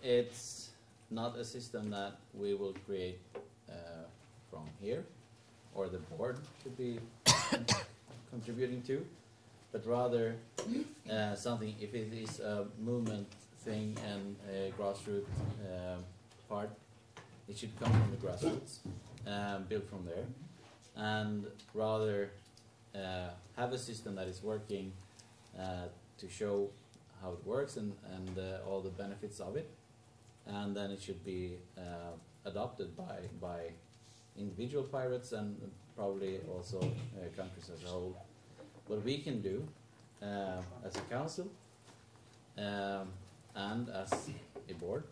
it's not a system that we will create from here, or the board should be contributing to, but rather something, if it is a movement thing and a grassroots part, it should come from the grassroots, build from there, and rather have a system that is working to show how it works and all the benefits of it, and then it should be adopted by individual pirates and probably also countries as a whole. What we can do as a council and as a board,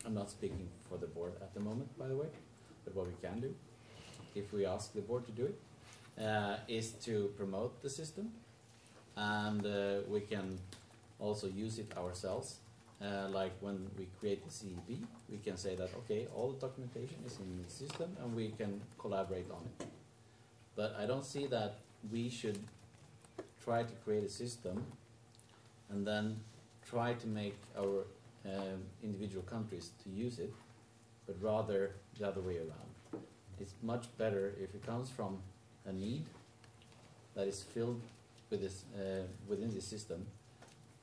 I'm not speaking for the board at the moment, by the way, but what we can do, if we ask the board to do it, is to promote the system, and we can also use it ourselves. Like when we create the CEB, we can say that, okay, all the documentation is in the system and we can collaborate on it. But I don't see that we should try to create a system and then try to make our individual countries to use it, but rather the other way around. It's much better if it comes from a need that is filled with this, within the system,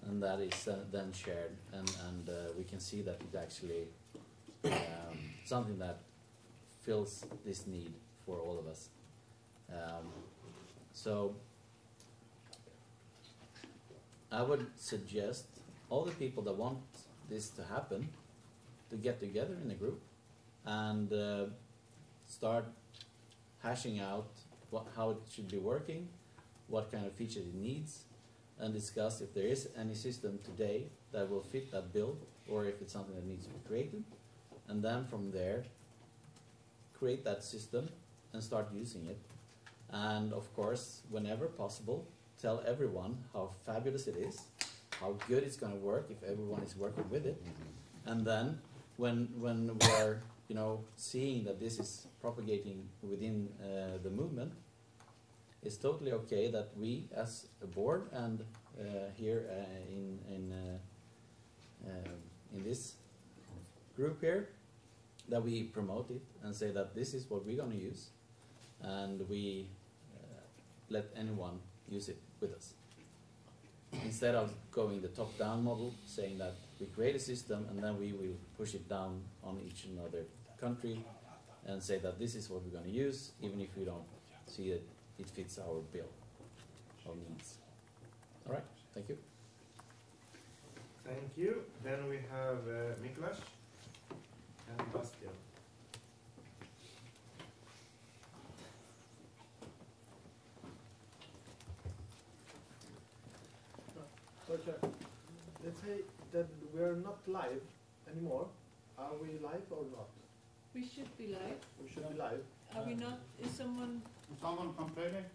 and that is then shared, and we can see that it actually something that fills this need for all of us. So I would suggest all the people that want this to happen to get together in a group and start hashing out how it should be working, what kind of features it needs, and discuss if there is any system today that will fit that bill, or if it's something that needs to be created, and then from there create that system and start using it. And of course, whenever possible, tell everyone how fabulous it is, how good it's going to work if everyone is working with it. And then when we're seeing that this is propagating within the movement, it's totally okay that we as a board and here in this group here, that we promote it and say that this is what we're going to use, and we let anyone use it with us. Instead of going the top-down model, saying that we create a system and then we will push it down on each another country and say that this is what we're going to use, even if we don't see it fits our bill, our needs. All right, thank you. Thank you. Then we have Miklas and Bastian. Let's say that we are not live anymore. Are we live or not? We should be live. We should be live. Are we not? Is someone complaining?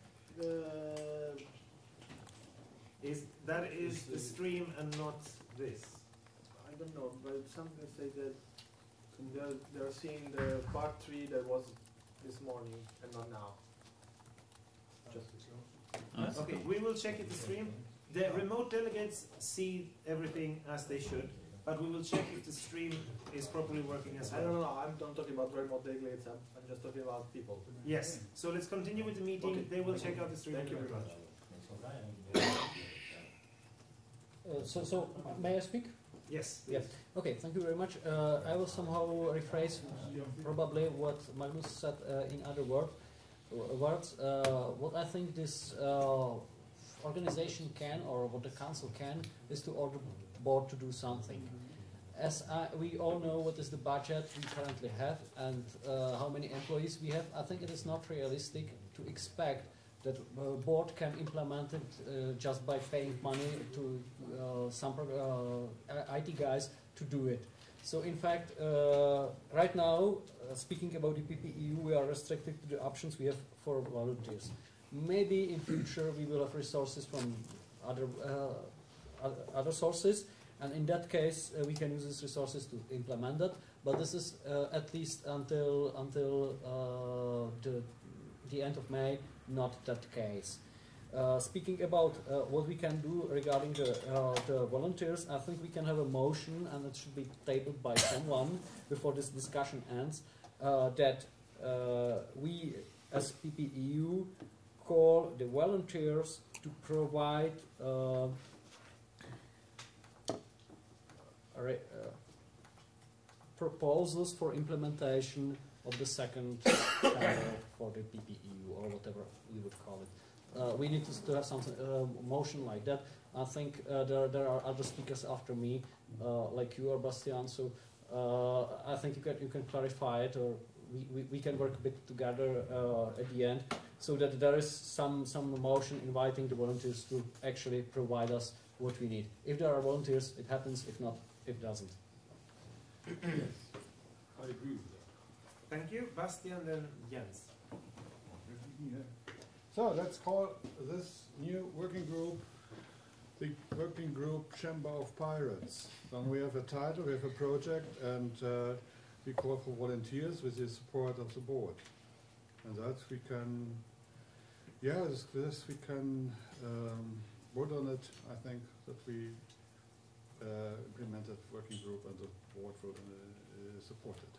That is the stream and not this. I don't know, but something say that they're seeing the part 3 that was this morning and not now. Just okay, we will check if the stream. The remote delegates see everything as they should, but we will check if the stream is properly working as well. I don't know. I'm not talking about remote delegates. I'm just talking about people. Yes. So let's continue with the meeting. Okay. They will check out the stream. Thank you very much. So may I speak? Yes. Yes. Okay, thank you very much. I will somehow rephrase probably what Magnus said in other words. What I think this organization can, or what the council can, is to order the board to do something. As we all know what is the budget we currently have and how many employees we have, I think it is not realistic to expect that board can implement it just by paying money to some IT guys to do it. So in fact, right now, speaking about the PPEU, we are restricted to the options we have for volunteers. Maybe in future we will have resources from other sources, and in that case we can use these resources to implement that. But this is at least until the end of May, not that case. Speaking about what we can do regarding the volunteers, I think we can have a motion, and it should be tabled by someone before this discussion ends, that we as PPEU call the volunteers to provide proposals for implementation of the second channel for the PPEU, or whatever we would call it. We need to have something motion like that. I think there are other speakers after me, like you or Bastian. So I think you can clarify it, or we can work a bit together at the end, so that there is some motion inviting the volunteers to actually provide us what we need. If there are volunteers, it happens. If not, it doesn't. I agree with that. Thank you, Bastian. Then Jens. So let's call this new working group the Working Group Chamber of Pirates. Then we have a title, we have a project, and we call for volunteers with the support of the board. And that we can, this we can vote on it. I think that we implemented working group and the board will support it.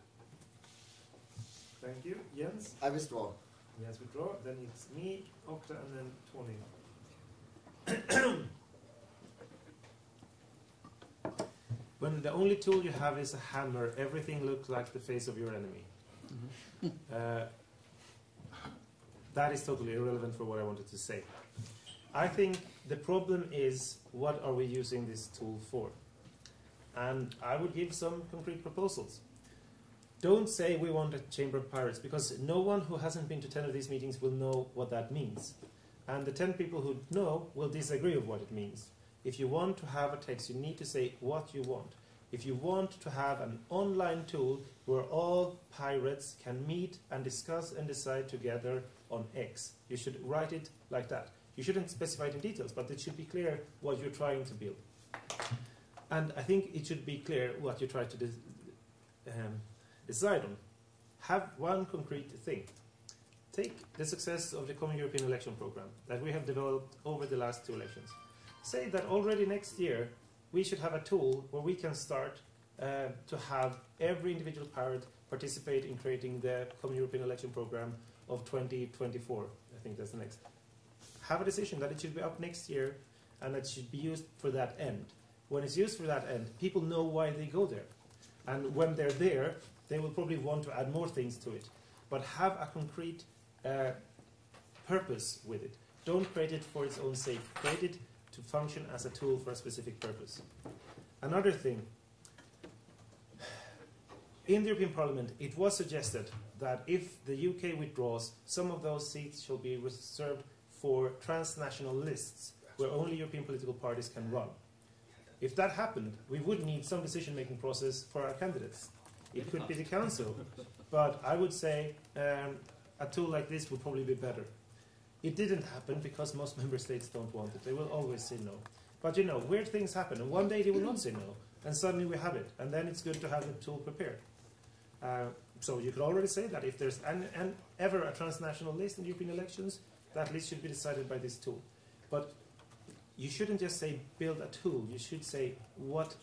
Thank you, Jens. I withdraw. Jens withdraw. Then it's me, Okta, and then Tony. When the only tool you have is a hammer, everything looks like the face of your enemy. That is totally irrelevant for what I wanted to say. I think the problem is, what are we using this tool for? And I would give some concrete proposals. Don't say we want a Chamber of Pirates, because no one who hasn't been to 10 of these meetings will know what that means. And the 10 people who know will disagree with what it means. If you want to have a text, you need to say what you want. If you want to have an online tool where all pirates can meet and discuss and decide together on X, you should write it like that. You shouldn't specify it in details, but it should be clear what you're trying to build. And I think it should be clear what you try to decide on. Have one concrete thing. Take the success of the Common European Election Programme that we have developed over the last 2 elections. Say that already next year we should have a tool where we can start to have every individual pirate participate in creating the Common European Election Programme of 2024. I think that's the next. Have a decision that it should be up next year and that it should be used for that end. When it's used for that end, people know why they go there. And when they're there, they will probably want to add more things to it. But have a concrete purpose with it. Don't create it for its own sake. Create it to function as a tool for a specific purpose. Another thing, in the European Parliament, it was suggested that if the UK withdraws, some of those seats shall be reserved for transnational lists, where only European political parties can run. If that happened, we would need some decision-making process for our candidates. It could be the council, but I would say a tool like this would probably be better. It didn't happen because most member states don't want it. They will always say no. But you know, weird things happen, and one day they will not say no, and suddenly we have it, and then it's good to have the tool prepared. So you could already say that if there's ever a transnational list in European elections, that list should be decided by this tool. But you shouldn't just say build a tool. You should say what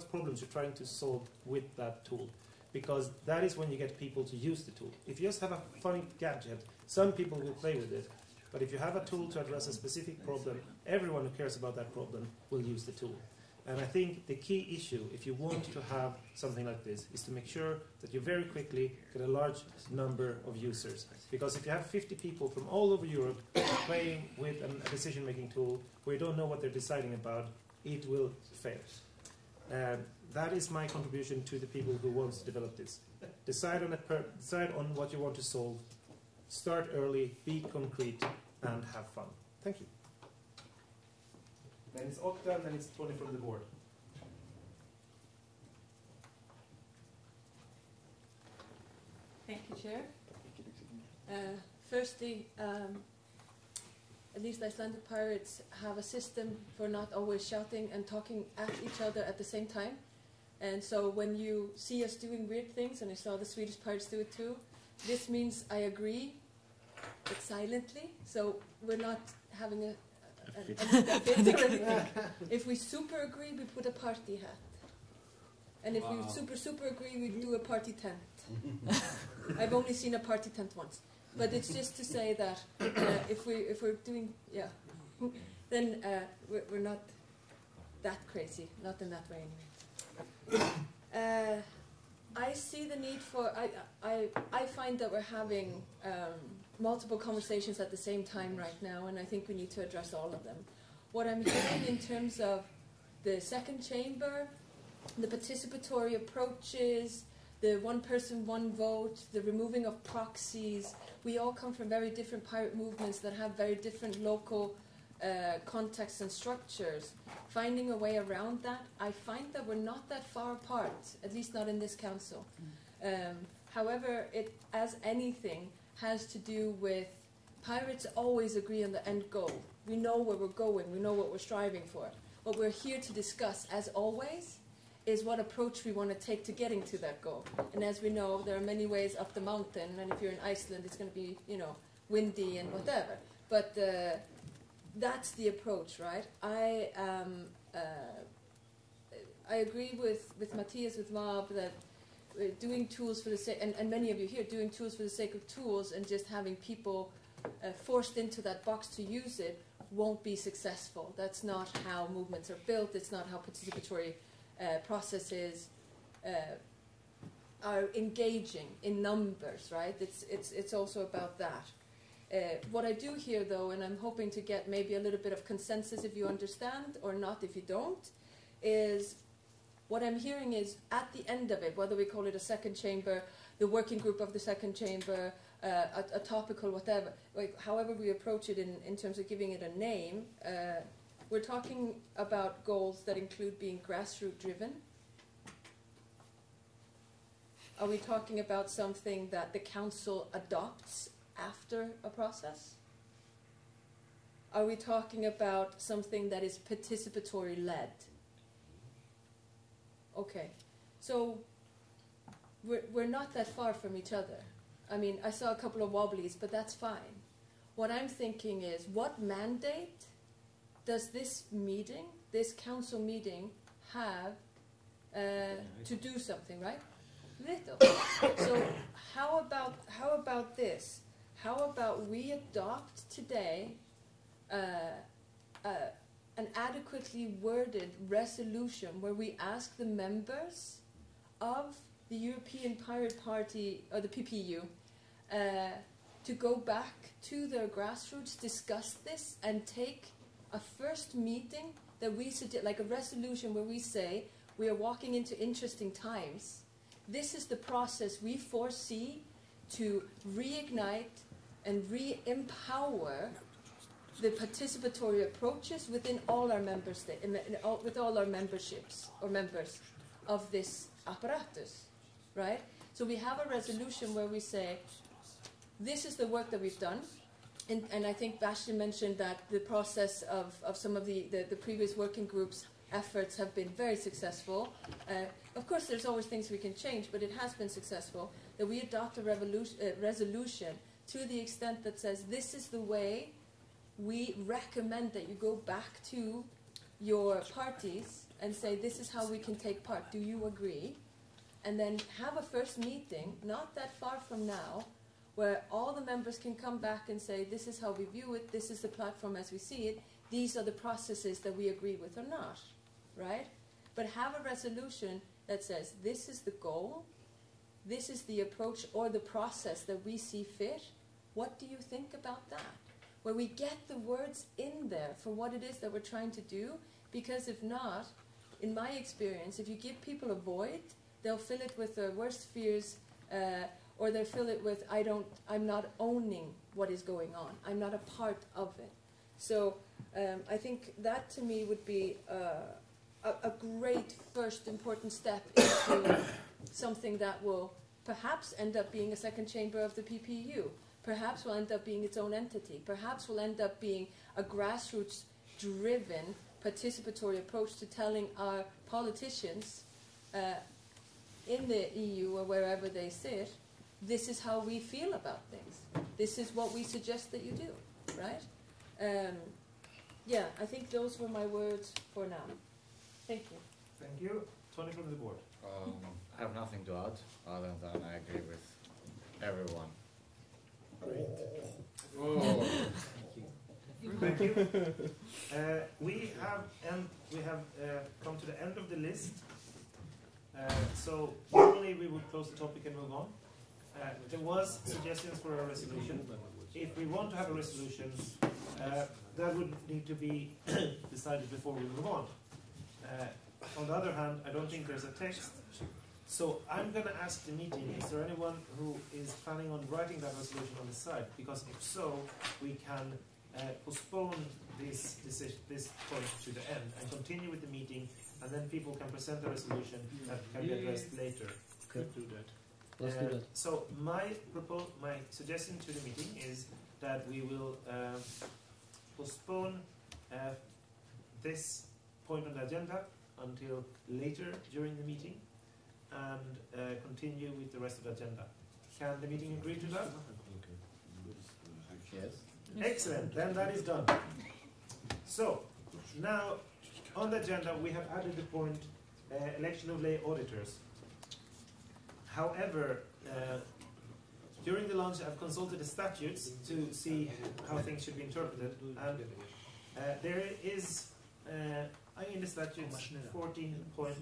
problems you're trying to solve with that tool, because that is when you get people to use the tool. If you just have a funny gadget, some people will play with it. But if you have a tool to address a specific problem, everyone who cares about that problem will use the tool. And I think the key issue, if you want to have something like this, is to make sure that you very quickly get a large number of users. Because if you have 50 people from all over Europe playing with a decision-making tool where you don't know what they're deciding about, it will fail. That is my contribution to the people who want to develop this. Decide on what you want to solve. Start early, be concrete, and have fun. Thank you. Then it's Okta, and then it's Tony from the board. Thank you, Chair. Firstly, at least Icelandic pirates have a system for not always shouting and talking at each other at the same time. And so when you see us doing weird things, and I saw the Swedish pirates do it too, this means I agree, but silently. So we're not having a fit. fit or anything. If we super agree, we put a party hat. And if we super agree, we do a party tent. I've only seen a party tent once. But it's just to say that if we're doing, then we're not that crazy, not in that way anyway. I see the need for, I find that we're having multiple conversations at the same time right now, and I think we need to address all of them. What I'm hearing in terms of the second chamber, the participatory approaches, the one person, one vote, the removing of proxies, we all come from very different pirate movements that have very different local contexts and structures. Finding a way around that, I find that we're not that far apart, at least not in this council. However, it, as anything, has to do with pirates always agree on the end goal. We know where we're going, we know what we're striving for. What we're here to discuss, as always, is what approach we want to take to getting to that goal. And as we know, there are many ways up the mountain, and if you're in Iceland, it's going to be, windy and whatever. But that's the approach, right? I agree with Matthias, with Mab, that doing tools for the sake, and many of you here, doing tools for the sake of tools and just having people forced into that box to use it won't be successful. That's not how movements are built. It's not how participatory processes are engaging in numbers, right? It's also about that. What I do hear, though, and I'm hoping to get maybe a little bit of consensus if you understand or not if you don't, is what I'm hearing is at the end of it, whether we call it a second chamber, the working group of the second chamber, a topical, whatever, like, however we approach it in terms of giving it a name, we're talking about goals that include being grassroots driven. Are we talking about something that the council adopts after a process? Are we talking about something that is participatory led? Okay, so we're not that far from each other. I mean, I saw a couple of wobblies, but that's fine. What I'm thinking is, what mandate does this meeting, this council meeting, have to do something, right? Little. So how about this? How about we adopt today an adequately worded resolution where we ask the members of the European Pirate Party, or the PPU, to go back to their grassroots, discuss this, and take a first meeting that we suggest, like a resolution where we say, we are walking into interesting times. This is the process we foresee to reignite and re-empower the participatory approaches within all our member states, with all our memberships or members of this apparatus, right? So we have a resolution where we say, this is the work that we've done, and I think Bastian mentioned that the process of some of the previous working groups' efforts have been very successful. Of course, there's always things we can change, but it has been successful, that we adopt a resolution to the extent that says, this is the way we recommend that you go back to your parties and say, this is how we can take part. Do you agree? And then have a first meeting, not that far from now, where all the members can come back and say, this is how we view it, this is the platform as we see it, these are the processes that we agree with or not, right? But have a resolution that says, this is the goal, this is the approach or the process that we see fit. What do you think about that? Where we get the words in there for what it is that we're trying to do, because if not, in my experience, if you give people a void, they'll fill it with their worst fears, or they'll fill it with, I'm not owning what is going on. I'm not a part of it. So I think that to me would be a great first important step into something that will perhaps end up being a second chamber of the PPU. Perhaps will end up being its own entity. Perhaps will end up being a grassroots-driven participatory approach to telling our politicians in the EU or wherever they sit, this is how we feel about things. This is what we suggest that you do, right? Yeah, I think those were my words for now. Thank you. Thank you. Tony from the board. I have nothing to add other than I agree with everyone. Oh. Thank you. We have come to the end of the list. So normally we would close the topic and move on. There was suggestions for a resolution. If we want to have a resolution, that would need to be decided before we move on. On the other hand, I don't think there's a text. So I'm going to ask the meeting, is there anyone who is planning on writing that resolution on the side? Because if so, we can postpone this point to the end and continue with the meeting, and then people can present the resolution that can be addressed later. Could do that. Let's do that. So my suggestion to the meeting is that we will postpone this point on the agenda until later during the meeting, and continue with the rest of the agenda. Can the meeting agree to that? Yes. Excellent, then that is done. So, now on the agenda we have added the point election of lay auditors. However, during the lunch I've consulted the statutes to see how things should be interpreted, and there is in the statutes 14 point.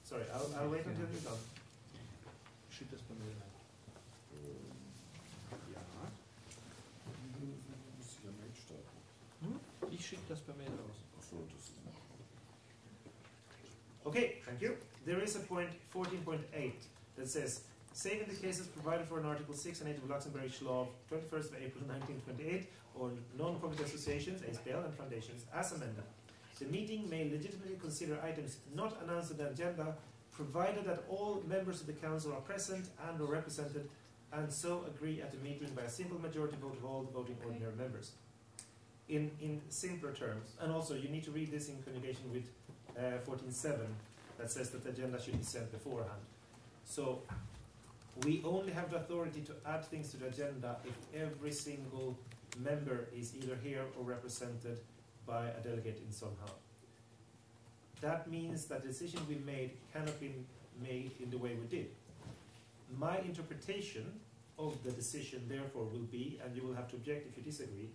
Sorry, I'll wait until you're done. Ich schicke das per Mail raus. Okay, thank you. There is a point 14.8 that says, save in the cases provided for in Article 6 and 8 of Luxembourgish law, 21st of April 1928, on non-profit associations, ASPL, and foundations, as amended. The meeting may legitimately consider items not announced on the agenda, provided that all members of the council are present and or represented, and so agree at the meeting by a simple majority vote of all the voting ordinary members. In simpler terms, and also you need to read this in conjugation with 14.7 that says that the agenda should be sent beforehand. So we only have the authority to add things to the agenda if every single member is either here or represented by a delegate in somehow. That means that the decision we made cannot be made in the way we did. My interpretation of the decision therefore will be, and you will have to object if you disagree,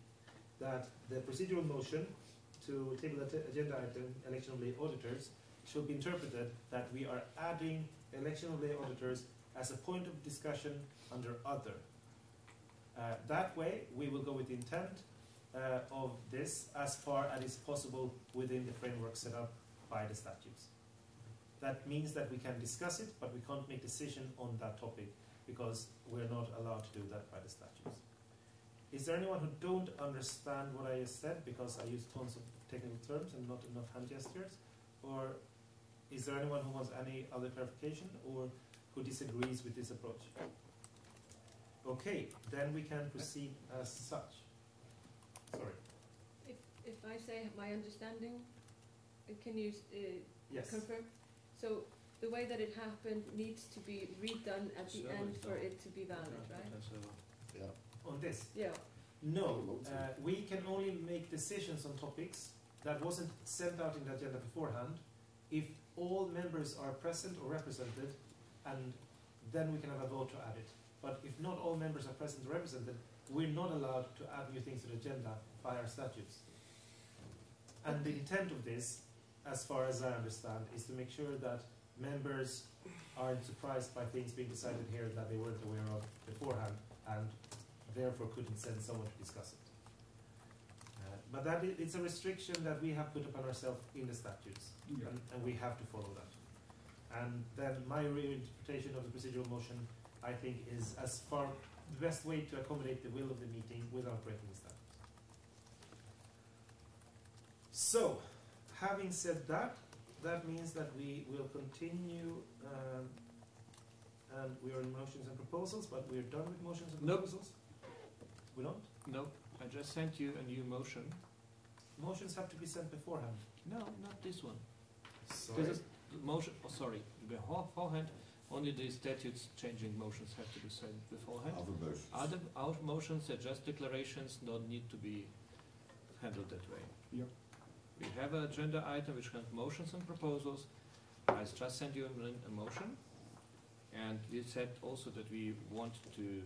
that the procedural motion to table agenda item election of lay auditors should be interpreted that we are adding election of lay auditors as a point of discussion under other. That way we will go with the intent of this as far as is possible within the framework set up by the statutes. That means that we can discuss it, but we can't make decision on that topic because we're not allowed to do that by the statutes. Is there anyone who don't understand what I just said because I used tons of technical terms and not enough hand gestures? Or is there anyone who wants any other clarification or who disagrees with this approach? Okay, then we can proceed as such. Sorry. If I say my understanding, can you Yes. confirm? So the way that it happened needs to be redone at the end for it to be valid, right? Yeah. On this? Yeah. No, we can only make decisions on topics that wasn't sent out in the agenda beforehand if all members are present or represented, and then we can have a vote to add it. But if not all members are present or represented, we're not allowed to add new things to the agenda by our statutes. And the intent of this, as far as I understand, is to make sure that members aren't surprised by things being decided here that they weren't aware of beforehand, and therefore couldn't send someone to discuss it. But that it's a restriction that we have put upon ourselves in the statutes, and we have to follow that. And then my reinterpretation of the procedural motion, I think, is as far the best way to accommodate the will of the meeting without breaking the statutes. So, having said that, that means that we will continue, and we are in motions and proposals, but we are done with motions and proposals? We don't? No, I just sent you a new motion. Motions have to be sent beforehand. No, not this one. Sorry. This is the motion, oh sorry, beforehand. Only the statutes changing motions have to be sent beforehand. Other motions. Our motions are just declarations, don't need to be handled that way. Yep. We have an agenda item which has motions and proposals. I just sent you a motion, and we said also that we want to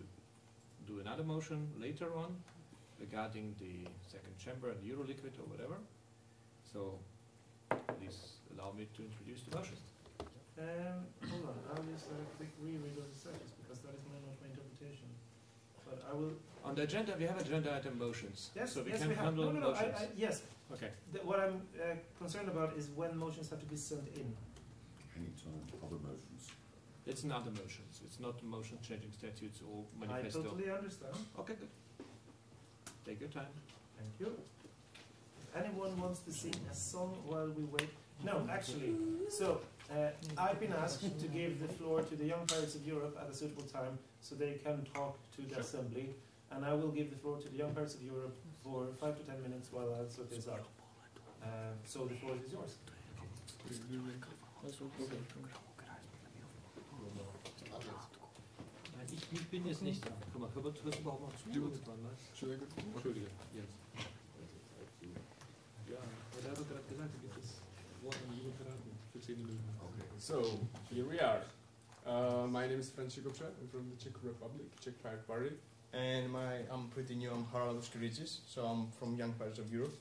do another motion later on regarding the second chamber and Euroliquid or whatever. So please allow me to introduce the motion. Hold on, I'll just quick reread of the sentence because that is not my interpretation. But I will. On the agenda, we have agenda item motions. Yes, so we yes, can we have. handle No, motions. yes. Okay. What I'm concerned about is when motions have to be sent in. Anytime, other motions. It's not the motions. It's not the motion changing statutes or manifesto. I totally understand. Okay, good. Take your time. Thank you. If anyone wants to sing a song while we wait. No, actually. So, I've been asked to give the floor to the Young Pirates of Europe at a suitable time so they can talk to the assembly. And I will give the floor to the Young Pirates of Europe for 5 to 10 minutes while I sort this out. So the floor is yours. Ich bin jetzt nicht da. Guck mal, hörst du überhaupt noch zu? Entschuldige. Jetzt. Ja, der hat gerade gesagt, gibt es Wort an die Piraten für 10 Minuten. Okay. So, here we are. My name is Francisco Przed. I'm from the Czech Republic, Czech Pirate Party. And I'm pretty new, I'm Harald Uskricis, so I'm from Young Pirates of Europe.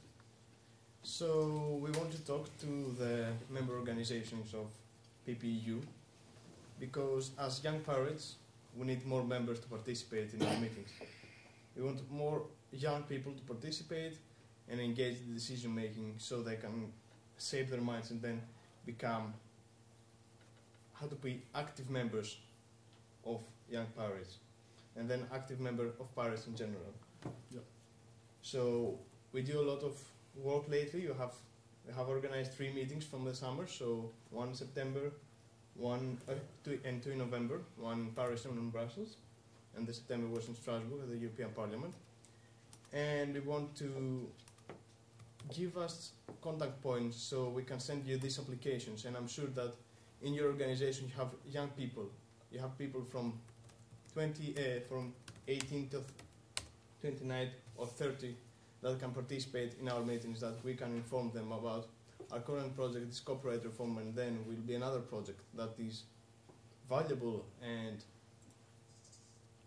So we want to talk to the member organizations of PPEU, because as Young Pirates, we need more members to participate in our meetings. We want more young people to participate and engage in decision making so they can shape their minds and then become, how to be active members of Young Pirates. And then active member of Pirates in general. Yep. So we do a lot of work lately. We have organized 3 meetings from the summer. So 1 in September, 2 in November, 1 in Paris and 1 in Brussels, and the September was in Strasbourg at the European Parliament. And we want to give us contact points so we can send you these applications. And I'm sure that in your organization you have young people. You have people from 18 to 29 or 30 that can participate in our meetings, that we can inform them about our current project is copyright reform, and then will be another project that is valuable and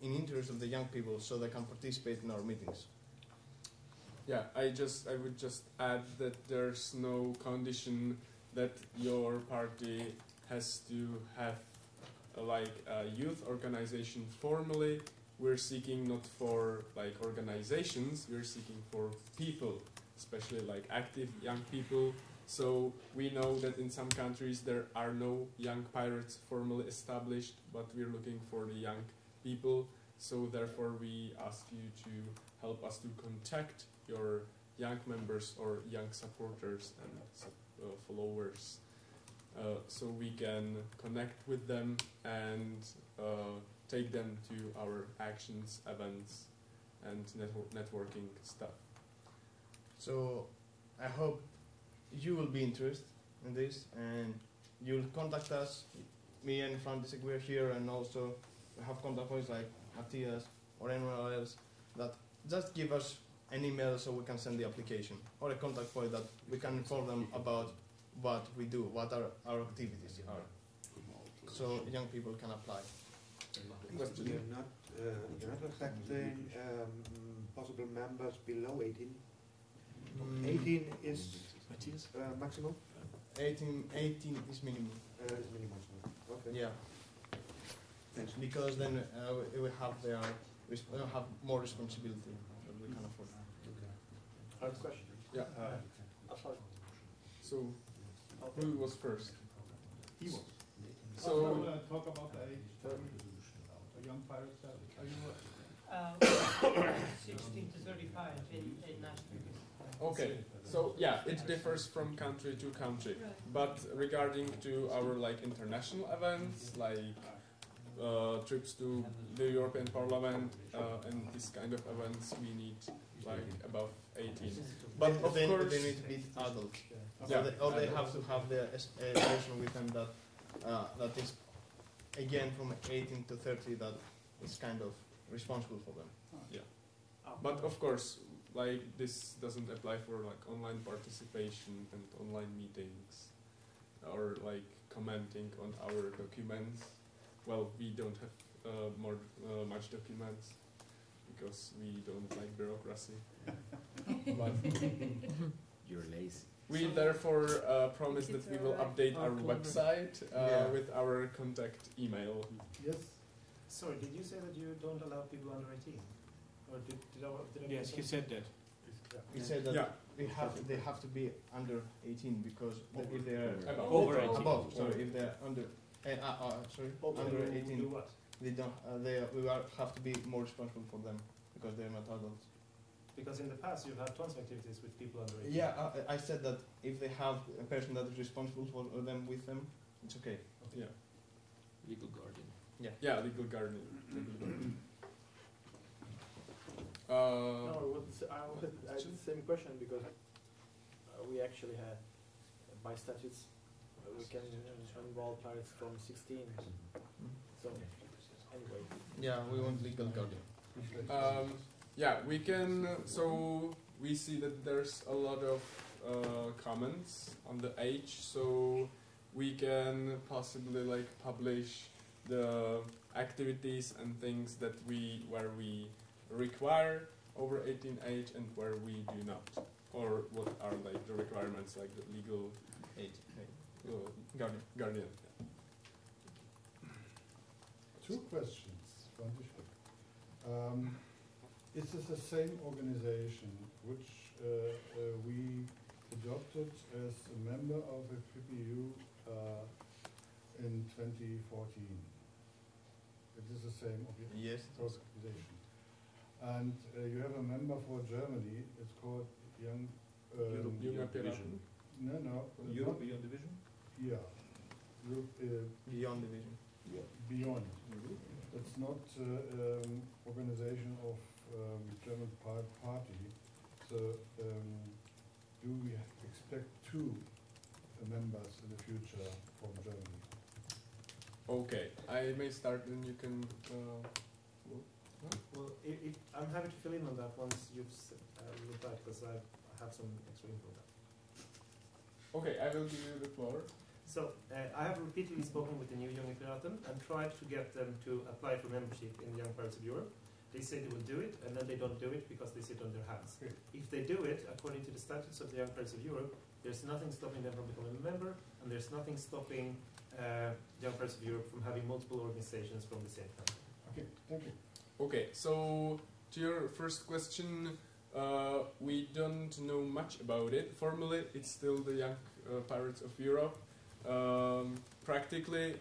in interest of the young people so they can participate in our meetings. Yeah, I would just add that there's no condition that your party has to have a youth organization formally. We're seeking not for organizations, we're seeking for people, especially active young people. So we know that in some countries there are no young pirates formally established, but we're looking for the young people. So therefore we ask you to help us to contact your young members or young supporters and followers. So we can connect with them and take them to our actions, events, and networking stuff. So I hope you will be interested in this, and you'll contact us. Me and Francis, we're here, and also we have contact points like Matthias or anyone else. That just give us an email so we can send the application, or a contact point that we can inform them about what we do, what our activities are, so young people can apply. You're not accepting possible members below 18? 18 is maximum? 18 is minimum. Is minimum. Okay. Yeah. Thanks. Because then we will have more responsibility that we can afford. I have a question. Yeah. Sorry. So who was first? He was. So talk about the age. A young pirate. Are you? 16 to 35 in national. okay, so yeah, it differs from country to country. But regarding to our international events, trips to the European Parliament and this kind of events, we need above 18. But of course, they need to be adults. Yeah, Or they have to have the version with them that is again from 18 to 30 that is kind of responsible for them. Yeah. But of course, like this doesn't apply for like online participation and online meetings or like commenting on our documents. Well, we don't have much documents because we don't like bureaucracy. But you're lazy. We therefore promise that we will update our website with our contact email. Yes. Sorry, did you say that you don't allow people under 18? Or did I Yes, he said that. We said that they have to be under 18 because if they are over 18. Above, sorry, if they are under under 18, do what? they don't. We have to be more responsible for them because they are not adults. Because in the past you've had tons of activities with people under 18. Yeah, I said that if they have a person that is responsible for them with them, it's okay. Yeah. Legal guardian. Yeah, legal guardian. No, I had the same question because we actually had, by statutes, we can involve pirates from 16. So, anyway. Yeah, we want legal guardian. Yeah, we can. So we see that there's a lot of comments on the age, so we can possibly like publish the activities and things that where we require over 18 age and where we do not, or what are like the requirements, like the legal age guardian. Two questions. Is this the same organization which we adopted as a member of a PPU in 2014? It is the same organization. And you have a member for Germany. It's called Junger Piraten. No. European Division? Yeah. Beyond division. Beyond. It's not organization of German party. So do we expect two members in the future from Germany? Okay, I may start and you can. Well, I'm happy to fill in on that once you've replied because I have some extra info on that. Okay, I will give you the floor. So, I have repeatedly spoken with the new Young Piraten and tried to get them to apply for membership in the Young Pirates of Europe. They say they will do it, and then they don't do it because they sit on their hands. Okay. If they do it, according to the statutes of the Young Pirates of Europe, there's nothing stopping them from becoming a member, and there's nothing stopping the Young Pirates of Europe from having multiple organizations from the same country. Okay, thank you. Okay, so to your first question, we don't know much about it. Formally, it's still the Young Pirates of Europe. Practically,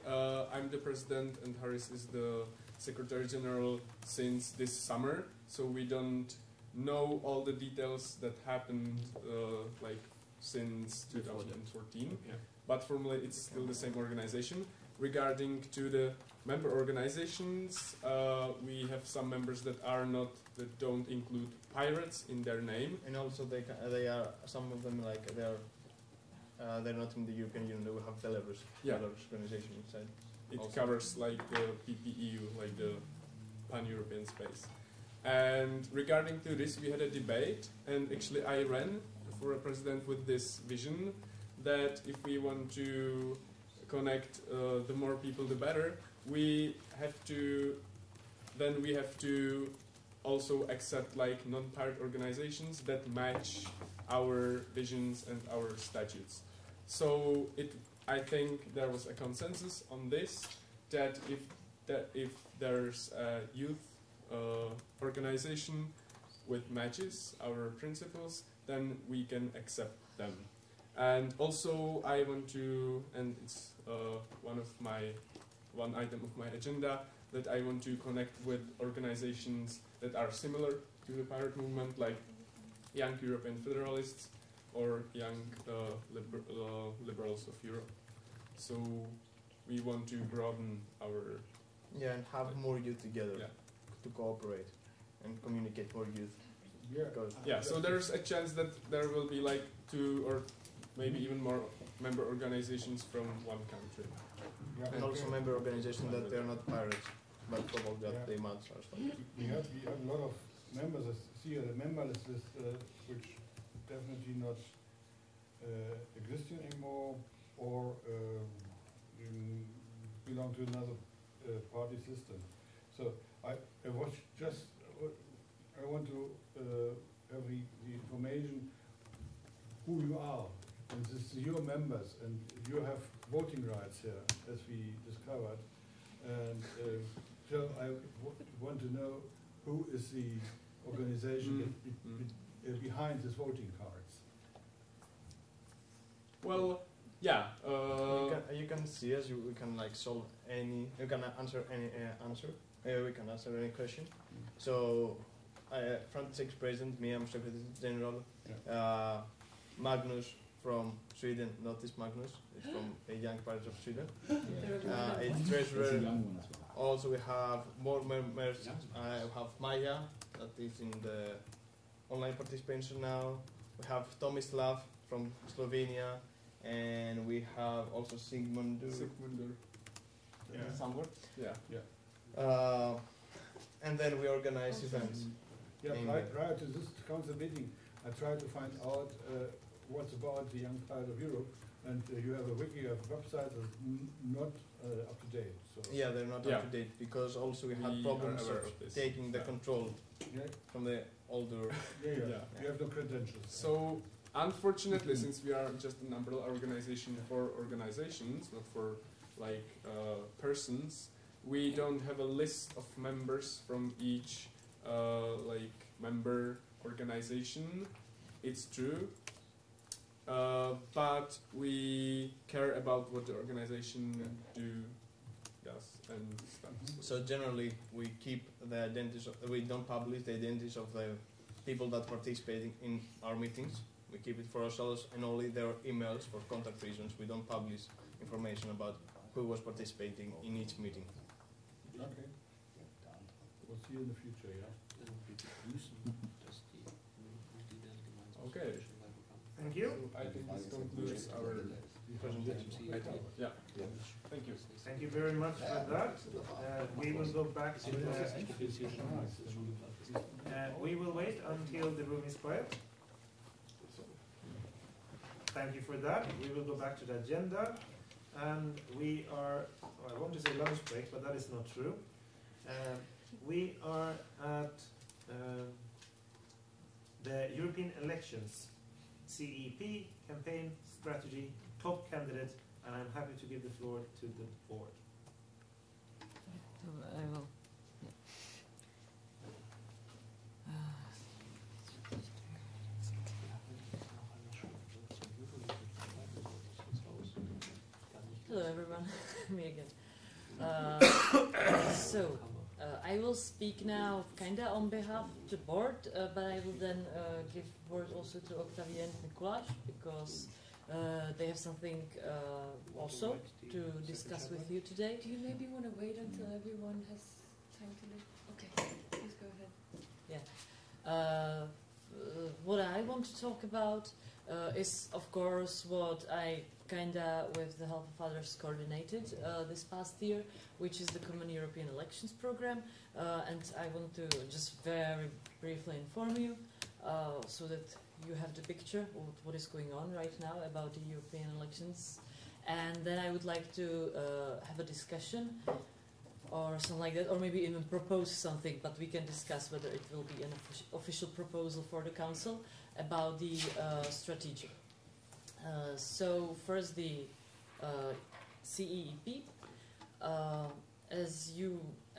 I'm the president and Harris is the Secretary General since this summer, so we don't know all the details that happened like since 2014. Yeah. But formally, it's still the same organization. Regarding to the member organizations, we have some members that don't include pirates in their name, And also they are some of them like they're not in the European Union. They will have Belarus organization inside. It Also. covers like the PPEU, like the pan-European space. And regarding to this, we had a debate, and actually I ran for a president with this vision that if we want to connect the more people, the better. We have to also accept like non-pirate organizations that match our visions and our statutes. So I think there was a consensus on this that if there's a youth organization which matches our principles, then we can accept them. And also I want to, and it's one item of my agenda, that I want to connect with organizations that are similar to the pirate movement, like Young European Federalists or Young Liberals of Europe. So we want to broaden our... Yeah, and have more youth together Yeah. to cooperate and communicate more youth. Yeah. Yeah, so there's a chance that there will be like 2 or maybe even more member organizations from one country. and also member organizations that they are not pirates, but probably that they might or something. We have a lot of members. As see, the member list is which definitely not existing anymore, or belong to another party system. So I was just I want to have the information who you are, and this is your members, and you have voting rights here, as we discovered. And so I want to know who is the organization behind these voting cards. Well, yeah. You can see us. We can like solve any. You can answer any answer. We can answer any question. So, front six president, me, I'm Secretary General. Yeah. Magnus from Sweden, not this Magnus. It's from a young part of Sweden. It's treasurer. Also, we have more members. I have Maya, that is in the online participation now. We have Tomislav from Slovenia, and we have also Sigmundur. Somewhere. Yeah. And then we organize events. Yeah, prior to this council meeting, I tried to find out what's about the young part of Europe, and you have a wiki, you have a website that's not up to date. So Yeah, they're not up to date because also we had problems of taking the control from the older. You have no credentials. So unfortunately, since we are just an umbrella organization for organizations, not for like persons, we don't have a list of members from each like member organization. It's true, but we care about what the organization does and stuff. So generally, we keep the identities. We don't publish the identities of the people that participate in our meetings. We keep it for ourselves and only their emails for contact reasons. We don't publish information about who was participating in each meeting. Okay. We'll see you in the future, yeah? Okay. Thank you. So I think this concludes our presentation. Yeah. Thank you. Thank you very much for that. We will go back to we will wait until the room is quiet. Thank you for that. We will go back to the agenda. And we are, I want to say lunch break, but that is not true. We are at the European elections, CEP, campaign strategy, top candidate, and I'm happy to give the floor to the board. I will. Hello everyone, me again. I will speak now kinda on behalf of the board, but I will then give word also to Octavien and Nicolas because they have something also to discuss with you today. Do you maybe want to wait until everyone has time to leave? Okay, please go ahead. Yeah. What I want to talk about is, of course, what I kinda, with the help of others, coordinated this past year, which is the Common European Elections Program. And I want to just very briefly inform you so that you have the picture of what is going on right now about the European elections. And then I would like to have a discussion or something like that, or maybe even propose something, but we can discuss whether it will be an official proposal for the Council about the strategy. So first the CEP.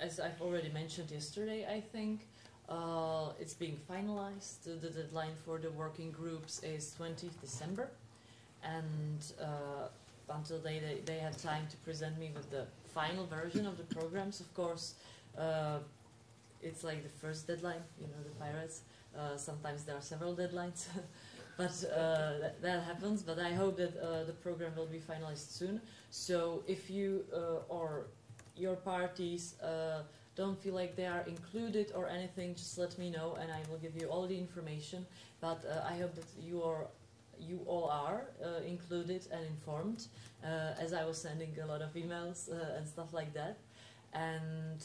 As I've already mentioned yesterday, I think it's being finalized. The deadline for the working groups is 20th December, and until they have time to present me with the final version of the programs. Of course, it's like the first deadline, you know, the pirates. Sometimes there are several deadlines, but that happens. But I hope that the program will be finalized soon. So if you or your parties don't feel like they are included or anything, just let me know and I will give you all the information. But I hope that you all are included and informed, as I was sending a lot of emails and stuff like that. And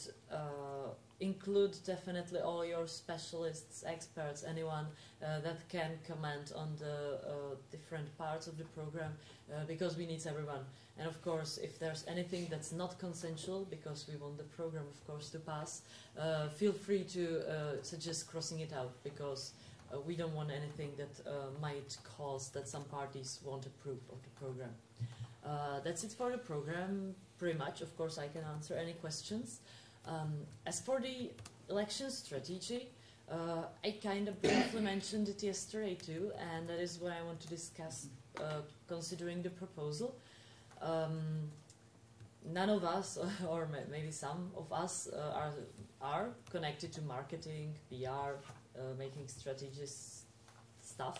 include definitely all your specialists, experts, anyone that can comment on the different parts of the program, because we need everyone. And of course, if there's anything that's not consensual, because we want the program, of course, to pass, feel free to suggest crossing it out, because we don't want anything that might cause that some parties won't approve of the program. That's it for the program, pretty much. Of course, I can answer any questions. As for the election strategy, I kind of briefly mentioned it yesterday too, and that is what I want to discuss considering the proposal. None of us, or maybe some of us, are connected to marketing, PR, making strategic stuff.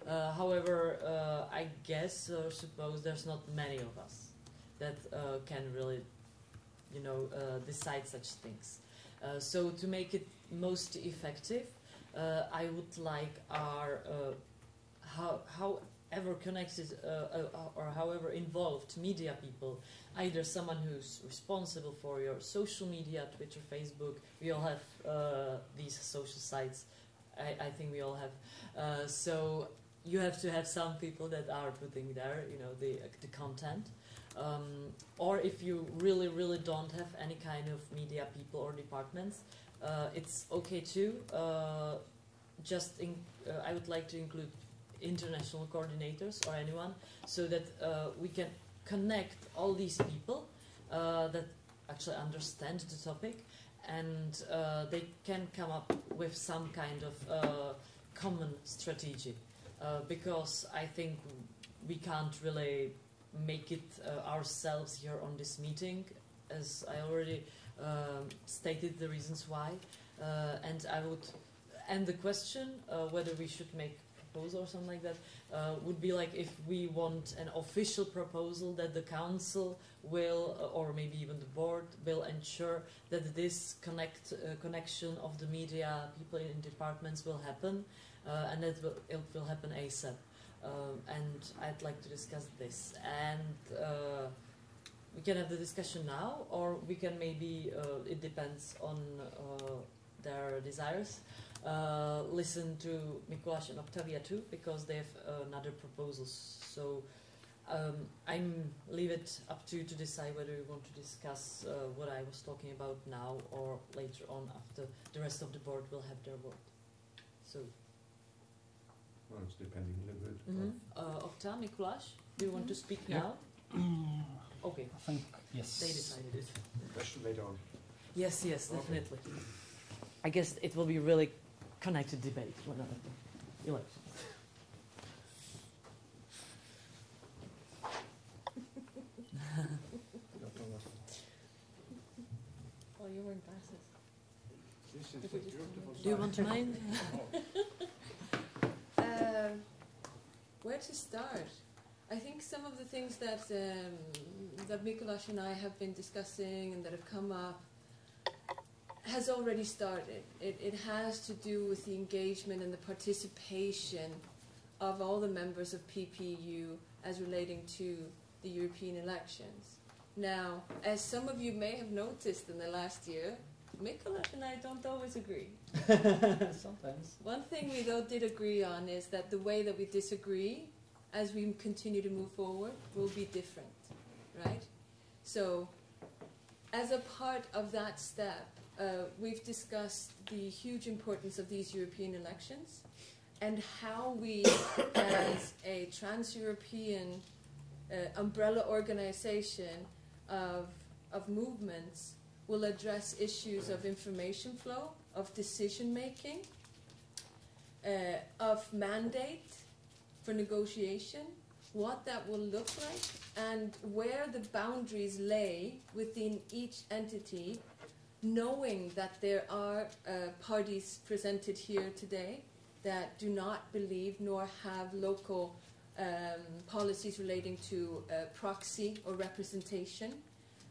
However, I guess or suppose there's not many of us that can really, decide such things. So to make it most effective, I would like our however connected or however involved media people, either someone who's responsible for your social media, Twitter, Facebook. We all have these social sites. I think we all have. So you have to have some people that are putting there, the content. Or if you really, really don't have any kind of media people or departments, it's okay too. I would like to include international coordinators or anyone, so that we can connect all these people that actually understand the topic, and they can come up with some kind of common strategy. Because I think we can't really make it ourselves here on this meeting, as I already stated the reasons why. And I would end the question, whether we should make a proposal or something like that, would be like if we want an official proposal that the council will, or maybe even the board, will ensure that this connection of the media people in departments will happen, and that it will happen ASAP. And I'd like to discuss this. And we can have the discussion now, or we can maybe, it depends on their desires, listen to Mikuláš and Octavia too, because they have another proposals. So I leave it up to you to decide whether you want to discuss what I was talking about now or later on, after the rest of the board will have their word. So. Well, it's depending a little bit. Octa, Mikuláš, do you want to speak now? Okay. I think, yes. They decided it. Question later on. Yes, definitely. I guess it will be really connected debate when elections. Oh, you're wearing glasses. This is beautiful. Do you want mine? Where to start? I think some of the things that that Mikuláš and I have been discussing and that have come up has already started. It has to do with the engagement and the participation of all the members of PPU as relating to the European elections. Now, as some of you may have noticed in the last year, Mikuláš and I don't always agree. Sometimes. One thing we though did agree on is that the way that we disagree as we continue to move forward will be different, right? So, as a part of that step, we've discussed the huge importance of these European elections and how we, as a trans-European umbrella organization of movements, will address issues of information flow, of decision-making, of mandate for negotiation, what that will look like, and where the boundaries lay within each entity, knowing that there are parties presented here today that do not believe nor have local policies relating to proxy or representation,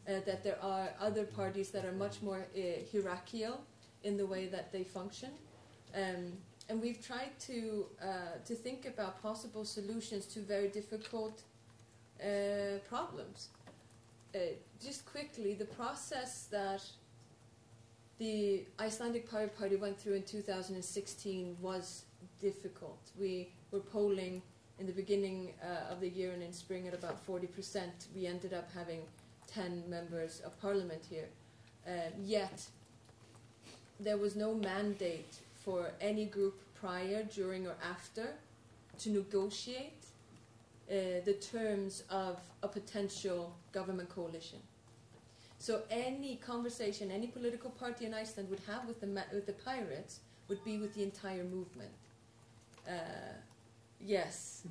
that there are other parties that are much more hierarchical in the way that they function. and we've tried to think about possible solutions to very difficult problems. Just quickly, the process that the Icelandic Pirate Party went through in 2016 was difficult. We were polling in the beginning of the year and in spring at about 40%. We ended up having 10 members of parliament here. Yet, there was no mandate for any group prior, during, or after to negotiate the terms of a potential government coalition. So any conversation any political party in Iceland would have with the pirates would be with the entire movement. Yes.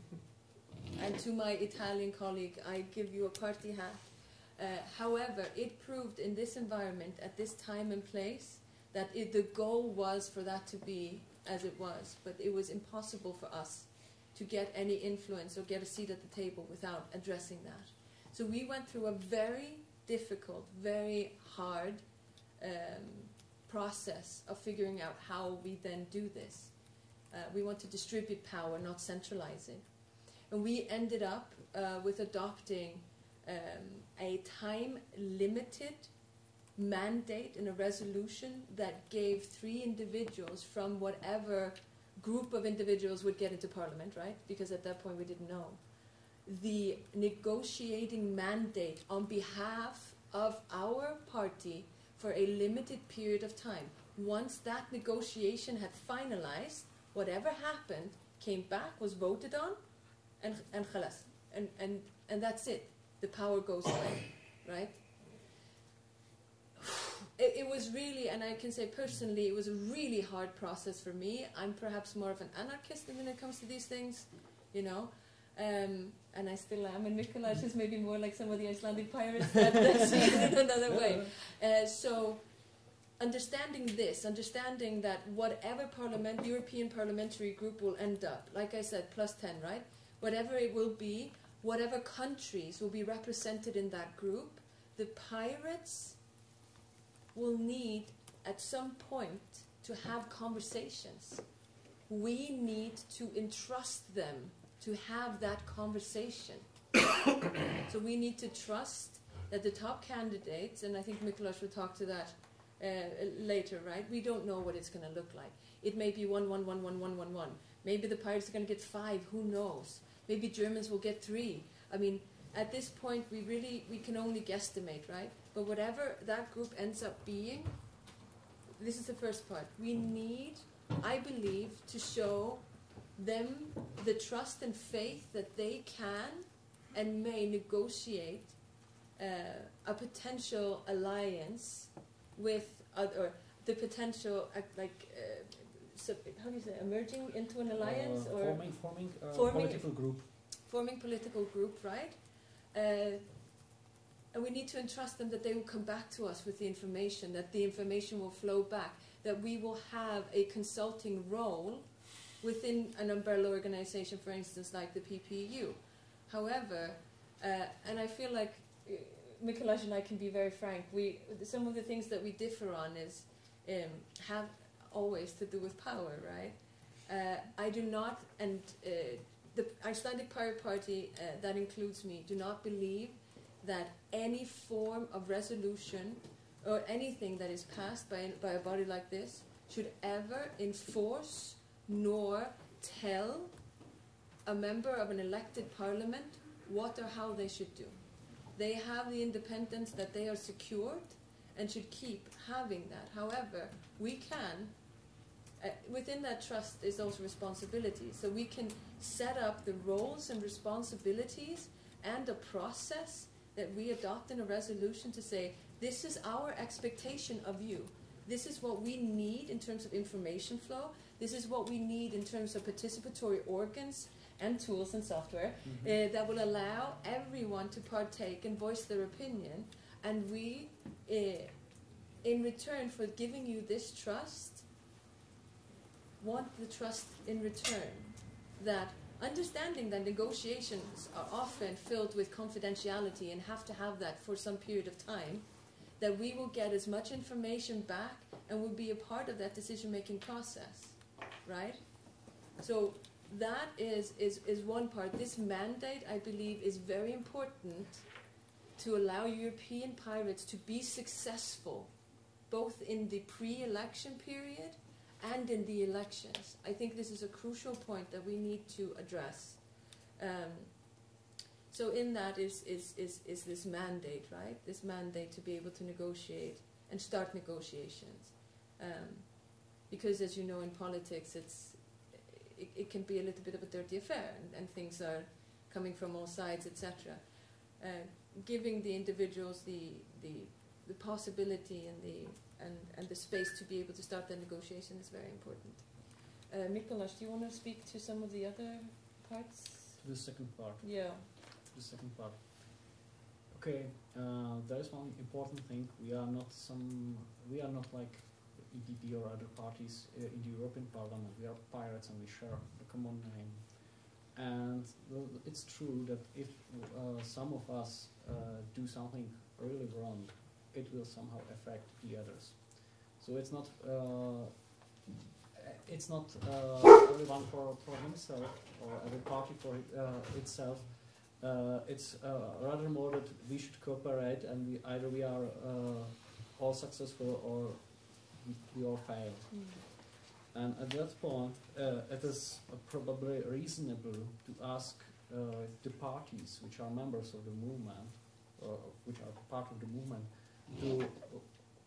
And to my Italian colleague, I give you a party hat. However, it proved in this environment, at this time and place, that the goal was for that to be as it was, but it was impossible for us to get any influence or get a seat at the table without addressing that. So we went through a very difficult, very hard process of figuring out how we then do this. We want to distribute power, not centralize it. And we ended up with adopting a time-limited mandate in a resolution that gave 3 individuals from whatever group of individuals would get into parliament, right? Because at that point we didn't know. The negotiating mandate on behalf of our party for a limited period of time. Once that negotiation had finalized, whatever happened came back, was voted on, and khalas. And that's it. The power goes away, right? It was really, and I can say personally, it was a really hard process for me. I'm perhaps more of an anarchist when it comes to these things, you know. And I still am, and Mikulaj is maybe more like some of the Icelandic pirates that see it in another way. So understanding this, understanding that whatever European parliamentary group will end up, like I said, plus 10, right? Whatever it will be, whatever countries will be represented in that group, the pirates will need at some point to have conversations. We need to entrust them to have that conversation. So we need to trust that the top candidates, and I think Mikulaj will talk to that later, right? We don't know what it's going to look like. It may be 1, 1, 1, 1, 1, 1, 1. Maybe the pirates are going to get 5, who knows? Maybe Germans will get 3. I mean, at this point, we can only guesstimate, right? But whatever that group ends up being, this is the first part. We need, I believe, to show them the trust and faith that they can and may negotiate a potential alliance with other, the potential, how do you say, emerging into an alliance? Or forming political group. Forming political group, right? And we need to entrust them that they will come back to us with the information, that the information will flow back, that we will have a consulting role within an umbrella organization, for instance, like the PPU. However, and I feel like Mikulaj and I can be very frank, some of the things that we differ on is have always to do with power, right? I do not, and the Icelandic Pirate Party, that includes me, do not believe that any form of resolution or anything that is passed by a body like this should ever enforce nor tell a member of an elected parliament what or how they should do. They have the independence that they are secured and should keep having that. However, we can, within that trust is also responsibility. So we can set up the roles and responsibilities and a process that we adopt in a resolution to say, this is our expectation of you. This is what we need in terms of information flow. This is what we need in terms of participatory organs and tools and software that will allow everyone to partake and voice their opinion. And we, in return for giving you this trust, want the trust in return. That understanding that negotiations are often filled with confidentiality and have to have that for some period of time, that we will get as much information back and will be a part of that decision-making process. right? So that is one part. This mandate, I believe, is very important to allow European pirates to be successful, both in the pre-election period and in the elections. I think this is a crucial point that we need to address. So in that is this mandate, right? This mandate to be able to negotiate and start negotiations. Because as you know, in politics, it can be a little bit of a dirty affair, and things are coming from all sides, etc. Giving the individuals the possibility and the space to be able to start the negotiation is very important. Mikuláš, do you want to speak to some of the other parts? The second part. Yeah. The second part. Okay, there is one important thing. We are not like EPP or other parties in the European Parliament. We are pirates and we share the common name. And well, it's true that if some of us do something really wrong, it will somehow affect the others. So it's not everyone for himself or every party for itself. It's rather more that we should cooperate, and either we are all successful or we all fail. And at that point, it is probably reasonable to ask the parties which are members of the movement, or which are part of the movement, to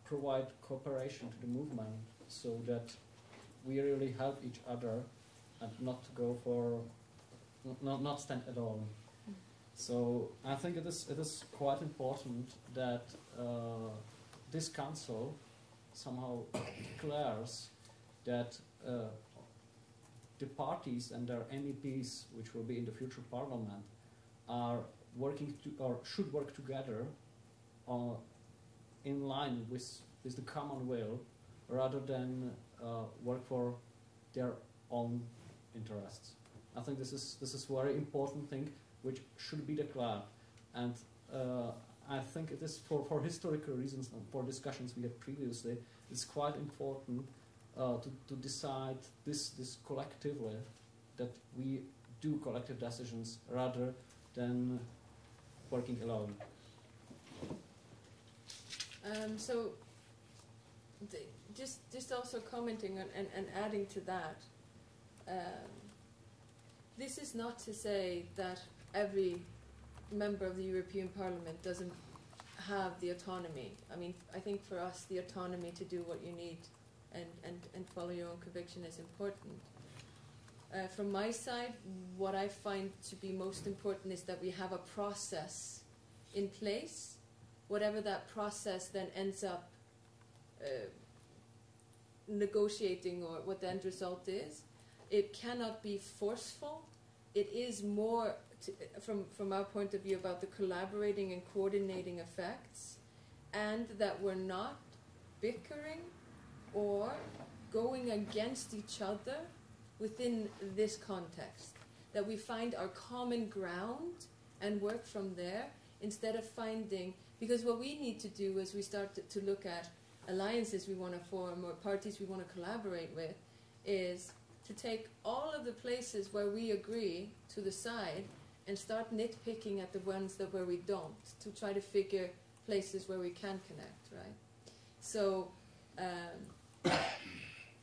provide cooperation to the movement, so that we really help each other and not go for not stand alone. So I think it is quite important that this council somehow declares that the parties and their MEPs, which will be in the future parliament, are working or should work together in line with the common will, rather than work for their own interests. I think this is very important thing which should be declared, and I think it is for historical reasons and for discussions we had previously. It's quite important to decide this collectively, that we do collective decisions rather than working alone. So, just also commenting on, and adding to that, this is not to say that every member of the European Parliament doesn't have the autonomy. I mean, I think for us, the autonomy to do what you need and follow your own conviction is important. From my side, what I find to be most important is that we have a process in place. Whatever that process then ends up negotiating, or what the end result is, it cannot be forceful. It is more, from our point of view, about the collaborating and coordinating effects, and that we're not bickering or going against each other within this context, that we find our common ground and work from there, instead of finding, because what we need to do as we start to look at alliances we want to form or parties we want to collaborate with, is to take all of the places where we agree to the side and start nitpicking at the ones where we don't, to try to figure places where we can connect, right? So,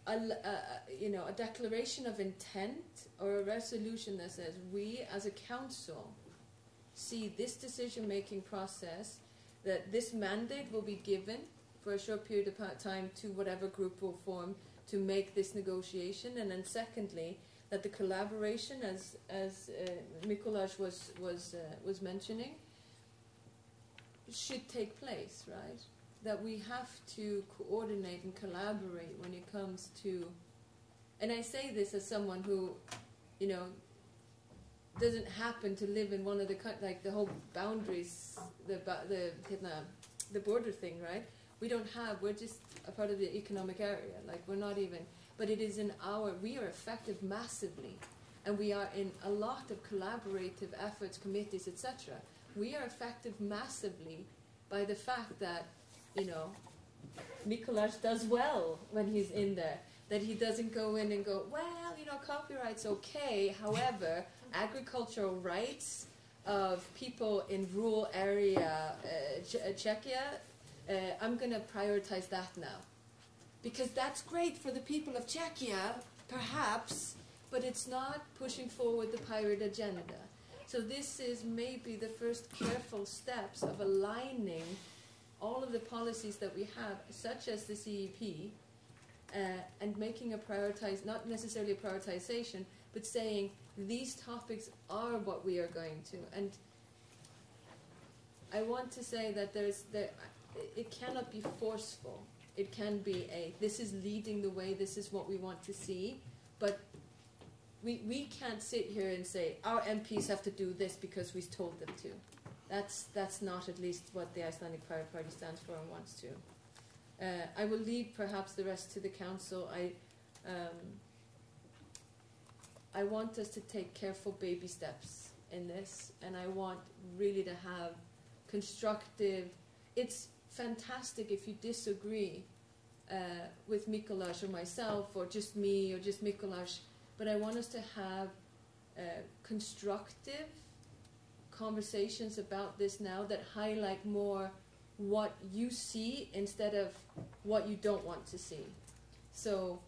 a declaration of intent or a resolution that says we as a council see this decision-making process, that this mandate will be given for a short period of time to whatever group will form to make this negotiation, and then secondly, that the collaboration, as Mikuláš was mentioning, should take place, right? That we have to coordinate and collaborate when it comes to, and I say this as someone who, doesn't happen to live in one of the whole boundaries, the border thing, right? We're just a part of the economic area, we're not even, but it is we are affected massively, and we are in a lot of collaborative efforts, committees, etc. We are affected massively by the fact that, Mikuláš does well when he's in there, that he doesn't go in and go, well, you know, copyright's okay, however, agricultural rights of people in rural area Czechia, I'm going to prioritize that now. Because that's great for the people of Czechia, perhaps, but it's not pushing forward the pirate agenda. So this is maybe the first careful steps of aligning all of the policies that we have, such as the CEP, and making a not necessarily a prioritization, but saying these topics are what we are going to. And I want to say that it cannot be forceful. It can be this is leading the way, this is what we want to see, but we can't sit here and say our MPs have to do this because we told them to. That's not at least what the Icelandic Pirate Party stands for and wants to. I will leave perhaps the rest to the council. I want us to take careful baby steps in this, and I want really to have constructive. It's fantastic if you disagree with Mikuláš or myself, or just me or just Mikuláš, but I want us to have constructive conversations about this now that highlight more what you see instead of what you don't want to see. So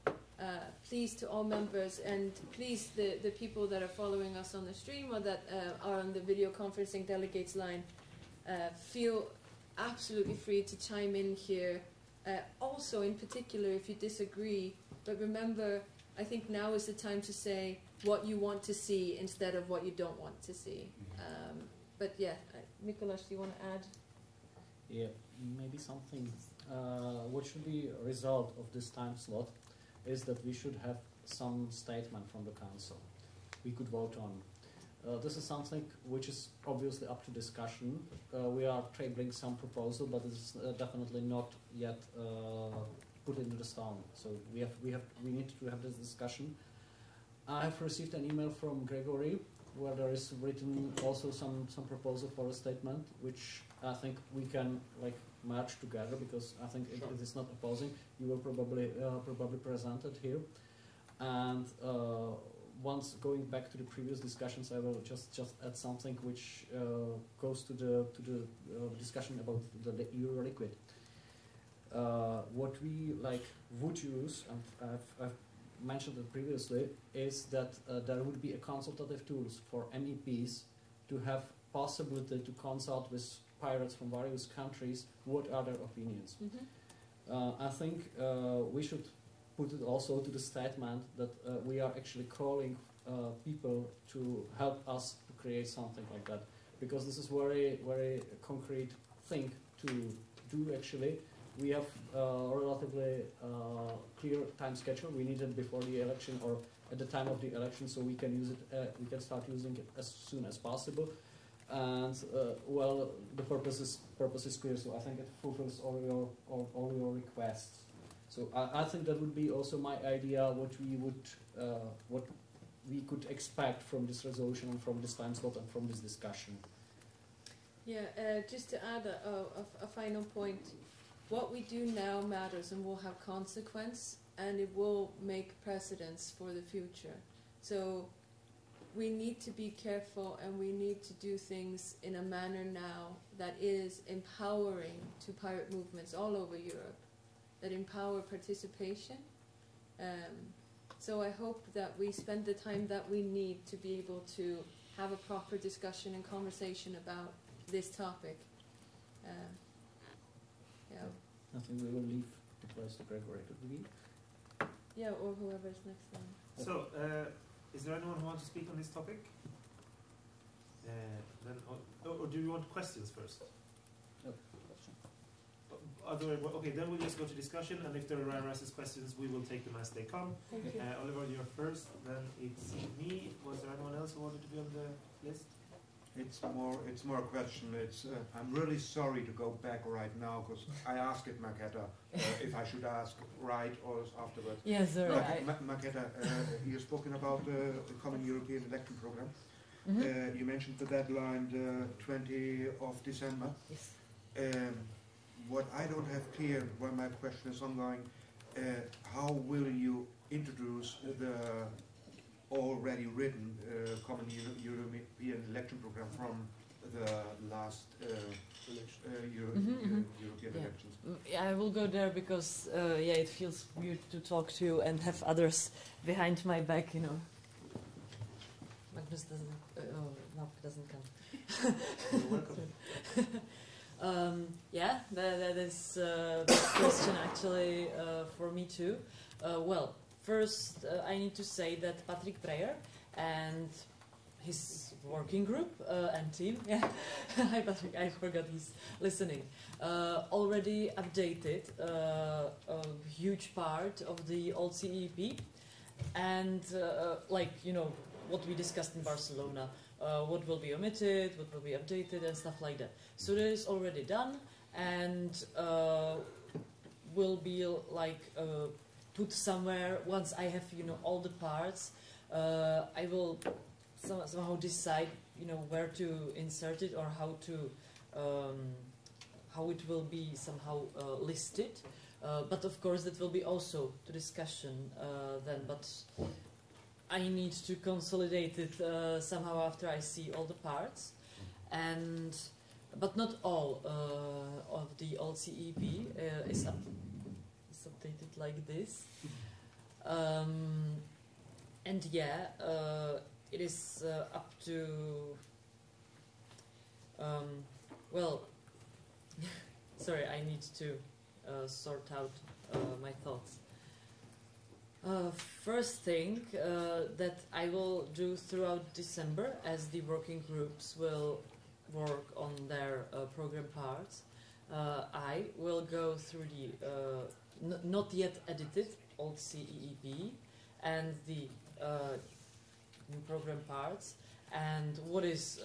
please, to all members, and please the people that are following us on the stream or that are on the video conferencing delegates line, feel absolutely free to chime in here. Also, in particular, if you disagree, but remember, I think now is the time to say what you want to see instead of what you don't want to see. But yeah, Mikuláš, do you want to add? Yeah, maybe something. What should be a result of this time slot is that we should have some statement from the council we could vote on. This is something which is obviously up to discussion. We are tabling some proposal, but it is definitely not yet put into the stone. So we need to have this discussion. I have received an email from Gregory where there is written also some proposal for a statement, which I think we can merge together, because I think it is not opposing. You will probably present it here, and once going back to the previous discussions, I will just add something which goes to the discussion about the euro liquid. What we would use, and I've mentioned it previously, is that there would be a consultative tools for MEPs to have possibility to consult with pirates from various countries what are their opinions. Mm-hmm. I think we should put it also to the statement that we are actually calling people to help us to create something like that, because this is very, very concrete thing to do actually. We have a relatively clear time schedule. We need it before the election or at the time of the election, so we can use it. We can start using it as soon as possible. And well, the purpose is clear. So I think it fulfills all your requests. So I think that would be also my idea. What we could expect from this resolution and from this time slot and from this discussion. Yeah, just to add a final point. What we do now matters and will have consequence, and it will make precedents for the future. So we need to be careful, and we need to do things in a manner now that is empowering to pirate movements all over Europe, that empower participation. So I hope that we spend the time that we need to be able to have a proper discussion and conversation about this topic. Yeah. I think we will leave the place to Gregory to begin. Yeah, or whoever's next one. So, is there anyone who wants to speak on this topic? Or do you want questions first? No. Otherwise, okay, then we'll just go to discussion, and if there arises questions, we will take them as they come. Thank you. Oliver, you're first, then it's me. Was there anyone else who wanted to be on the list? It's more a question. I'm really sorry to go back right now, because I asked it Marketa if I should ask right or afterwards. Yes, sir. Marketa, you've spoken about the common European election program. Mm-hmm. You mentioned the deadline, the 20th of December. Yes. What I don't have clear, while my question is ongoing, how will you introduce the already written common European election program from the last European elections? Yeah, I will go there because it feels weird to talk to and have others behind my back, you know. Magnus doesn't. No, doesn't come. You're welcome. That is a question actually for me too. Well, first I need to say that Patrick Breyer and his working group and team, hi Patrick, I forgot he's listening, already updated a huge part of the old CEP, and what we discussed in Barcelona, what will be omitted, what will be updated, and stuff like that. So that is already done, and will be put somewhere. Once I have all the parts, I will somehow decide where to insert it or how it will be somehow listed. But of course that will be also to discussion then. But I need to consolidate it somehow after I see all the parts, but not all of the old CEP is updated like this, it is up to sorry, I need to sort out my thoughts. First thing that I will do throughout December, as the working groups will work on their program parts, I will go through the not yet edited old CEP and the new program parts, and what is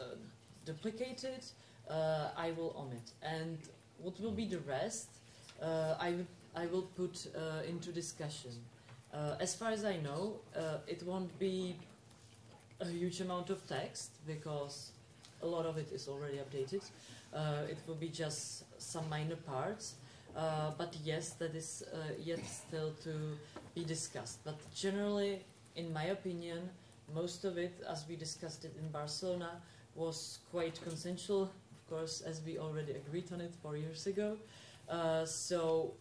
duplicated I will omit, and what will be the rest I will put into discussion. As far as I know, it won't be a huge amount of text because a lot of it is already updated. It will be just some minor parts, but yes, that is yet still to be discussed. But generally, in my opinion, most of it, as we discussed it in Barcelona, was quite consensual, of course, as we already agreed on it 4 years ago. So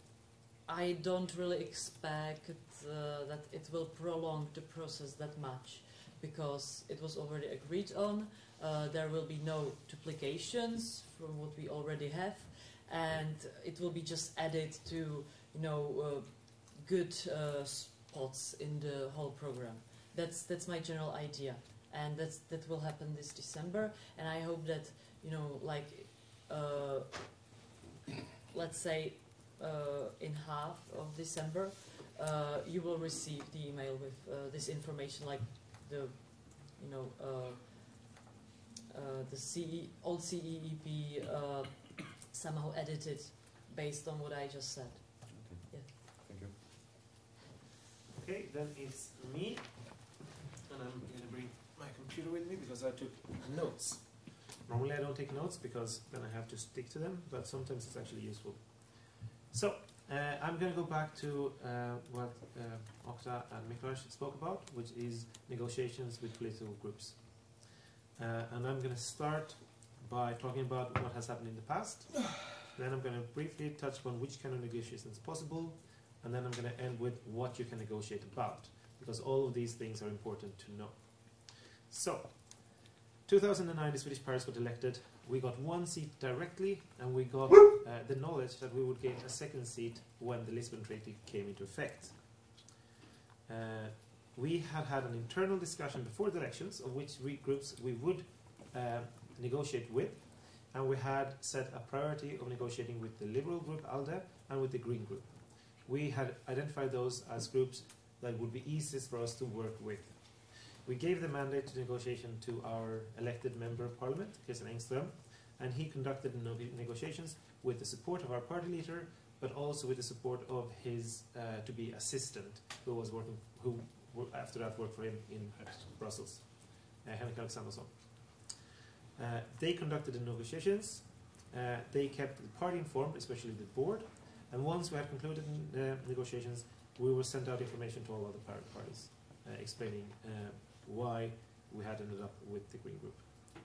I don't really expect that it will prolong the process that much, because it was already agreed on. There will be no duplications from what we already have, and it will be just added to good spots in the whole program. That's my general idea, and that will happen this December. And I hope that let's say in half of December, you will receive the email with this information, like the old CEP somehow edited based on what I just said. Okay. Yeah. Thank you. Okay, then it's me, and I'm going to bring my computer with me because I took notes. Normally I don't take notes because then I have to stick to them, but sometimes it's actually useful. So, I'm going to go back to what Okta and Miklas spoke about, which is negotiations with political groups. And I'm going to start by talking about what has happened in the past. Then I'm going to briefly touch upon which kind of negotiations is possible, and then I'm going to end with what you can negotiate about, because all of these things are important to know. So, 2009, the Swedish Pirates got elected. We got 1 seat directly, and we got the knowledge that we would gain a 2nd seat when the Lisbon Treaty came into effect. We had an internal discussion before the elections of which groups we would negotiate with, and we had set a priority of negotiating with the Liberal group, ALDE, and with the Green group. We had identified those as groups that would be easiest for us to work with. We gave the mandate to negotiation to our elected member of parliament, Christian Engström, and he conducted the negotiations with the support of our party leader, but also with the support of his to-be assistant, who after that worked for him in Brussels, Henrik Alexandersson. They conducted the negotiations. They kept the party informed, especially the board, And once we had concluded negotiations, we will send out information to all other pirate parties, explaining why we had ended up with the Green Group.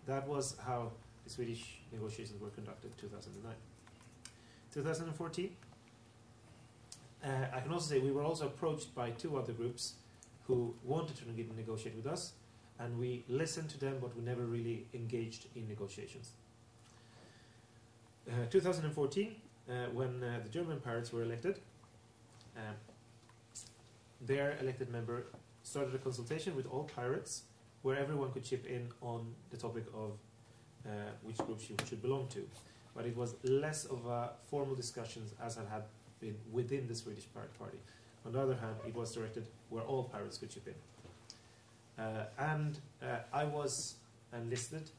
That was how the Swedish negotiations were conducted in 2009. 2014, I can also say we were also approached by 2 other groups who wanted to negotiate with us, and we listened to them, but we never really engaged in negotiations. 2014, when the German pirates were elected, their elected member started a consultation with all pirates where everyone could chip in on the topic of which group you should belong to. But it was less of a formal discussions as had been within the Swedish Pirate Party. On the other hand, it was directed where all pirates could chip in. I was enlisted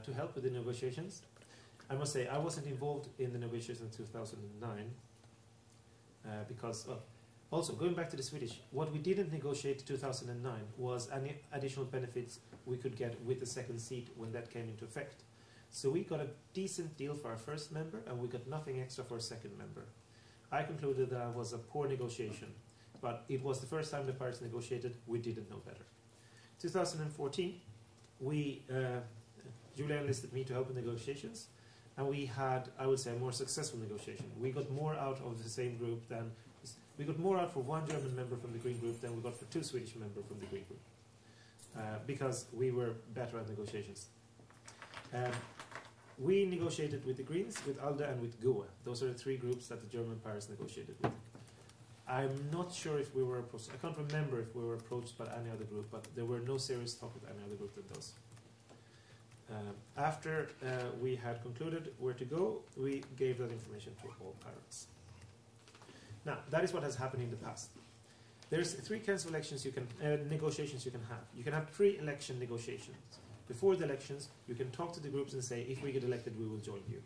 to help with the negotiations. I must say, I wasn't involved in the negotiations in 2009 because, also going back to the Swedish, what we didn't negotiate in 2009 was any additional benefits we could get with the second seat when that came into effect. So we got a decent deal for our first member, and we got nothing extra for a second member. I concluded that was a poor negotiation, but it was the first time the pirates negotiated. We didn't know better. 2014, Julia enlisted me to help with negotiations, and we had, I would say, a more successful negotiation. We got more out of the same group than we got more out for 1 German member from the Green Group than we got for 2 Swedish members from the Green Group, because we were better at negotiations. We negotiated with the Greens, with ALDE, and with GUE. Those are the 3 groups that the German pirates negotiated with. I'm not sure if we were approached. I can't remember if we were approached by any other group, but there were no serious talk with any other group than those. After we had concluded where to go, we gave that information to all pirates. Now, that is what has happened in the past. There's 3 kinds of elections you can negotiations you can have. You can have pre-election negotiations. Before the elections, you can talk to the groups and say, if we get elected, we will join you.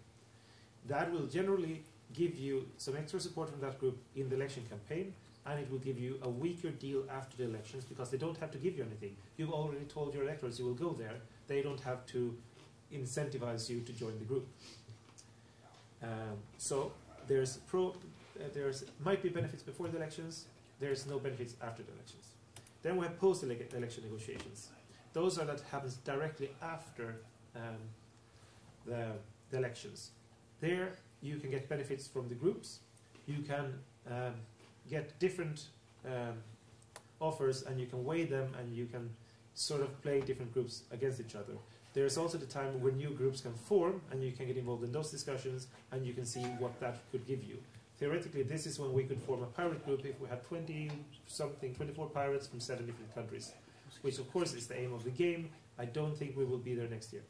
That will generally give you some extra support from that group in the election campaign, and it will give you a weaker deal after the elections because they don't have to give you anything. You've already told your electors you will go there. They don't have to incentivize you to join the group. So there's might be benefits before the elections. There's no benefits after the elections. Then we have post-election negotiations. Those are that happens directly after the elections. There you can get benefits from the groups. You can get different offers, and you can weigh them, and you can sort of play different groups against each other. There's also the time when new groups can form, and you can get involved in those discussions, and you can see what that could give you. Theoretically, this is when we could form a pirate group if we had 24 pirates from 7 different countries, which of course is the aim of the game. I don't think we will be there next year.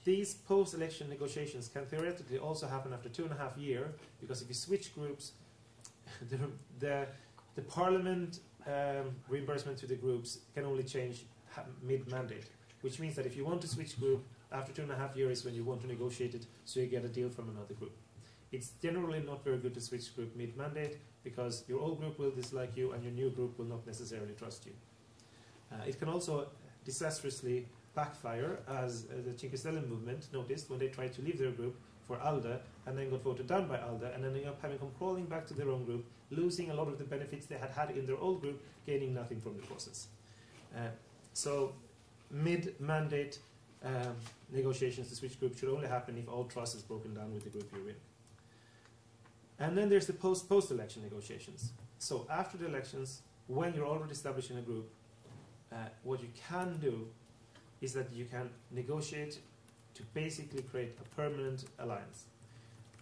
These post-election negotiations can theoretically also happen after 2.5 years, because if you switch groups, the parliament reimbursement to the groups can only change mid-mandate, which means that if you want to switch group, after 2.5 years when you want to negotiate it, so you get a deal from another group. It's generally not very good to switch group mid-mandate, because your old group will dislike you and your new group will not necessarily trust you. It can also disastrously backfire, as the Cinque Stelle movement noticed when they tried to leave their group for ALDE and then got voted down by ALDE and ending up having come crawling back to their own group, losing a lot of the benefits they had had in their old group, gaining nothing from the process. So mid-mandate negotiations to switch group should only happen if all trust is broken down with the group you're in. And then there's the post-election negotiations. So after the elections, when you're already established in a group, what you can do is that you can negotiate to basically create a permanent alliance.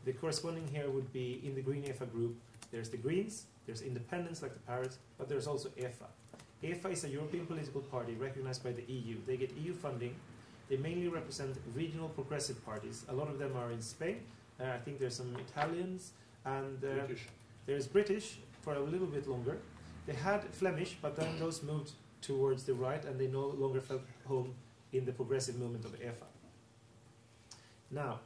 The corresponding here would be in the Green EFA group, there's the Greens, there's independents like the Pirates, but there's also EFA. EFA is a European political party recognized by the EU. They get EU funding. They mainly represent regional progressive parties. A lot of them are in Spain. I think there's some Italians, and there's British for a little bit longer. They had Flemish, but then those moved towards the right, and they no longer felt home in the progressive movement of EFA. Now,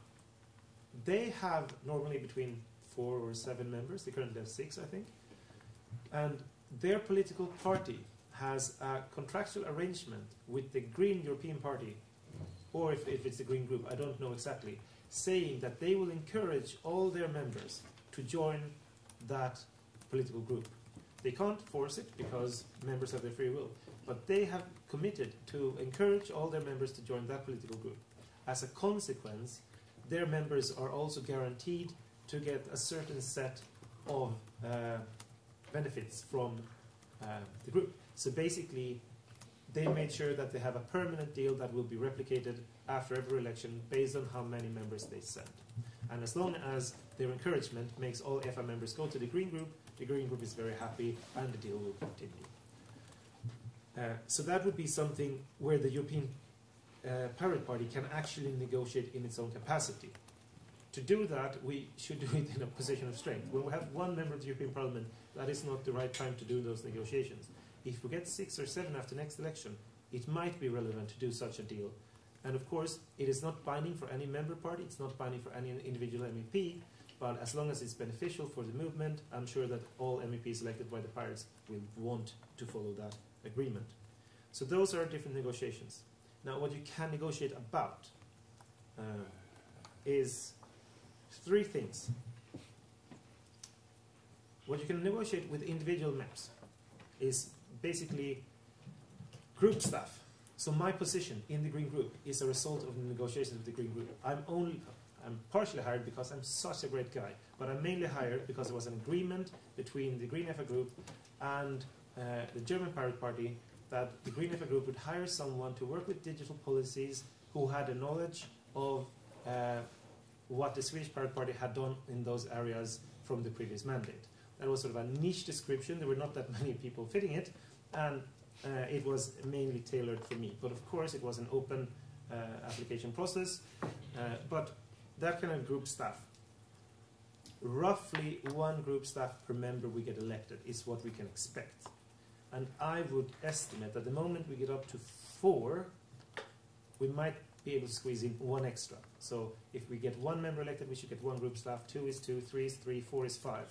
they have normally between 4 or 7 members. They currently have 6, I think. And their political party has a contractual arrangement with the Green European Party, or if it's the Green Group, I don't know exactly. saying that they will encourage all their members to join that political group. They can't force it because members have their free will, but they have committed to encourage all their members to join that political group. As a consequence, their members are also guaranteed to get a certain set of benefits from the group. So basically, they made sure that they have a permanent deal that will be replicated after every election based on how many members they send. And as long as their encouragement makes all FA members go to the Green Group is very happy and the deal will continue. So that would be something where the European Pirate Party can actually negotiate in its own capacity. To do that, we should do it in a position of strength. When we have one member of the European Parliament, that is not the right time to do those negotiations. If we get 6 or 7 after next election, it might be relevant to do such a deal. And of course, it is not binding for any member party, it's not binding for any individual MEP, but as long as it's beneficial for the movement, I'm sure that all MEPs elected by the Pirates will want to follow that agreement. So those are different negotiations. Now, what you can negotiate about is 3 things. What you can negotiate with individual MEPs is basically group staff. So my position in the Green Group is a result of the negotiations with the Green Group. I'm partially hired because I'm such a great guy, but I'm mainly hired because there was an agreement between the Green FA Group and the German Pirate Party that the Green FA Group would hire someone to work with digital policies who had a knowledge of what the Swedish Pirate Party had done in those areas from the previous mandate. That was sort of a niche description. There were not that many people fitting it, and it was mainly tailored for me. But of course, it was an open application process. But that kind of group staff, roughly 1 group staff per member we get elected is what we can expect. And I would estimate that the moment we get up to 4, we might be able to squeeze in 1 extra. So if we get 1 member elected, we should get 1 group staff, 2 is 2, 3 is 3, 4 is 5.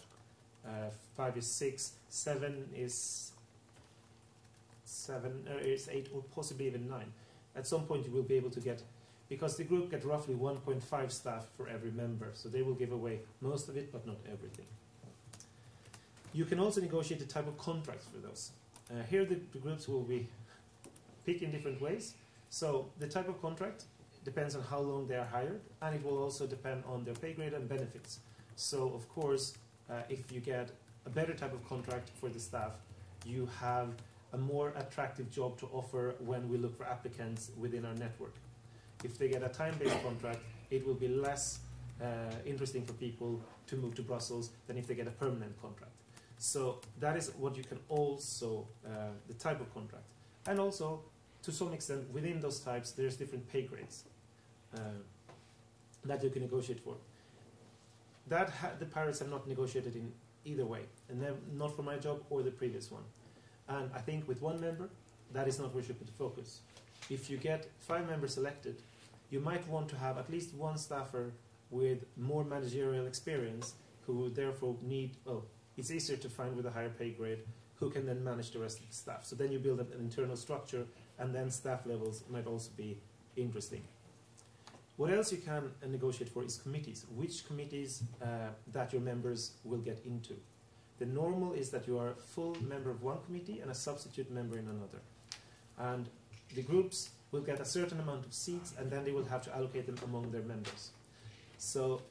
5 is 6, 7 is 8, or possibly even 9. At some point you will be able to get, because the group get roughly 1.5 staff for every member, so they will give away most of it, but not everything. You can also negotiate the type of contracts for those. Here the groups will be picked in different ways. So the type of contract depends on how long they are hired, and it will also depend on their pay grade and benefits. So of course, if you get a better type of contract for the staff, you have a more attractive job to offer when we look for applicants within our network. If they get a time-based contract, it will be less interesting for people to move to Brussels than if they get a permanent contract. So that is what you can also, the type of contract. And also, to some extent, within those types, there's different pay grades that you can negotiate for. That the Pirates have not negotiated in either way, and not for my job or the previous one. And I think with 1 member, that is not where you should put the focus. If you get 5 members elected, you might want to have at least 1 staffer with more managerial experience who therefore need, it's easier to find with a higher pay grade, who can then manage the rest of the staff. So then you build up an internal structure, and then staff levels might also be interesting. What else you can negotiate for is committees. Which committees that your members will get into. The normal is that you are a full member of 1 committee and a substitute member in another. And the groups will get a certain amount of seats, and then they will have to allocate them among their members. So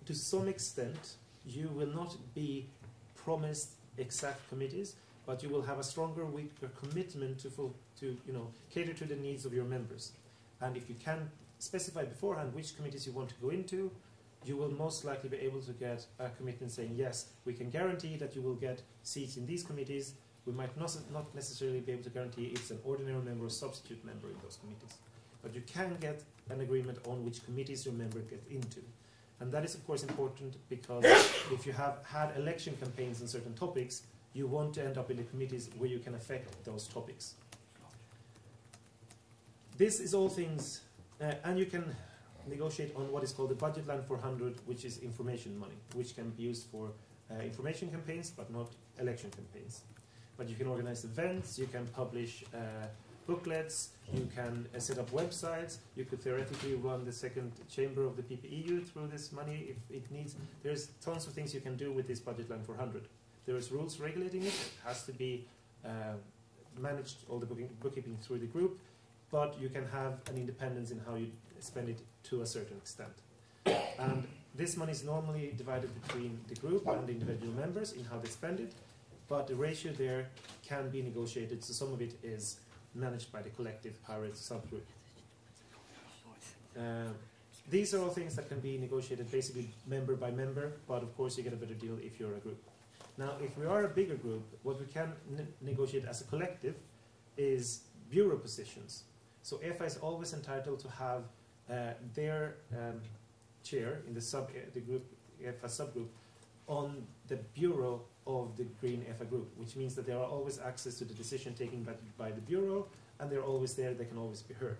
to some extent, you will not be promised exact committees, but you will have a stronger, weaker commitment to cater to the needs of your members. And if you can specify beforehand which committees you want to go into, you will most likely be able to get a commitment saying, yes, we can guarantee that you will get seats in these committees. We might not necessarily be able to guarantee it's an ordinary member or substitute member in those committees. But you can get an agreement on which committees your member gets into. And that is, of course, important because if you have had election campaigns on certain topics, you want to end up in the committees where you can affect those topics. This is all things, and you can negotiate on what is called the budget line 400, which is information money, which can be used for information campaigns, but not election campaigns. But you can organize events, you can publish booklets, you can set up websites, you could theoretically run the second chamber of the PPEU through this money if it needs. There's tons of things you can do with this budget line 400. There is rules regulating it. It has to be managed, all the bookkeeping through the group, but you can have an independence in how you spend it to a certain extent. And this money is normally divided between the group and the individual members in how they spend it, but the ratio there can be negotiated, so some of it is managed by the collective Pirates subgroup. These are all things that can be negotiated basically member by member, but of course you get a better deal if you're a group. Now, if we are a bigger group, what we can negotiate as a collective is bureau positions. So EFA is always entitled to have their chair in the group EFA subgroup on the bureau of the Green EFA group, which means that there are always access to the decision taken by the bureau, and they're always there, they can always be heard.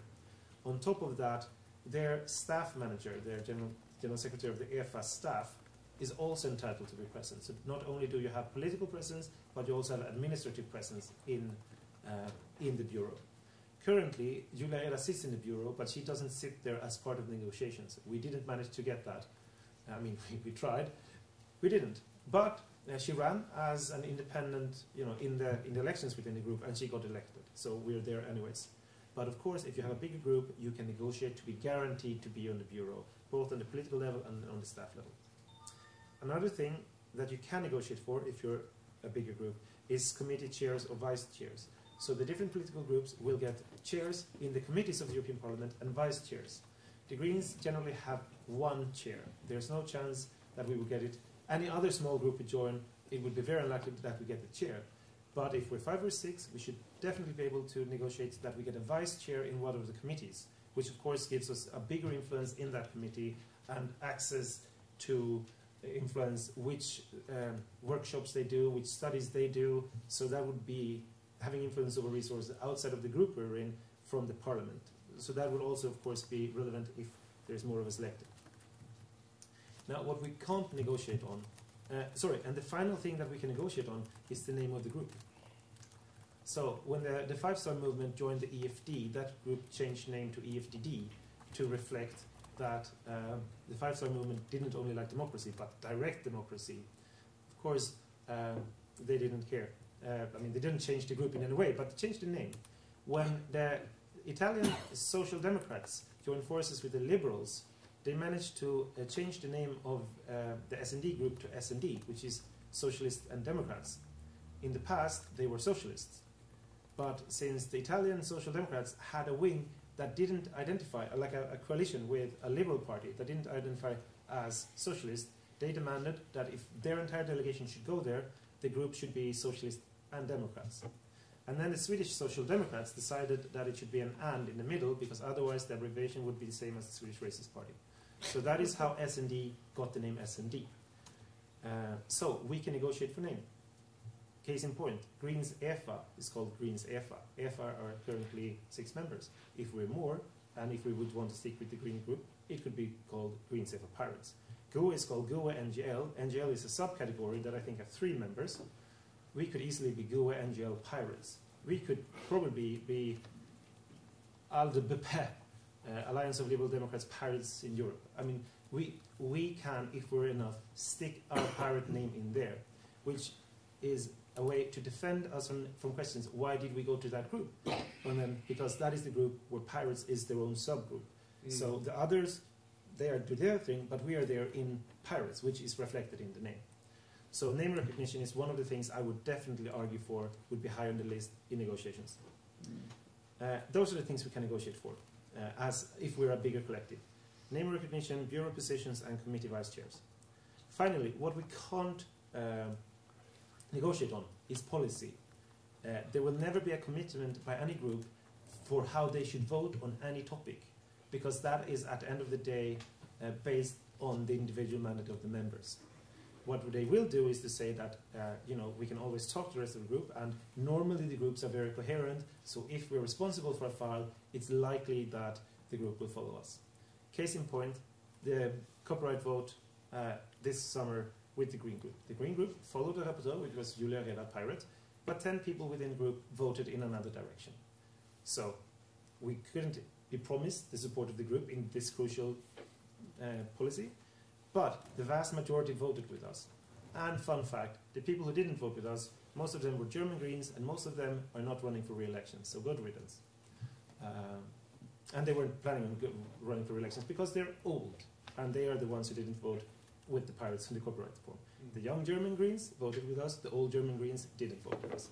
On top of that, their staff manager, their general secretary of the EFA staff, is also entitled to be present. So not only do you have political presence, but you also have administrative presence in the bureau. Currently, Julia Erla sits in the bureau, but she doesn't sit there as part of the negotiations. We didn't manage to get that. I mean, we tried. We didn't. But she ran as an independent, in the elections within the group, and she got elected. So we're there anyways. But of course, if you have a bigger group, you can negotiate to be guaranteed to be on the bureau, both on the political level and on the staff level. Another thing that you can negotiate for, if you're a bigger group, is committee chairs or vice chairs. So the different political groups will get chairs in the committees of the European Parliament and vice chairs. The Greens generally have one chair. There's no chance that we will get it. Any other small group we join, it would be very unlikely that we get the chair. But if we're 5 or 6, we should definitely be able to negotiate that we get a vice chair in one of the committees, which of course gives us a bigger influence in that committee and access to influence which workshops they do, which studies they do. So that would be having influence over resources outside of the group we're in from the Parliament. So that would also, of course, be relevant if there's more of us elected. Now, what we can't negotiate on, and the final thing that we can negotiate on is the name of the group. So when the 5-Star Movement joined the EFD, that group changed name to EFDD to reflect that the 5-Star Movement didn't only like democracy, but direct democracy. Of course, they didn't care. I mean, they didn't change the group in any way, but they changed the name. When the Italian Social Democrats joined forces with the Liberals, they managed to change the name of the S&D group to S&D, which is Socialists and Democrats. In the past, they were socialists. But since the Italian Social Democrats had a wing that didn't identify, like a coalition with a liberal party that didn't identify as socialist, they demanded that if their entire delegation should go there, the group should be Socialists and Democrats. And then the Swedish Social Democrats decided that it should be an "and" in the middle, because otherwise the abbreviation would be the same as the Swedish Racist Party. So that is how S&D got the name S&D. So we can negotiate for name. Case in point, Greens EFA is called Greens EFA. EFA are currently 6 members. If we're more, and if we would want to stick with the Green group, it could be called Greens EFA Pirates. GUE is called GUE NGL. NGL is a subcategory that I think have 3 members. We could easily be GUE NGL Pirates. We could probably be ALDE-BP, Alliance of Liberal Democrats Pirates in Europe. I mean, we can, if we're enough, stick our pirate name in there, which is a way to defend us from questions, why did we go to that group? And then, because that is the group where pirates is their own subgroup. So the others, they are do their thing, but we are there in pirates, which is reflected in the name. So name recognition is one of the things I would definitely argue for would be high on the list in negotiations. Those are the things we can negotiate for, as if we're a bigger collective. Name recognition, bureau positions, and committee vice chairs. Finally, what we can't negotiate on is policy. There will never be a commitment by any group for how they should vote on any topic, because that is, at the end of the day, based on the individual mandate of the members. What they will do is to say that we can always talk to the rest of the group, and normally the groups are very coherent, so if we're responsible for a file, it's likely that the group will follow us. Case in point, the copyright vote this summer with the Green Group. The Green Group followed the rapporteur, which was Julia Reda Pirate, but 10 people within the group voted in another direction. So we couldn't be promised the support of the group in this crucial policy, but the vast majority voted with us. And fun fact, the people who didn't vote with us, most of them were German Greens, and most of them are not running for re-election, so good riddance. And they weren't planning on running for re-elections because they're old, and they are the ones who didn't vote with the Pirates in the copyright reform. The young German Greens voted with us, the old German Greens didn't vote with us.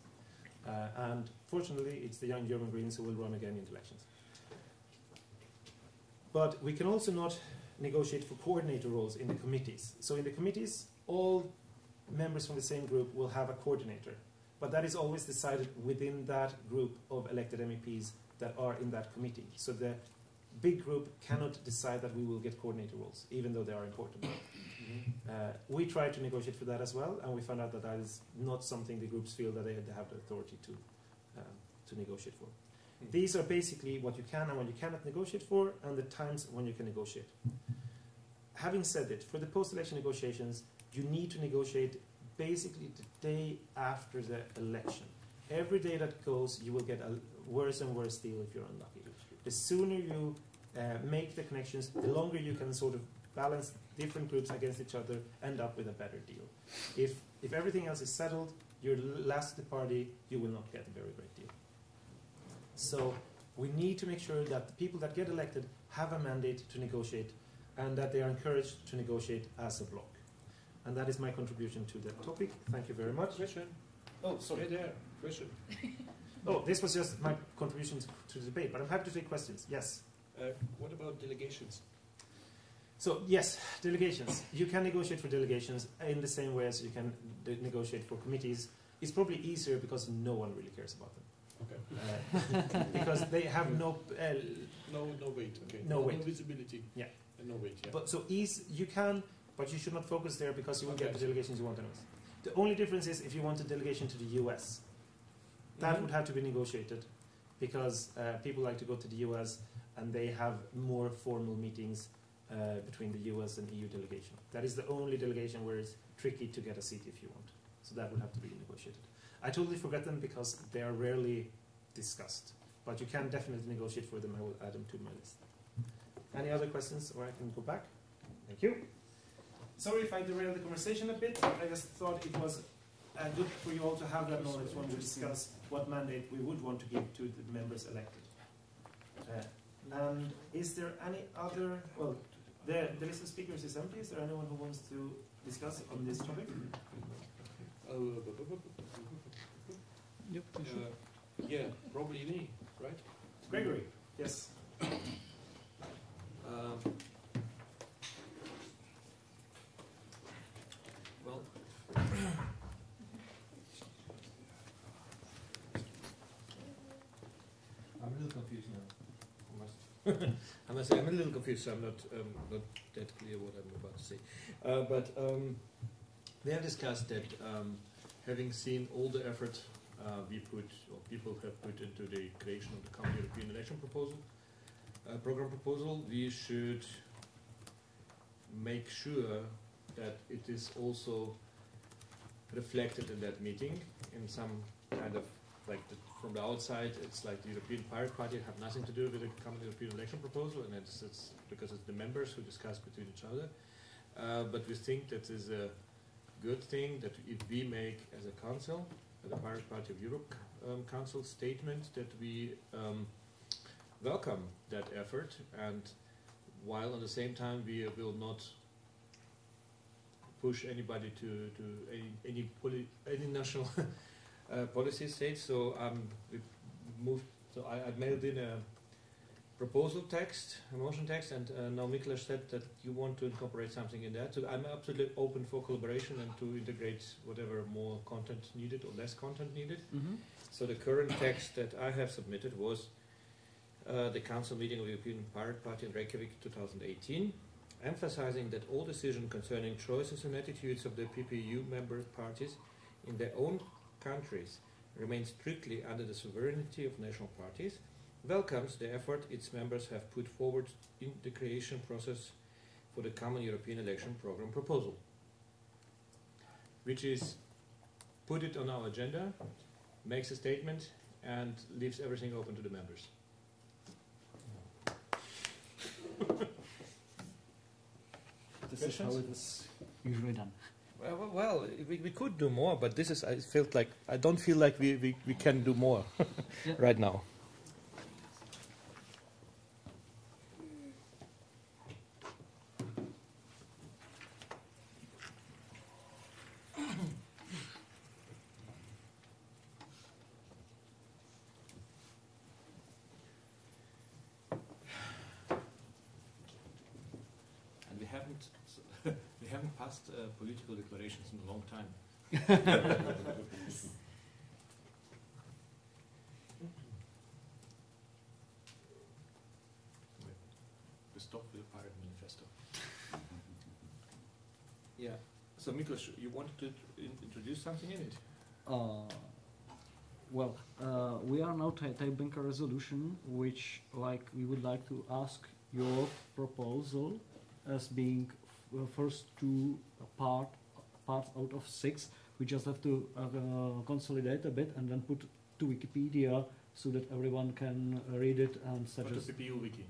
And fortunately, it's the young German Greens who will run again in the elections. But we can also not negotiate for coordinator roles in the committees. So in the committees, all members from the same group will have a coordinator. But that is always decided within that group of elected MEPs that are in that committee. So the big group cannot decide that we will get coordinator roles, even though they are important. We tried to negotiate for that as well, and we found out that that is not something the groups feel that they have the authority to negotiate for. These are basically what you can and what you cannot negotiate for, and the times when you can negotiate. Having said it, for the post-election negotiations, you need to negotiate basically the day after the election. Every day that goes, you will get a worse and worse deal if you're unlucky. The sooner you make the connections, the longer you can sort of balance different groups against each other, end up with a better deal. If everything else is settled, you're last at the party, you will not get a very great deal. So we need to make sure that the people that get elected have a mandate to negotiate, and that they are encouraged to negotiate as a bloc. And that is my contribution to the topic. Thank you very much. Question. Oh, sorry. Right there. Question. Oh, this was just my contribution to the debate, but I'm happy to take questions. Yes? What about delegations? So, yes, delegations. You can negotiate for delegations in the same way as you can negotiate for committees. It's probably easier because no one really cares about them. Okay. Because they have no weight. Okay. No weight. No visibility. Yeah. And no weight. Yeah. But so you can, but you should not focus there because you won't get the delegations you want anyways. The only difference is if you want a delegation to the US, that would have to be negotiated, because people like to go to the US and they have more formal meetings between the US and EU delegation. That is the only delegation where it's tricky to get a seat if you want. So that would have to be negotiated. I totally forget them because they are rarely discussed, but you can definitely negotiate for them. I will add them to my list. Any other questions, or I can go back? Thank you. Sorry if I derailed the conversation a bit. I just thought it was good for you all to have that knowledge when we discuss what mandate we would want to give to the members elected. And is there any other, well, the list of speakers is empty. Is there anyone who wants to discuss on this topic? Yep. Yeah, probably me, right? Gregory, yes. Well, I'm a little confused now. I must say I'm a little confused, so I'm not that clear what I'm about to say. But we have discussed that having seen all the effort people have put into the creation of the common European election program proposal, we should make sure that it is also reflected in that meeting in some kind of, like from the outside, it's like the European Pirate Party have nothing to do with the common European election proposal, and it's because it's the members who discuss between each other. But we think that is a good thing that if we make as a council, the Pirate Party of Europe Council statement, that we welcome that effort, and while at the same time we will not push anybody to any national policy state. So we moved. So I mailed in a proposal text, a motion text, and now Miklas said that you want to incorporate something in that. So I'm absolutely open for collaboration and to integrate whatever more content needed or less content needed. So the current text that I have submitted was the Council meeting of the European Pirate Party in Reykjavík 2018, emphasizing that all decisions concerning choices and attitudes of the PPU member parties in their own countries remain strictly under the sovereignty of national parties, welcomes the effort its members have put forward in the creation process for the common European election program proposal, which is put it on our agenda, makes a statement, and leaves everything open to the members. That's how it is usually done. Well, we could do more, but this is, I don't feel like we can do more right now. We haven't passed political declarations in a long time. We stopped with the Pirate Manifesto. Yeah. So Miklos, you wanted to introduce something in it? We are now tabling a resolution which, we would like to ask your proposal as being first two parts out of 6. We just have to consolidate a bit and then put to Wikipedia so that everyone can read it and suggest. Not the PPU wiki.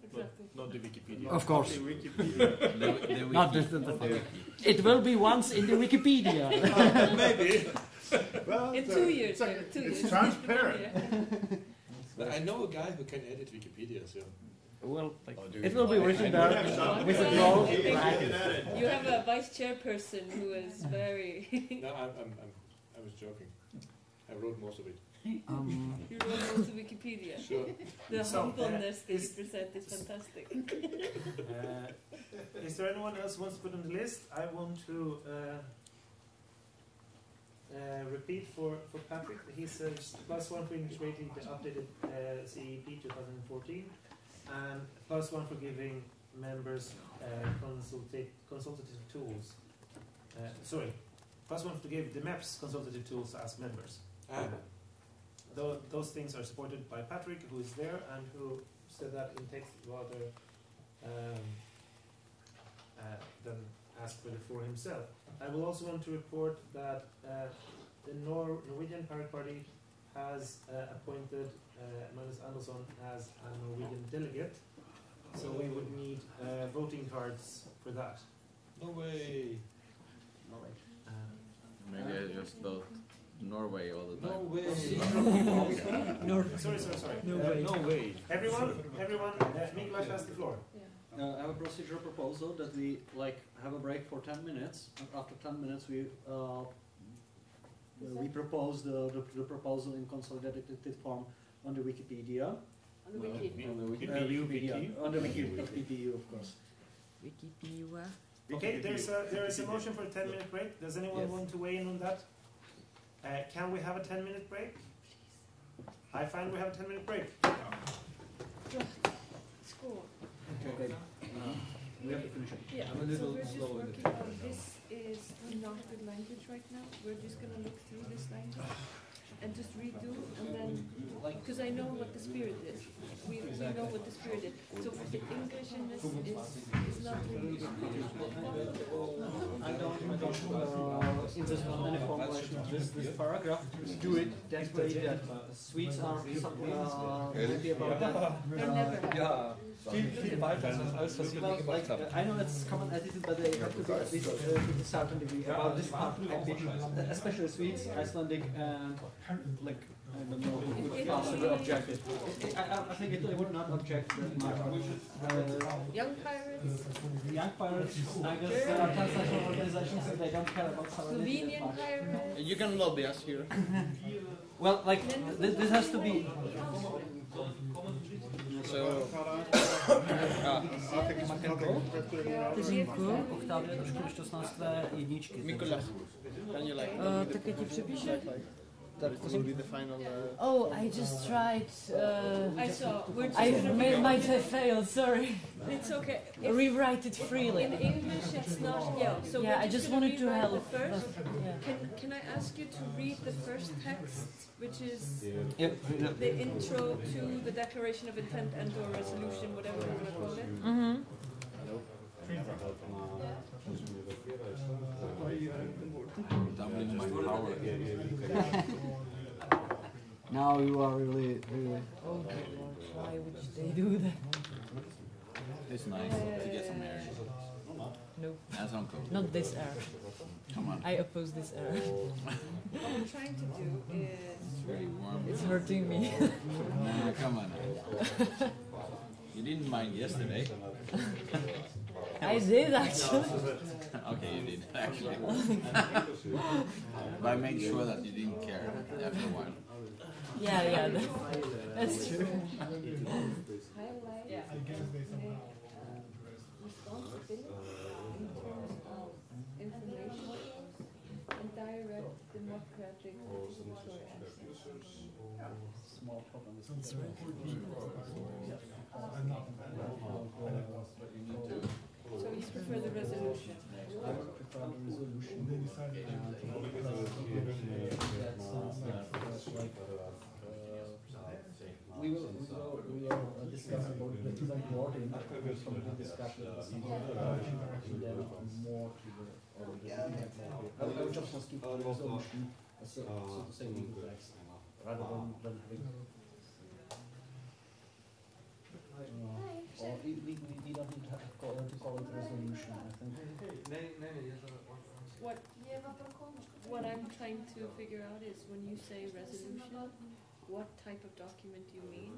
Exactly. Not the Wikipedia. Of course. The Wikipedia. the Not the It will be once in the Wikipedia. Maybe. Well, in 2 years. It's transparent. But I know a guy who can edit Wikipedia, so. Well, it will be written there with a goal. You have a vice chairperson who is very. No, I was joking. I wrote most of it. You wrote most of Wikipedia. Sure. The humbleness that you present is fantastic. Is there anyone else who wants to put on the list? I want to repeat for Patrick. He says +1 for English rating the updated CEP 2014. And +1 for giving members consultative tools. +1 to give the MEPs consultative tools as members. Those things are supported by Patrick, who is there and who said that in text rather than ask for the floor himself. I will also want to report that the Norwegian Pirate Party has appointed Magnus Andersson as a Norwegian delegate, so we would need voting cards for that. No way. Maybe I just vote Norway all the time. No way. Sorry. No way. Everyone, Miklas has the floor. I have a procedural proposal that we have a break for 10 minutes. And after 10 minutes, we propose the proposal in consolidated form on the Wikipedia. On the wiki. On the Wikipedia, of course. Wikipedia. Okay, there is a motion for a 10-minute break. Does anyone want to weigh in on that? Can we have a 10-minute break? I find we have a 10-minute break. Score. Okay. We have to finish it. Yeah. I'm a little so we're just slow in working the on this is not good language right now. We're just gonna look through this language and just redo and then because I know what the spirit is. We know what the spirit is. So the English in this is not really. I don't insist on any formulation of this paragraph. Do it that way that Swedes are happy about that. They're never happy. I know it's common attitude, but they have to be at least to a certain degree about this part, especially Swedes, Icelandic, and I don't know who would possibly object it. I think Italy would not object that much. Young pirates. Young pirates, I guess there are transnational organizations and they don't care about sovereignty. Slovenian pirates. You can lobby us here. Well, this has to be. So, Vteřinku, Oktávě, trošku do 16. jedničky. Mikuláš, can you Také ti přepíše? that will be the final. Oh, I just tried. I saw. I might have failed. Sorry. It's okay. Rewrite it freely. In English, it's not. Yeah. So yeah, I just wanted to help. First. Yeah. Can I ask you to read the first text, which is the intro to the Declaration of Intent and/or Resolution, whatever you want to call it? Mm-hmm. Doubling my power. Now you are really. Oh, good Lord, why would they do that? It's nice to get some air. Nope. That's uncomfortable. Not this air. Come on. I oppose this air. What I'm trying to do is... It's really warm. It's hurting me. Nah, come on now. You didn't mind yesterday. I did actually. Okay, you did actually. But I made sure that you didn't care after a while. Yeah, that's true. Highlight responsibility in terms of information and direct democratic participatory access. Small problem is That's right. So you prefer the resolution? I would prefer the resolution. That sounds like we will discuss about the design wording from the discussion and then more to the I would just want to keep the resolution so to say legal text rather than having or we don't need to call it a resolution, I think. What I'm trying to figure out is when you say resolution, what type of document do you mean?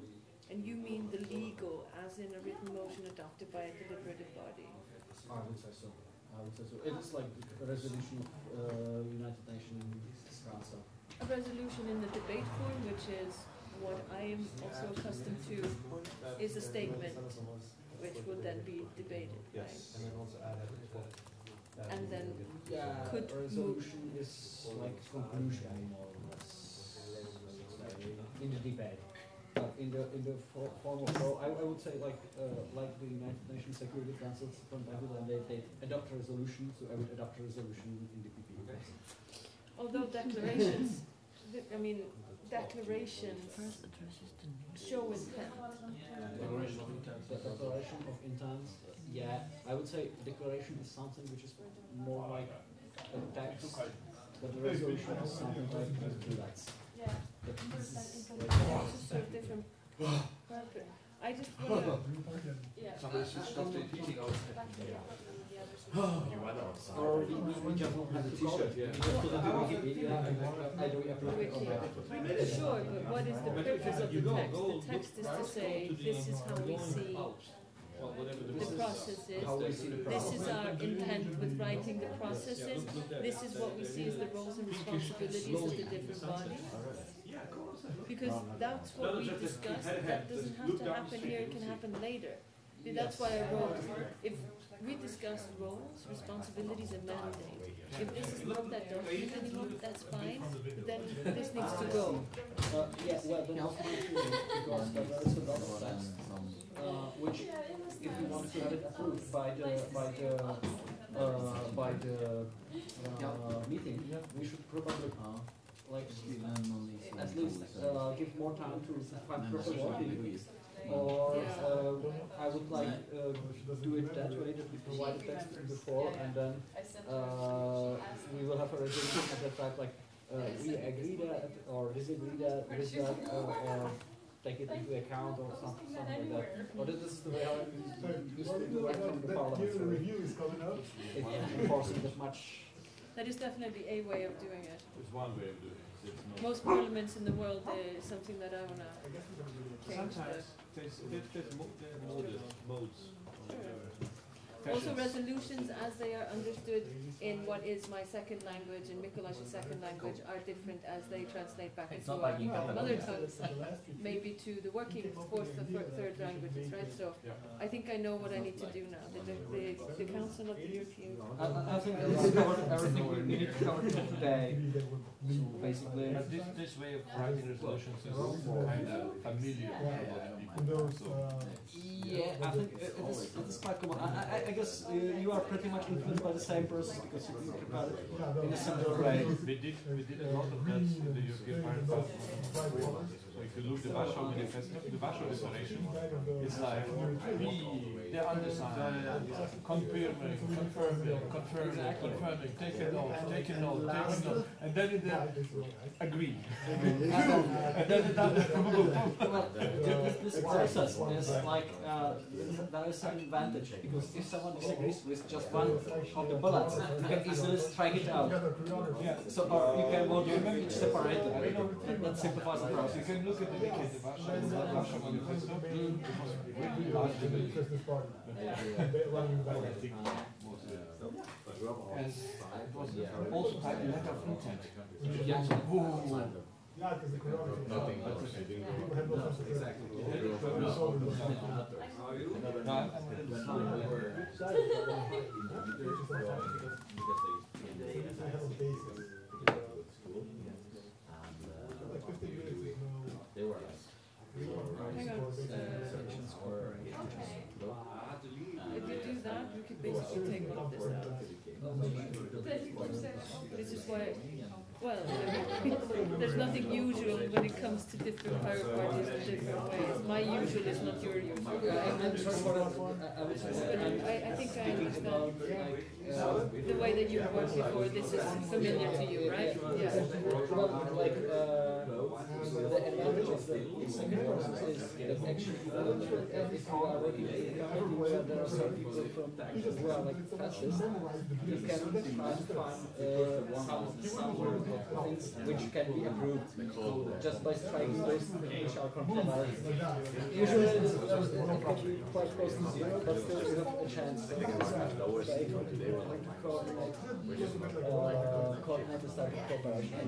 And you mean the legal, as in a written motion adopted by a deliberative body? I would say so. It is like a resolution of United Nations Council. A resolution in the debate form, which is what I am also accustomed to, is a statement which will then be debated, right? And then could a resolution is like conclusion more or less in the debate. But in the form of law, I would say like the United Nations Security Council from Babylon, they adopt a resolution, so I would adopt a resolution in the PPE. Although declarations, declarations show intent. Declaration of intent, yeah. I would say declaration is something which is more like a text, but the resolution is something like bullets. Yeah. It's a different purpose. I just want to... Yeah. Somebody should stop the heating out. Or we just won't have to call it. Yeah. Just put it in Wikipedia and I do approve it. Sure, but what is the purpose of the text? The text is to say, this is how we see the processes, this is our intent with writing the processes, this is what we see as the roles and responsibilities of the different bodies. Because that's what we discussed, that doesn't have to happen here, it can happen later. That's why I wrote, if we discussed roles, responsibilities and mandate. If this is not that document anymore, that's fine, but then this needs to go. Yeah, well, then also because there is a lot of text, which if we want to have it approved by the meeting, we should probably like at least give more time to find proper wording. Or I would like do it that way, that we provide the text before, and then we will have a resolution at that time, like we agree that or disagree that with that, or take it into account or something like that. Or this is the way how it used to work from the parliament. The review is coming up. It enforcing that much. That is definitely a way of doing it. It's one way of doing it. Most parliaments in the world is something that I want to change. Sometimes there's modes. Also resolutions as they are understood in what is my second language and Mikolaj's second language are different as they translate back into our mother tongues, maybe to the working fourth or third languages, right? So I think I know what I need to do now. The Council of the European... I think this covered everything we need to cover today. So basically... But this way of writing resolutions is kind of familiar for a lot of people. Yeah, I think it is quite common. I guess you are pretty much influenced by the same process because you prepare it in a similar way. We did a lot of that in the European Parliament. if you look the Warsaw Manifesto, the Warsaw Declaration, it's like the undersigned, confirming, taking note, and then it agree. And then it does this process is like there is an advantage because if someone disagrees with just one of the bullets, you can easily strike it out. Yeah. So or you can vote each separately. That simplifies the process. You can look at the wiki, the Warsaw Manifesto. And it was also titled Letter of Intent. Yeah, because the choreography. Nothing else. Exactly. They were like. Hang on. If you do that, you could basically take all of this out. This is why, well, there's nothing usual when it comes to different pirate parties in different ways. My usual is not your usual. But I think I understand the way that you've worked before. This is familiar to you, right? Yeah. Like the advantage of the second process is that actually if you are working in a community where there are some people who are like fascists, you can try to find some things which can be approved just by striking those which are compromised. Usually it can be quite close to zero, but still you have a chance to coordinate the type of cooperation.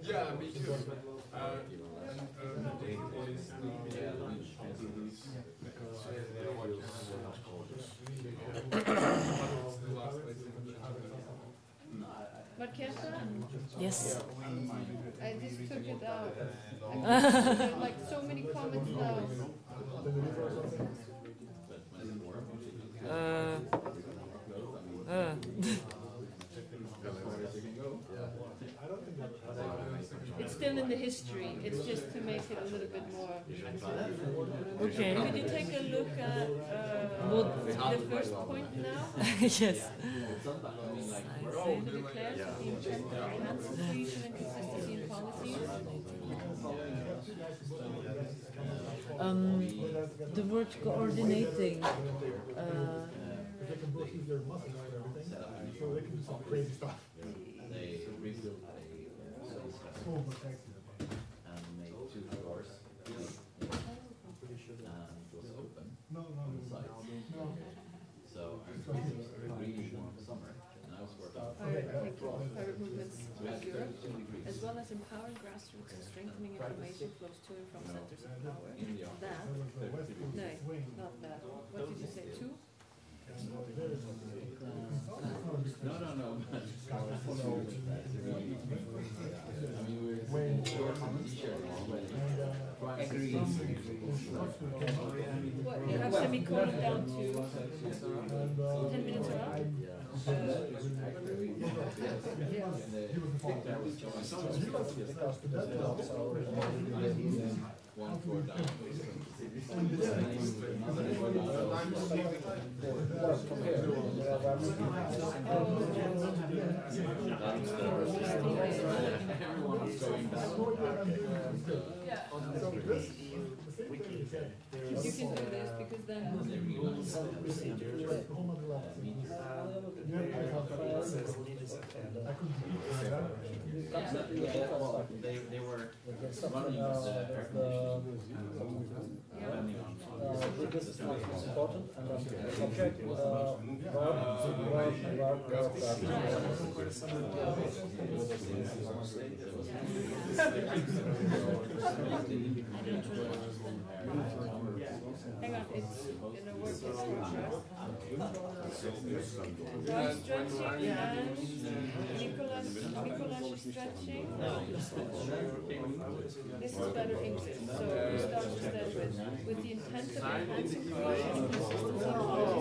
Yeah, me too. Marquesa? Yes. I just took it out. There's like so many comments now. It's still in the history. It's just to make it a little bit more. Okay. Could you take a look at the first point now? Yes. To declare the intent to enhance cohesion and consistency in policies. The word coordinating. They can both use their muscles and everything, so they can do some crazy stuff. They rebuilt a and made 2 floors, and it was open on the site. So I was reading one summer, and I was working on Pirate movements throughout Europe, as well as empowering grassroots and strengthening information flows to and from centers of power. That? No, not that. What did you say? 2? No. I mean, we're shorts and t-shirt. What, you have semicolon down to 10 minutes around? One floor down. Everyone's going down. You can do this because then they were running the air This is not most important, and the subject was hang on, it's in a work Roy stretching and Nicholas stretching. This is better English, so we start instead with with the intent of enhancing cooperation and consistency across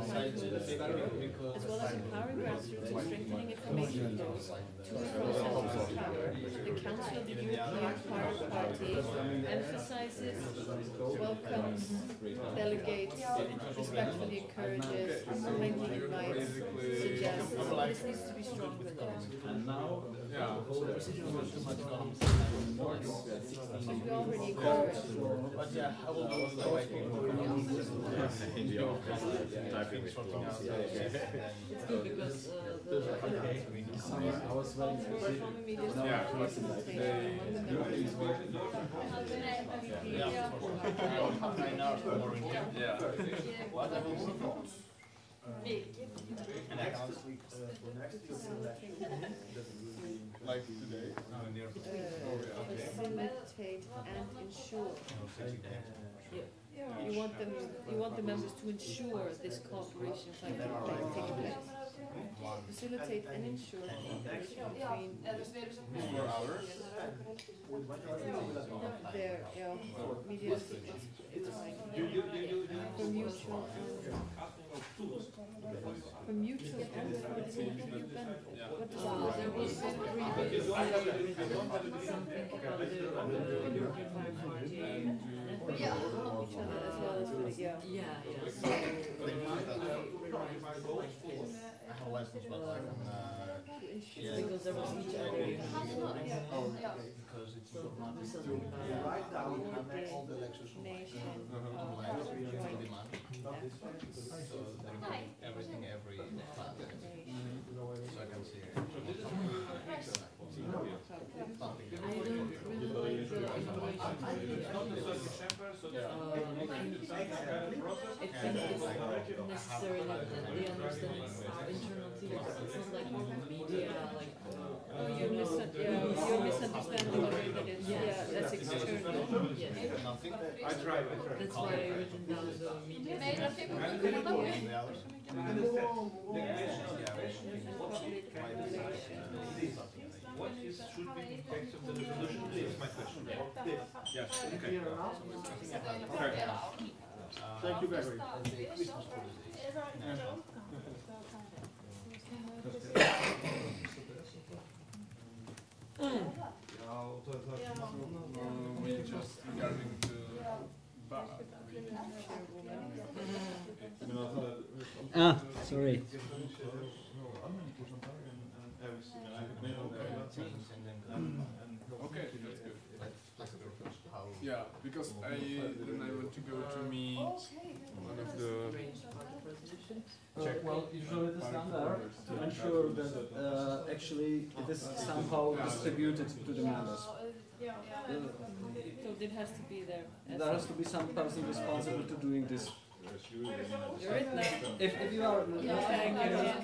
party movements in Europe, as well as empowering grassroots and strengthening information flows to and from centers of power, the Council of the European Pirate Party emphasizes, welcomes, delegates, respectfully encourages, highly invites, suggests. This needs to be stronger though. And now, the procedure was too much comes But we already encourage. But yeah, I will do the right people. In the office, typing with It's good because I was very performing media representation among the members. Yeah, half 9 hours more in here. Yeah. What I will do. Like today? Facilitate and ensure. You want the members to ensure this cooperation taking place. Facilitate and ensure cooperation between 4 hours. their media. It's fine. For mutual and for the mutual benefit. What does There was some previous something about the European Party and each other as well as for the I have lessons, but I can, because there was each other. because it's not Something write down all the lectures from nation demand. So everything every class. So I can see something. I don't really like the I think it's necessary that they understand it's our internal team. It's not like media, like. You're misunderstanding the way that it's. Yeah, that's external. Yes. I tried. That's why I written down the media. What is should be the text of the resolution? This is my question. Yes. Okay. Thank you very much. We just regarding to Sorry. Okay, that's good. Yeah, because then I want to go to meet one of the Well, usually it is done there to ensure that actually it is somehow distributed to the members. So it has to be there. There has to be some person responsible to doing this. You're it now. If you are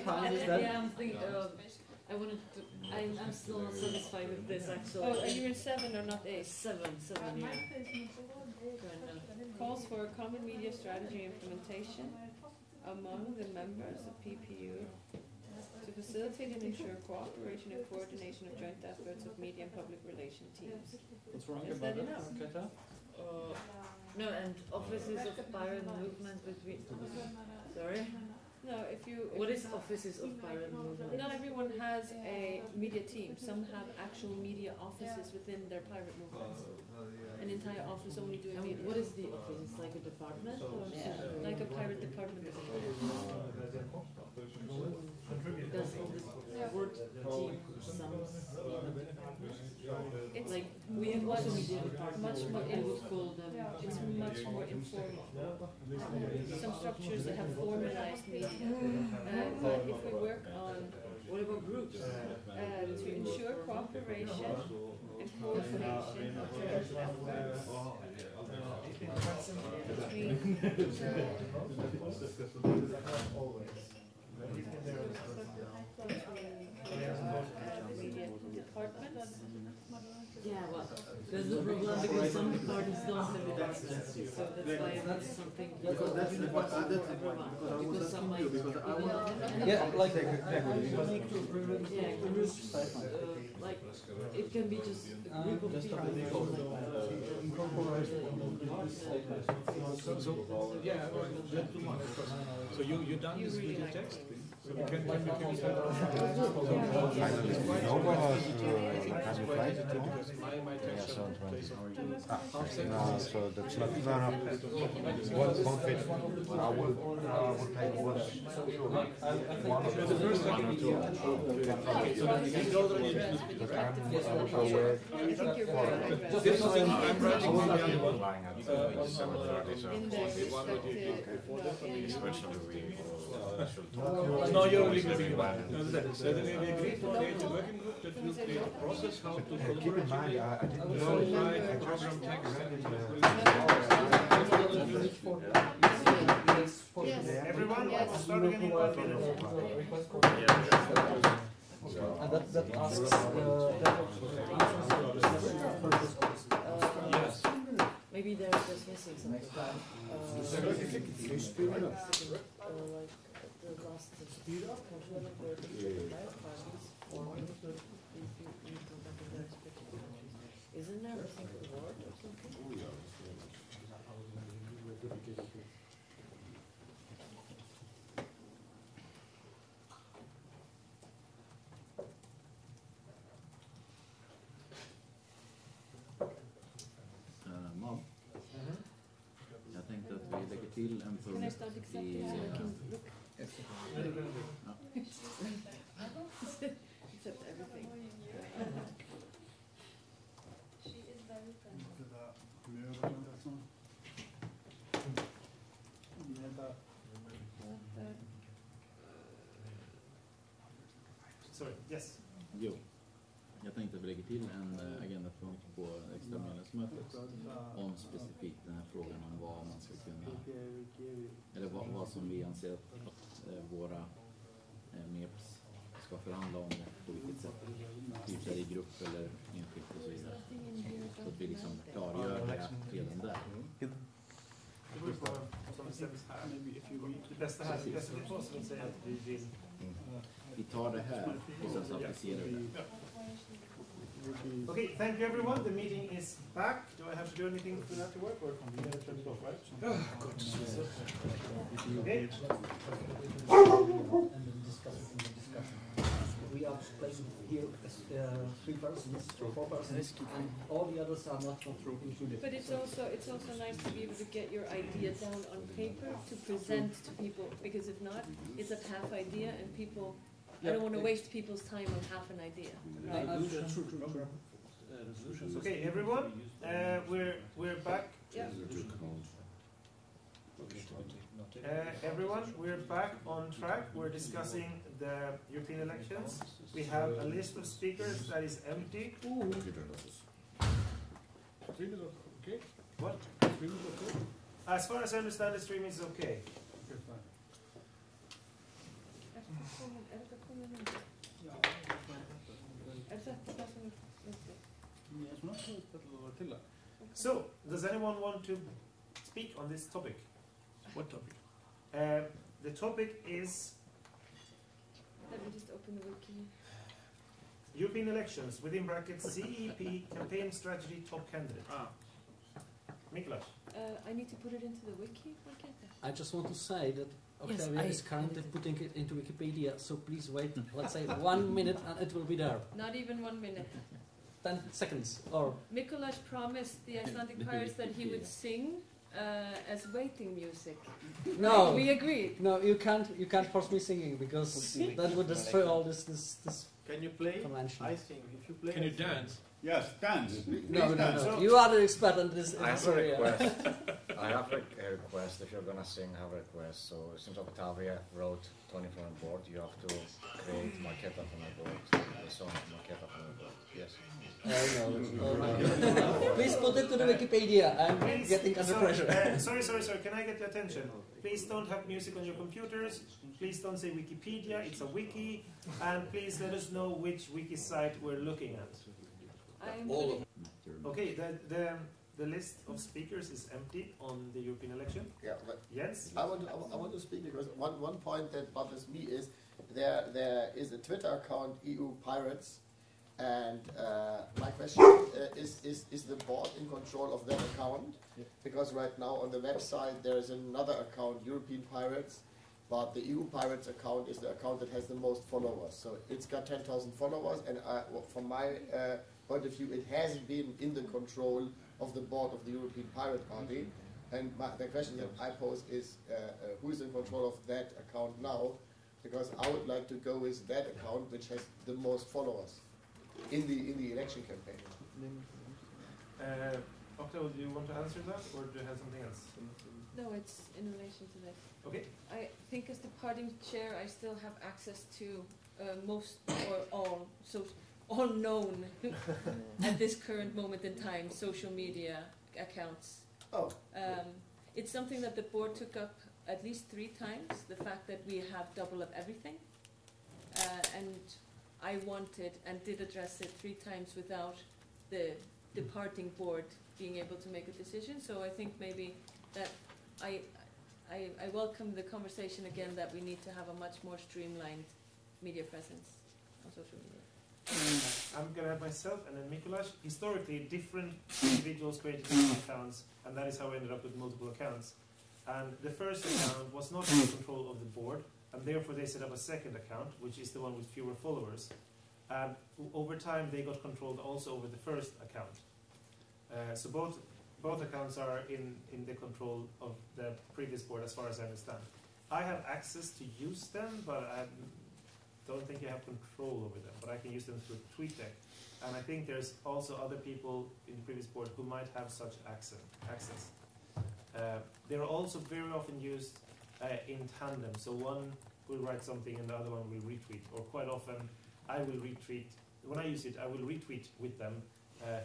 fine with that. Yeah, I'm thinking. I wanted to. I'm still not satisfied with this actually. Oh, are you in 7 or not 8? 7, yeah. Calls for a common media strategy implementation among the members of PPU to facilitate and ensure cooperation and coordination of joint efforts of media and public relation teams. What's wrong Is about that that? enough? Kata? No, and offices of pirate movement between. Sorry? No, if What is offices of pirate movement? Not everyone has a media team. Some have actual media offices within their pirate movements. An entire office only doing media. What is the office? It's like a department? Or Like a pirate department. Does all the word team sounds It's like we have also media department. much more I would call them. It's much more informal. Some structures that have formalized media. But if we work on What about groups? to ensure cooperation and coordination of joint efforts between media departments. Yeah, well, There's a problem because some parties don't have it access, so that's why it's something. Because that's the part everyone. because some might. Because I want. Yeah, like like it can be just a group of people. So yeah, that's too much. So you done this with the text? So we can No one has my text so that's not one fit. I will take one. The first one or two. So then you can go there. I'm writing the other one. No, you're legal thinking about it. So then we agreed to create a working group that will create a process how to collaborate. Keep in mind, I didn't know program text Everyone, start again in 1 minute. and that asks yes. Maybe they're just missing something. Like the last control of the parties or isn't there a single word or something? Mom, jag tänkte att vi lägger till en punkt i... Except everything. She is very friendly. Sorry, yes. Jo, jag tänkte att vi lägger till en agendapunkt på extra medlemsmötet om specifikt den här frågan om vad man ska kunna, eller vad som vi anser att våra MEPs ska förhandla om och på vilket sätt, typ i grupp eller enskilt och så vidare. Så att vi liksom klargör det redan där. Det beror på vad som bestäms här. Det bästa här, det bästa för oss är att säga att vi vill... Vi tar det här och sen så applicerar vi det. Okay, thank you everyone. The meeting is back. Do I have to do anything for that to work, or can we turn it off, right? Okay. We are placed here as 3 persons, 4 persons, and all the others are not included. But it's also nice to be able to get your idea down on paper to present to people, because if not, it's a half idea and people. I don't want to waste people's time on half an idea. Okay, everyone, we're back. Yeah. Everyone, we're back on track. We're discussing the European elections. We have a list of speakers that is empty. Okay. What? As far as I understand, the stream is okay. So, does anyone want to speak on this topic? What topic? The topic is Let me just open the wiki. European elections, within brackets, CEP, campaign strategy, top candidate. Nicholas. I need to put it into the wiki? Why can't I? I just want to say that Yes, Octavia is currently putting it into Wikipedia, so please wait, let's say 1 minute and it will be there. Not even 1 minute. 10 seconds, or... Mikuláš promised the Icelandic pirates that he would sing as waiting music. No, Right, we agreed. No, you can't force me singing because that would destroy all this. Can you play? Convention. I think if you play. Can you dance? Yes, dance. No. You are the expert in this. I have a request. I have a request. If you're gonna sing, I have a request. So since Octavia wrote Tony from the board, you have to create Marketa from the board. The song Marketa from the board. Yes. No. Please put it to the Wikipedia. I'm getting under pressure. Sorry. Can I get your attention? Please don't have music on your computers. Please don't say Wikipedia. It's a wiki. And please let us know which wiki site we're looking at. All of okay, the list of speakers is empty on the European election. Yeah, but Jens? I want to speak because one point that bothers me is there is a Twitter account, EU Pirates, and my question is the board in control of that account? Yeah. Because right now on the website there is another account, European Pirates, but the EU Pirates account is the account that has the most followers. So it's got 10,000 followers, and from my point of view, it hasn't been in the control of the board of the European Pirate Party. And the question that I pose is, who is in control of that account now? Because I would like to go with that account which has the most followers in the election campaign. Octavio, do you want to answer that, or do you have something else? No, it's in relation to that. Okay. I think as the party chair, I still have access to most or all known at this current moment in time social media accounts. Oh. It's something that the board took up at least 3 times, the fact that we have double up everything. And I wanted and did address it 3 times without the departing board being able to make a decision. So I think maybe that I welcome the conversation again that we need to have a much more streamlined media presence on social media. I'm going to add myself and then Mikuláš. Historically, different individuals created different accounts, and that is how we ended up with multiple accounts. And the first account was not in control of the board, and therefore they set up a second account, which is the one with fewer followers. And over time, they got controlled also over the first account. So both accounts are in the control of the previous board, as far as I understand. I have access to use them, but I don't think you have control over them. But I can use them through TweetDeck. And I think there's also other people in the previous board who might have such access. They're also very often used in tandem. So one will write something and the other one will retweet. Or quite often, I will retweet. When I use it, I will retweet with them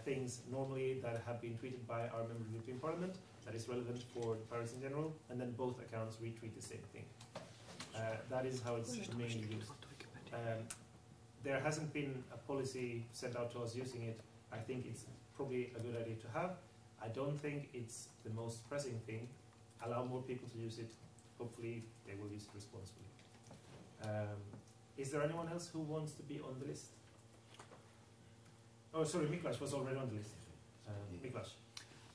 things normally that have been tweeted by our member of the European Parliament that is relevant for the pirates in general, and then both accounts retweet the same thing. That is how it's mainly used. There hasn't been a policy sent out to us using it. I think it's probably a good idea to have. I don't think it's the most pressing thing. Allow more people to use it. Hopefully they will use it responsibly. Is there anyone else who wants to be on the list? Oh, sorry, Mikuláš was already on the list. Mikuláš.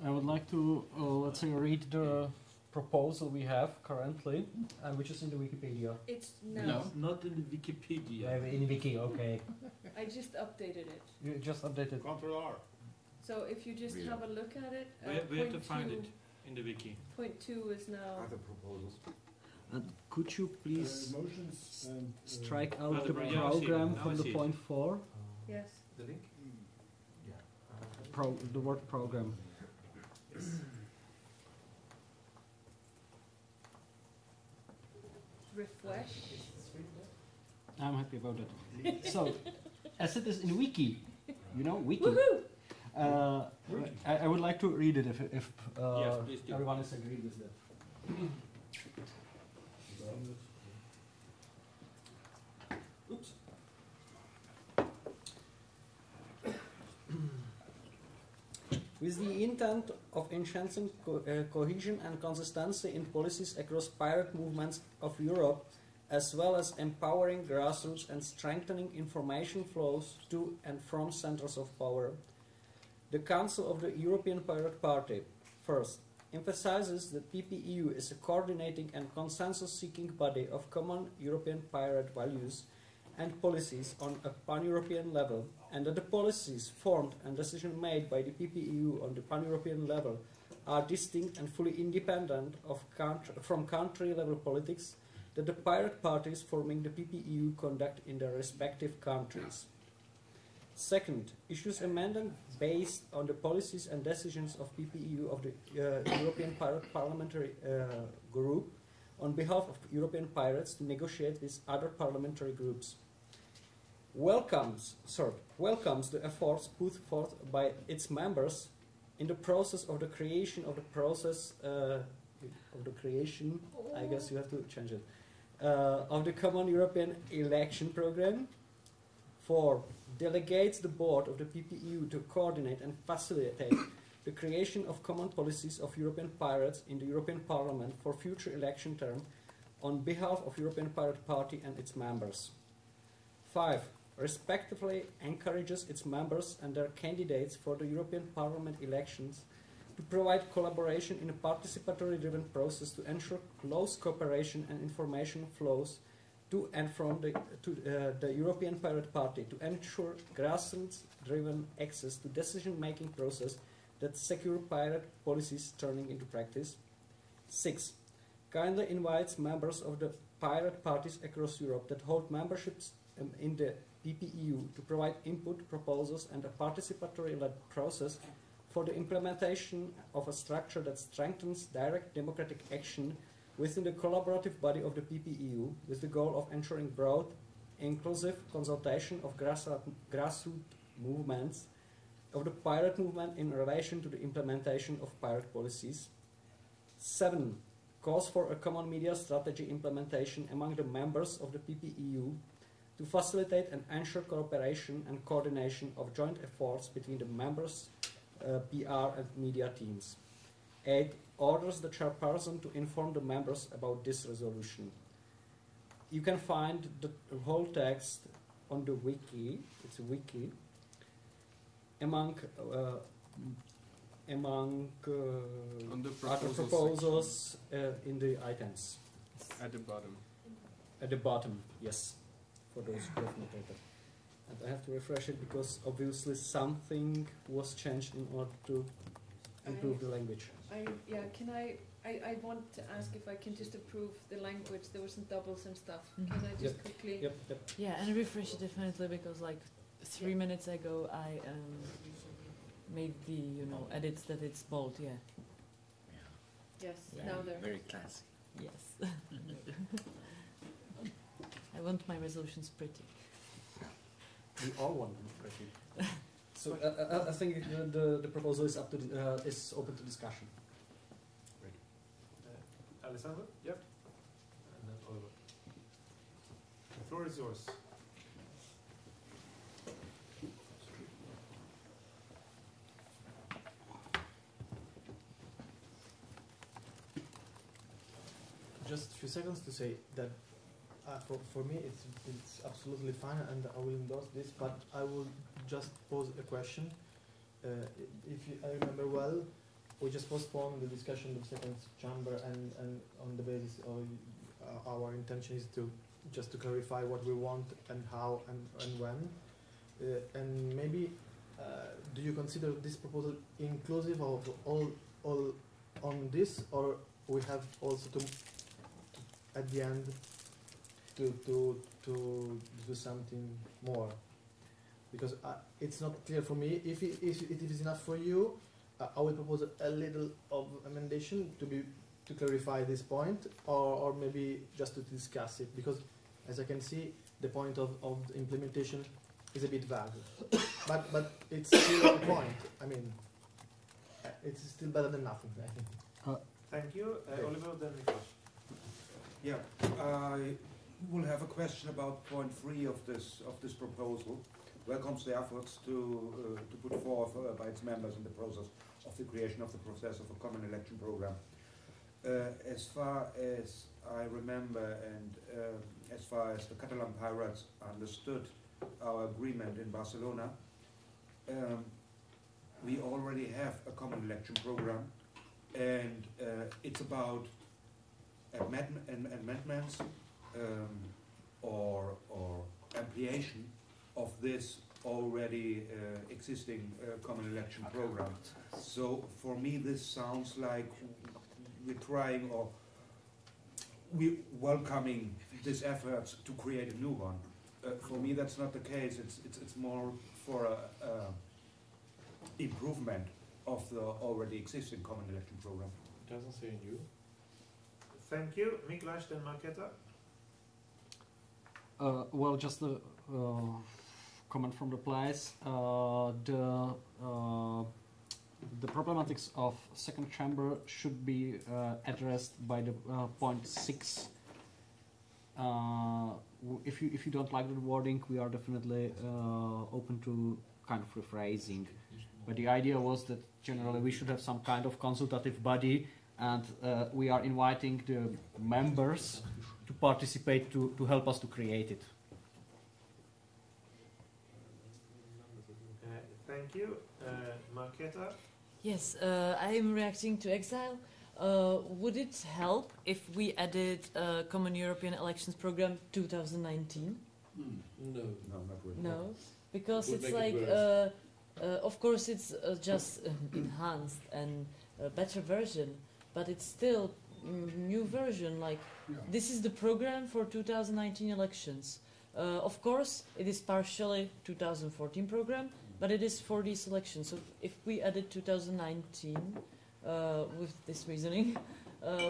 I would like to, let's say, read the proposal we have currently, which is in the Wikipedia. It's No, not in the Wikipedia. In Wiki, okay. I just updated it. You just updated. Control R. So if you just have a look at it, We have to find it in the wiki. Point 2 is now. Other proposals. And could you please motions and, strike Oh, out the the pro- yeah, I see it. program Now I from the see it. point 4? Yes. The link? The word program. Refresh. I'm happy about it. So, as it is in Wiki, you know, Wiki. I would like to read it if Yes, please do. everyone is agreed with that. Oops. With the intent of enhancing cohesion and consistency in policies across pirate movements of Europe, as well as empowering grassroots and strengthening information flows to and from centers of power, the Council of the European Pirate Party, first, emphasizes that PPEU is a coordinating and consensus-seeking body of common European pirate values and policies on a pan-European level, and that the policies formed and decisions made by the PPEU on the pan-European level are distinct and fully independent from country-level politics that the pirate parties forming the PPEU conduct in their respective countries. Second, issues amendment based on the policies and decisions of PPEU of the European Pirate Parliamentary Group on behalf of European pirates to negotiate with other parliamentary groups. Welcomes the efforts put forth by its members in the process of the creation of the I guess you have to change it, of the Common European Election Programme. 4. Delegates the board of the PPEU to coordinate and facilitate the creation of common policies of European pirates in the European Parliament for future election term on behalf of European Pirate Party and its members. 5. Respectively encourages its members and their candidates for the European Parliament elections to provide collaboration in a participatory-driven process to ensure close cooperation and information flows to and from the European Pirate Party, to ensure grassroots-driven access to decision-making process that secure pirate policies turning into practice. 6. Kindly invites members of the pirate parties across Europe that hold memberships in the PPEU to provide input, proposals, and a participatory-led process for the implementation of a structure that strengthens direct democratic action within the collaborative body of the PPEU, with the goal of ensuring broad, inclusive consultation of grassroots movements of the pirate movement in relation to the implementation of pirate policies. 7. Calls for a common media strategy implementation among the members of the PPEU to facilitate and ensure cooperation and coordination of joint efforts between the members' PR and media teams. 8. Orders the chairperson to inform the members about this resolution. You can find the whole text on the wiki. It's a wiki. Among other proposals in the items. At the bottom. At the bottom, yes, for those who have notated. And I have to refresh it because obviously something was changed in order to improve the language. I want to ask if I can just approve the language. There were some doubles and stuff. Can I just quickly? Yep. Yeah, and refresh it definitely because like 3 minutes ago I made the edits that it's bold. Yeah. Yes. Yeah. Now they're very classy. Yes. I want my resolutions pretty. We all want them pretty. So I think the proposal is is open to discussion. Alessandro? Yep. And then Oliver. The floor is yours. Just a few seconds to say that for me it's absolutely fine and I will endorse this, but I will just pose a question. I remember well, we just postponed the discussion of the second chamber and on the basis of our intention is to just to clarify what we want and how and when. And maybe do you consider this proposal inclusive of all on this, or we have also to at the end to do something more? Because it's not clear for me. If it is enough for you, I will propose a little of amendation to clarify this point, or maybe just to discuss it. Because as I can see, the point of the implementation is a bit vague, but it's still a point. I mean, it's still better than nothing, I think. Thank you, Okay. Oliver. Then Nicholas. Yeah, I will have a question about point 3 of this proposal. Welcomes the efforts to put forth by its members in the process of the creation of the process of a common election program. As far as I remember, and as far as the Catalan pirates understood our agreement in Barcelona, we already have a common election program, and it's about amendments or ampliation of this already existing common election program. So for me this sounds like we're trying or we're welcoming this effort to create a new one. For me that's not the case. It's more for a improvement of the already existing common election program. It doesn't say new. Thank you. Miklas, then Marketa. Well, just a comment from the place. The problematics of second chamber should be addressed by the point 6 If you don't like the wording, we are definitely open to kind of rephrasing. But the idea was that generally we should have some kind of consultative body, and we are inviting the members to participate to help us to create it. Thank you. Marketa? Yes, I am reacting to exile. Would it help if we added Common European Elections Program 2019? No, not really. No, because Would it's make like, it of course, it's just enhanced and a better version, but it's still new version. Like this is the program for 2019 elections. Of course, it is partially 2014 program, but it is for these elections. So if we added 2019 with this reasoning,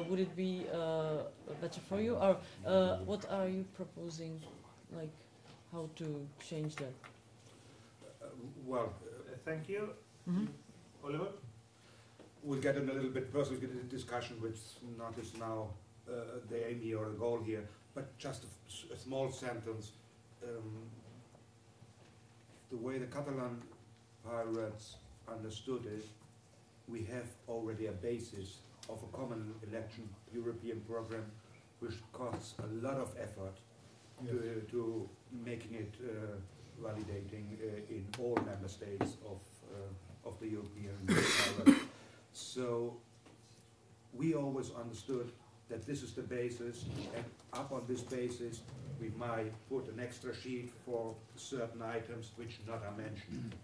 would it be better for you, or what are you proposing? Like how to change that? Thank you. Mm-hmm. Oliver? We'll get in a little bit personal discussion, which not is now the aim here or the goal here, but just a small sentence. The way the Catalan pirates understood it, we have already a basis of a common election European program, which costs a lot of effort to making it validating in all member states of the European Union. So we always understood that this is the basis, and up on this basis we might put an extra sheet for certain items which not are mentioned.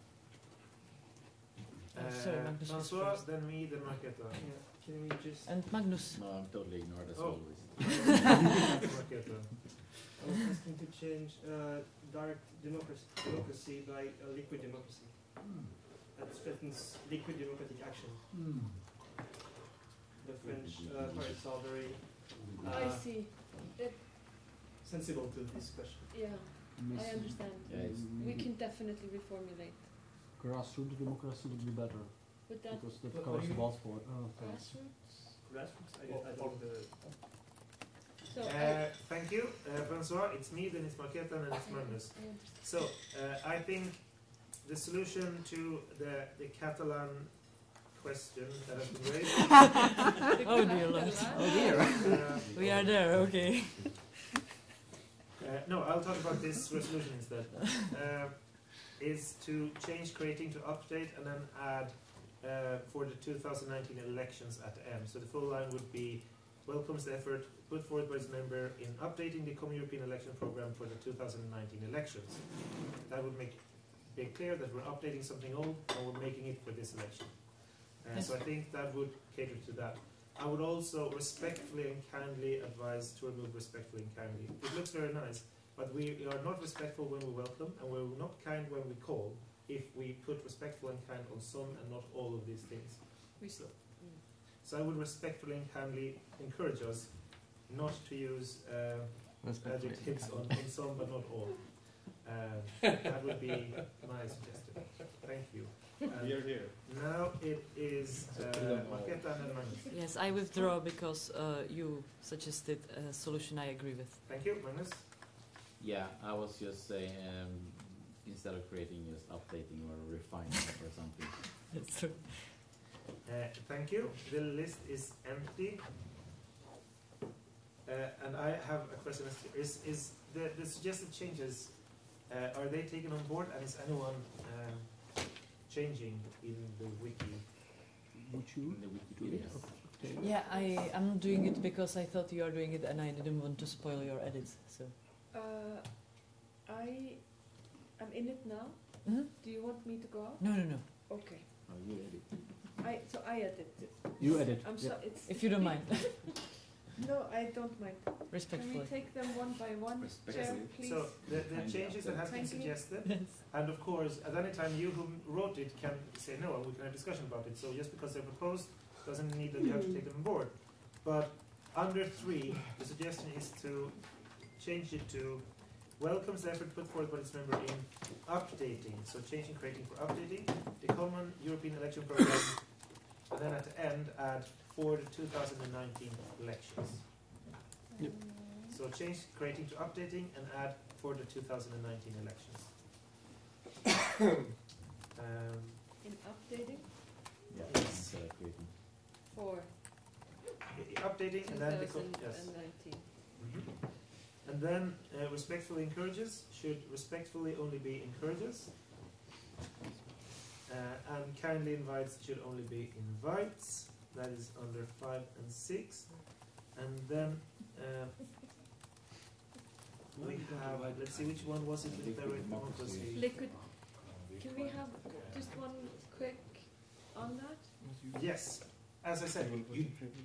François, then me, then Marketa. Yeah. Can we just... And Magnus. No, I'm totally ignored as always. Marketa. I was asking to change direct democracy by liquid democracy. That threatens liquid democratic action. The French pirates are very I see. sensible to this question. Yeah, I understand. We can definitely reformulate. Grassroots democracy would be better. But that because that what covers do you the mean? balls for grassroots? Grassroots? I don't know the... So Thank you, François. It's me, then it's Marketa, and then it's Magnus. So I think the solution to the Catalan question that has been raised. Oh dear Lord. Oh dear. We are there. Okay. No, I'll talk about this resolution instead. Is to change creating to update and then add for the 2019 elections at the end. So the full line would be welcomes the effort put forward by its member in updating the Common European Election Programme for the 2019 elections. That would make it clear that we're updating something old and we're making it for this election. So I think that would cater to that. I would also respectfully and kindly advise to remove respectfully and kindly. It looks very nice, but we are not respectful when we welcome, and we're not kind when we call, if we put respectful and kind on some and not all of these things. So I would respectfully and kindly encourage us not to use adjectives on some but not all. That would be my suggestion. Thank you. Here. Now it is Marketa and Magnus. Yes, I withdraw because you suggested a solution I agree with. Thank you, Magnus. Yeah, I was just saying, instead of creating, just updating or refining it or something. That's true. Thank you. The list is empty. And I have a question. Is the suggested changes, are they taken on board, and is anyone changing in the wiki? In the Wikipedia. Yeah, I'm doing it because I thought you are doing it and I didn't want to spoil your edits. So. I'm in it now. Mm-hmm. Do you want me to go out? No. Okay. Oh, you edit. I edit it. You edit. I'm so it's if you don't mind. No, I don't mind. Respectfully. Can we take them one by one, Chair, please? So the changes that have been suggested, and of course, at any time you who wrote it can say no, and we can have a discussion about it. So just because they're proposed doesn't mean that you have to take them on board. But under 3, the suggestion is to change it to welcomes the effort put forward by its member in updating. So changing creating for updating the Common European Election Programme, and then at the end add for the 2019 elections. Yep. So change creating to updating and add for the 2019 elections. In updating? Yes. For Updating and then 2019. And then respectfully encourages should respectfully only be encourages. And kindly invites should only be invites. That is under 5 and 6. And then we have, let's see, which one was it with direct democracy? Liquid. Can we have just one quick on that? Yes. As I said,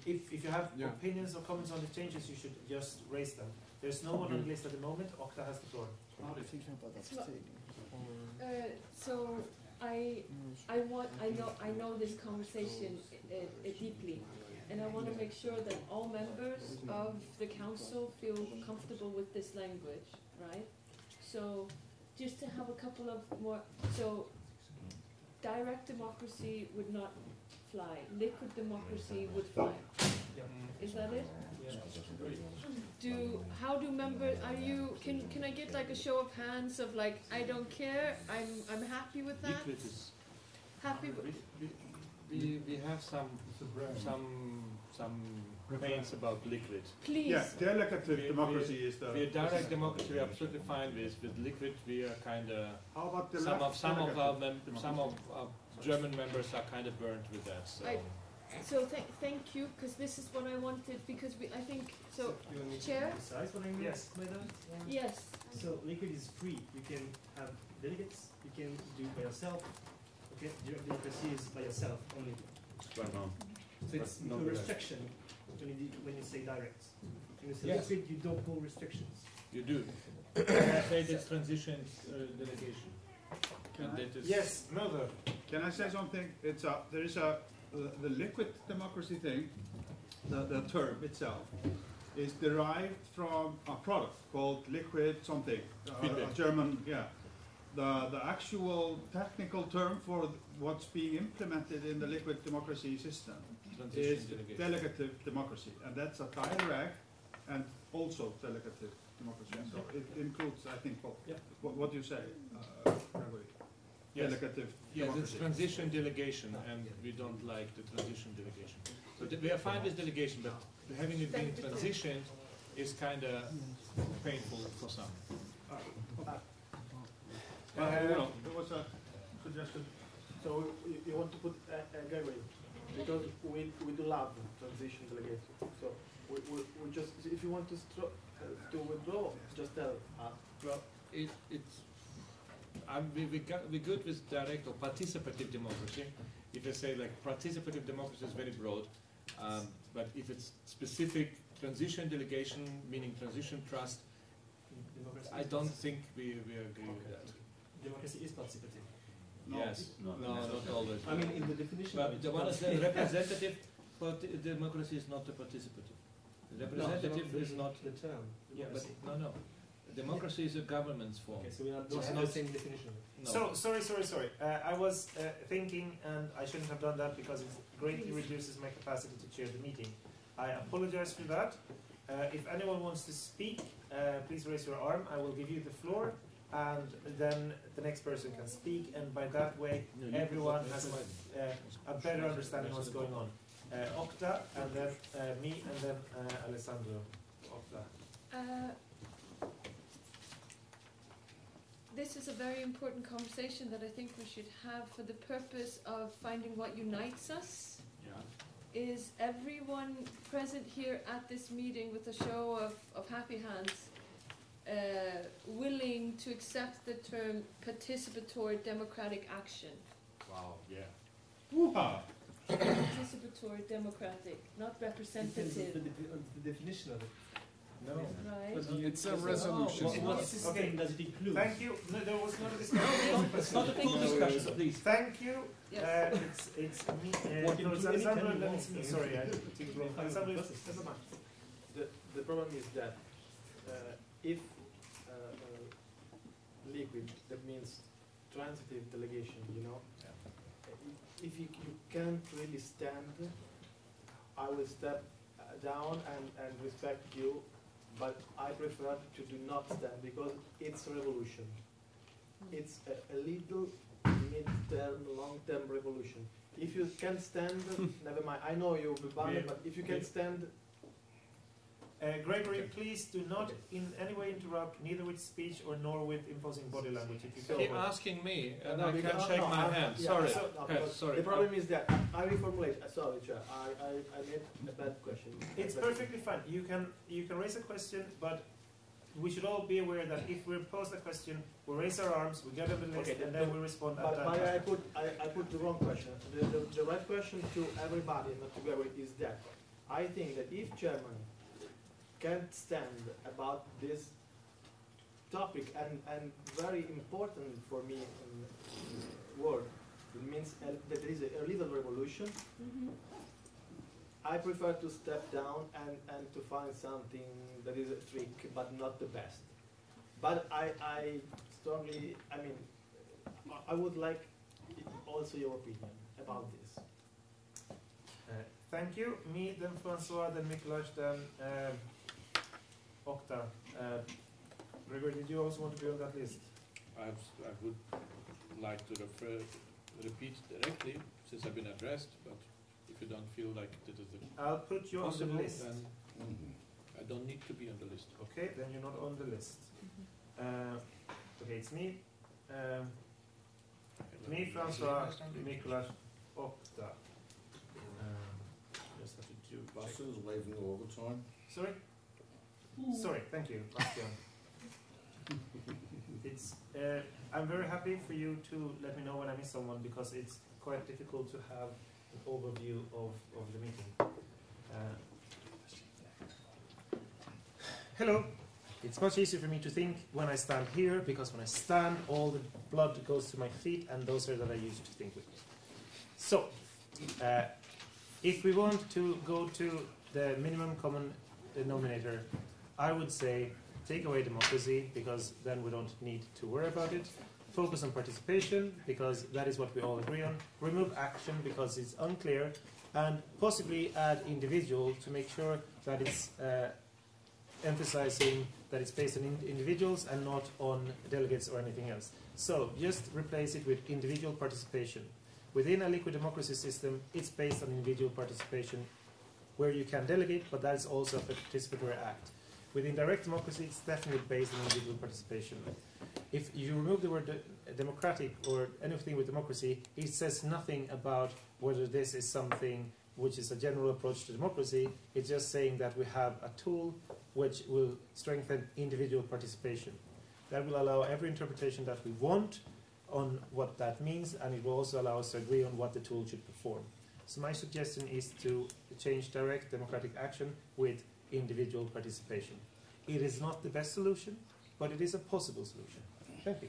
if you have opinions or comments on the changes, you should just raise them. There's no one on the list at the moment. Okta has the floor. So I know this conversation deeply, and I want to make sure that all members of the council feel comfortable with this language, right? So just to have a couple of more, so direct democracy would not fly. Liquid democracy would fly. Is that it? How do members, can I get like a show of hands of like, I don't care, I'm happy with that? Liquid is happy. We have some pains about liquid. Please. Yeah, delegative democracy is the. We're direct democracy. We're absolutely fine with liquid. We are kind of. How about the some of our German members are kind of burnt with that. So. Thank you, because this is what I wanted. Because I think so. Chair. Besides what I mean by that? Yes. So liquid is free. You can have delegates. You can do it by yourself. Okay, direct democracy is by yourself only. So it's no restriction when you say direct. When you say liquid, you don't pull restrictions. You do. Say this transition delegation. Yes, Mulder. Can I say something? There is the liquid democracy thing. The term itself is derived from a product called liquid something. A German, The actual technical term for what's being implemented in the liquid democracy system is delegative democracy, and that's a direct and also delegative democracy. So it includes, I think, both. What do you say, Gregory? Yes. Delegative yes, democracy. it's transition delegation, and we don't like the transition delegation. So we are fine with delegation, but having it being transitioned is kind of painful for some. There was a suggestion. So you want to put Gregory, because we do love transition delegation. So we just, if you want to withdraw, just tell us. Well, we're good with direct or participative democracy. If I say like participative democracy is very broad, but if it's specific transition delegation, meaning transition trust, I don't think we agree with that. Democracy is participative. No. Yes. No, not always. I mean, in the definition. But the one is the representative democracy is not the participative. The representative is not the term. Yeah, but no. Democracy is a governance form. Okay, so we don't have the same definition. No. So sorry. I was thinking, and I shouldn't have done that because it greatly reduces my capacity to chair the meeting. I apologize for that. If anyone wants to speak, please raise your arm. I will give you the floor, and then the next person can speak. And by that way, everyone has a better understanding of what's going on. Okta, and then me, and then Alessandro. Okta. This is a very important conversation that I think we should have for the purpose of finding what unites us. Yeah. Is everyone present here at this meeting with a show of happy hands willing to accept the term participatory democratic action? Wow, yeah. Woo-ha! Participatory democratic, not representative. The definition of it. No. Right. But it's a resolution. Okay, does it include? Thank you. No, there was not a discussion. No, it's not a full discussion, please. Thank you. Yes. It's me. No, it's Alessandro and then it's me. Sorry, I took it wrong. Alessandro, never mind. The problem is that if liquid, that means transitive delegation, you know. If you can't really stand, I will step down and respect you but I prefer to do not stand because it's a revolution. It's a little mid-term, long-term revolution. If you can stand, never mind. I know you'll be banned, but if you can stand. Gregory, please do not in any way interrupt, neither with speech or nor with imposing body language. If you Keep asking me, and I can't shake my hand. Sorry. Sorry. The problem is that I reformulate. Sorry, Chair. I made a bad question. It's perfectly fine. You can raise a question, but we should all be aware that if we pose a question, we raise our arms, we get on the list, and then we respond. But I put the wrong question. The right question to everybody, not to Gregory, is that I think that if Germany can't stand about this topic and very important for me in world, it means that there is a little revolution. I prefer to step down and to find something that is a trick, but not the best. But I strongly, I would like also your opinion about this. Thank you. Me, then Francois, then Miklos, then Okta. Gregory, did you also want to be on that list? I would like to repeat directly, since I've been addressed, but if you don't feel like this is the I'll put you on the list. Then I don't need to be on the list. Okay, then you're not on the list. Okay, it's me. Me, Francois, Miklos, Okta. Just have to do. Buses leaving all the time. Sorry? Sorry, thank you, Bastian. It's, I'm very happy for you to let me know when I miss someone because it's quite difficult to have an overview of the meeting. Hello. It's much easier for me to think when I stand here because when I stand, all the blood goes to my feet and those are that I use to think with. So, if we want to go to the minimum common denominator, I would say take away democracy because then we don't need to worry about it. Focus on participation because that is what we all agree on. Remove action because it's unclear. And possibly add individual to make sure that it's emphasizing that it's based on individuals and not on delegates or anything else. So just replace it with individual participation. Within a liquid democracy system, it's based on individual participation where you can delegate, but that's also a participatory act. Within direct democracy, it's definitely based on individual participation. If you remove the word democratic or anything with democracy, it says nothing about whether this is something which is a general approach to democracy. It's just saying that we have a tool which will strengthen individual participation. That will allow every interpretation that we want on what that means, and it will also allow us to agree on what the tool should perform. So my suggestion is to change direct democratic action with individual participation. It is not the best solution, but it is a possible solution. Thank you.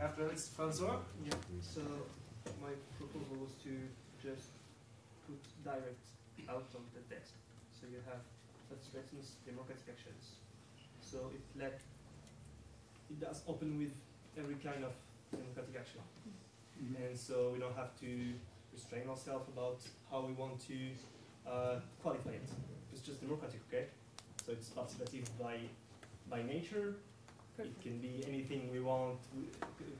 After it's Francois. Yeah. So my proposal was to just put direct out of the text. So you have that strengthens democratic actions. So it does open with every kind of democratic action. And so we don't have to restrain ourselves about how we want to qualify it. It's just democratic, okay? So it's participative by nature. Perfect. It can be anything we want,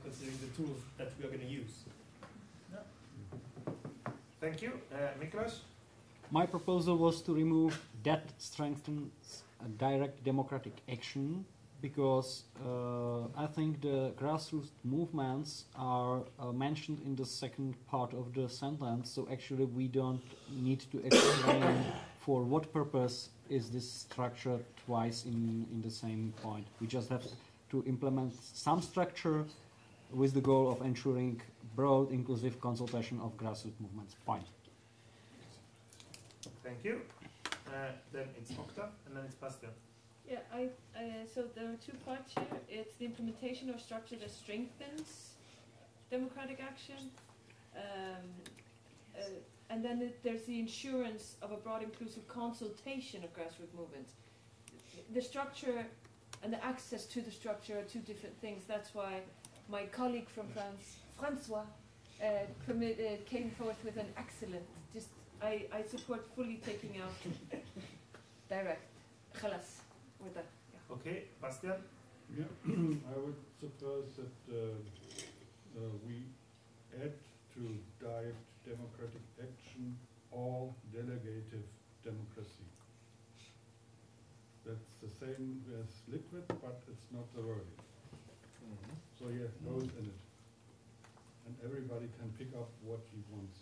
considering the tools that we are going to use. Yeah. Thank you. Miklos? My proposal was to remove that strengthens direct democratic action because I think the grassroots movements are mentioned in the second part of the sentence, so actually we don't need to explain for what purpose is this structure twice in the same point. We just have to implement some structure with the goal of ensuring broad, inclusive consultation of grassroots movements. Point. Thank you. Then it's Okta, and then it's Bastian. Yeah, so there are two parts here. It's the implementation of structure that strengthens democratic action, and then there's the insurance of a broad, inclusive consultation of grassroots movements. The structure and the access to the structure are two different things. That's why my colleague from France, Francois, came forth with an excellent. I support fully taking out direct خلاص we're done. Yeah. Okay, Bastian? Yeah, I would suppose that we add to direct democratic action or delegative democracy. That's the same as liquid, but it's not the word. So you have both in it. And everybody can pick up what he wants.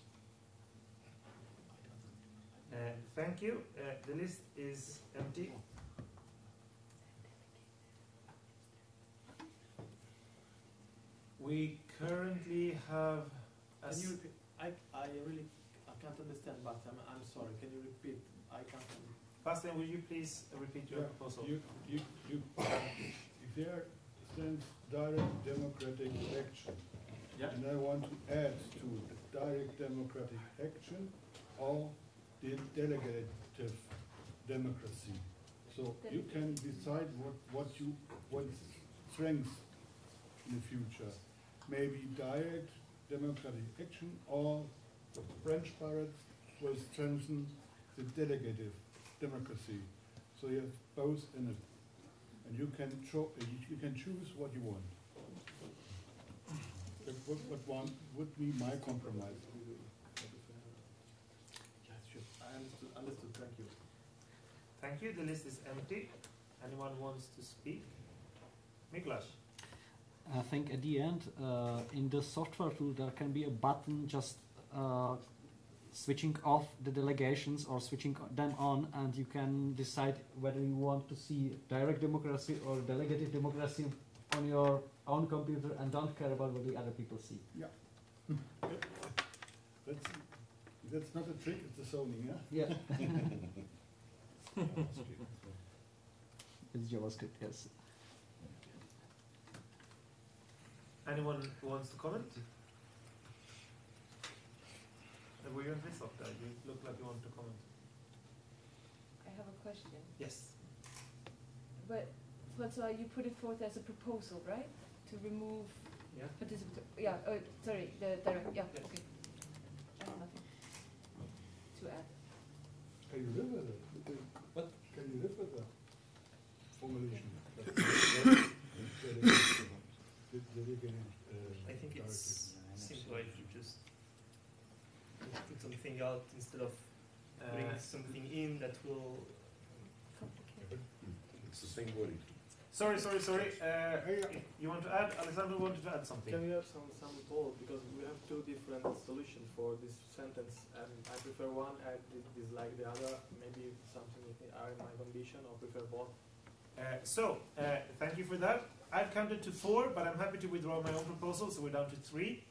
Thank you. The list is empty. We currently have. Can you repeat? I really can't understand, but I'm sorry. Can you repeat? I can't. Bastian, will you please repeat your proposal? If there stands direct democratic action, and I want to add to direct democratic action or delegative democracy. So you can decide what strengths in the future. Maybe direct democratic action, or the French pirates will strengthen the delegative democracy. So you have both in it, and you can choose what you want. What one would be my compromise. I understood. Thank you. Thank you. The list is empty. Anyone wants to speak? Miklas. I think at the end, in the software tool, there can be a button just switching off the delegations or switching them on, and you can decide whether you want to see direct democracy or delegative democracy on your own computer and don't care about what the other people see. Yeah. That's not a trick, it's a zoning, yeah? Yeah. It's JavaScript, yes. Anyone who wants to comment? Were you on this up there? You look like you want to comment. I have a question. Yes. But Francois, you put it forth as a proposal, right? To remove participant. Yeah. Sorry. The direct. Yeah. Okay. I have nothing to add. Can you live with it? What? Can you live with that formulation? I think it's simpler if you just put something out instead of putting something in that will. It's the same wording. Sorry. You want to add? Alexander wanted to add something. Can we have some thought, because we have two different solutions for this sentence, and I prefer one, I dislike the other. Maybe something are in my condition, or prefer both. Thank you for that. I've counted to 4, but I'm happy to withdraw my own proposal, so we're down to 3.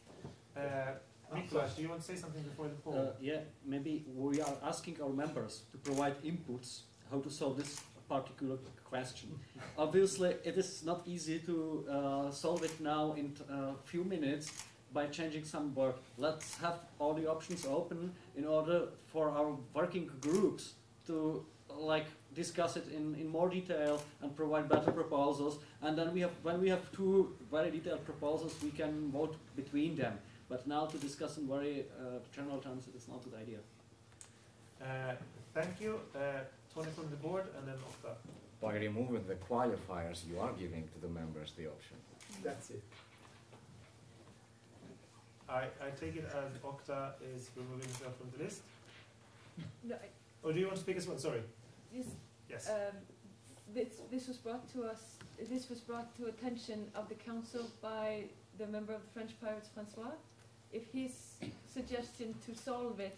Niklas, do you want to say something before the poll? Yeah, maybe we are asking our members to provide inputs how to solve this particular question. Obviously, it is not easy to solve it now in a few minutes by changing some word. Let's have all the options open in order for our working groups to discuss it in more detail and provide better proposals. And then when we have 2 very detailed proposals, we can vote between them. But now to discuss in very general terms, it's not a good idea. Thank you. Tony from the board, and then Okta. By removing the qualifiers, you are giving to the members the option. That's it. I take it as Okta is removing himself from the list. No, Or do you want to speak as well? Sorry. Yes. This was brought to us. This was brought to attention of the council by the member of the French Pirates, Francois. If his suggestion to solve it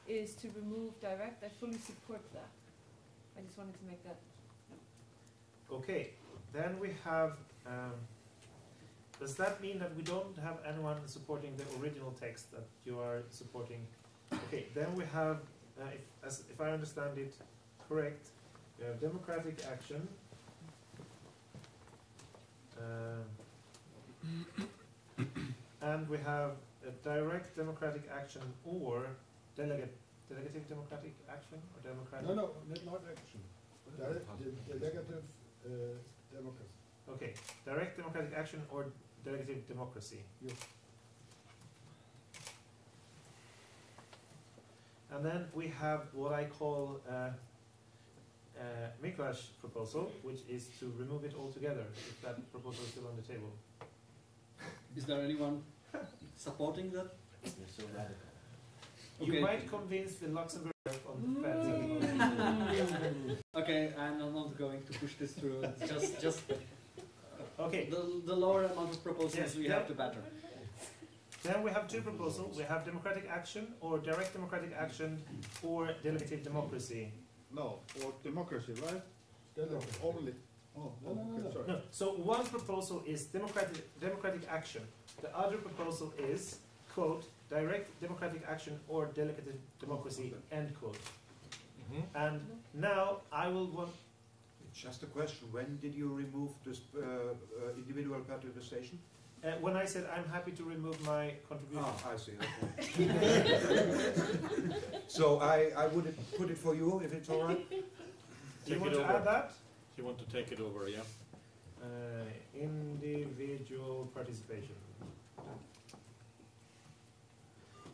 is to remove direct, I fully support that. I just wanted to make that. Okay. Then we have. Does that mean that we don't have anyone supporting the original text that you are supporting? Okay. Then we have, if I understand it correct, we have democratic action. And we have a direct democratic action or delegative democratic action or democratic. No, not action. Delegative democracy. Okay, direct democratic action or delegative democracy. Yes. And then we have what I call Miklas' proposal, which is to remove it altogether, if that proposal is still on the table. Is there anyone supporting that? You're so radical. You might convince the Luxembourg on the fence. Okay, I'm not going to push this through. It's just okay. The lower amount of proposals we have, the better. Then we have two proposals. We have democratic action or direct democratic action or delegative democracy. No, or democracy, right? Only. Oh, okay, sorry. No. So one proposal is democratic action. The other proposal is, quote, direct democratic action or delegative democracy, end quote. And now I will want... Just a question, when did you remove this individual participation? When I said I'm happy to remove my contribution. Ah, I see, okay. So I would put it for you, if it's all right? Do you want to add that? You want to take it over, yeah? Individual participation.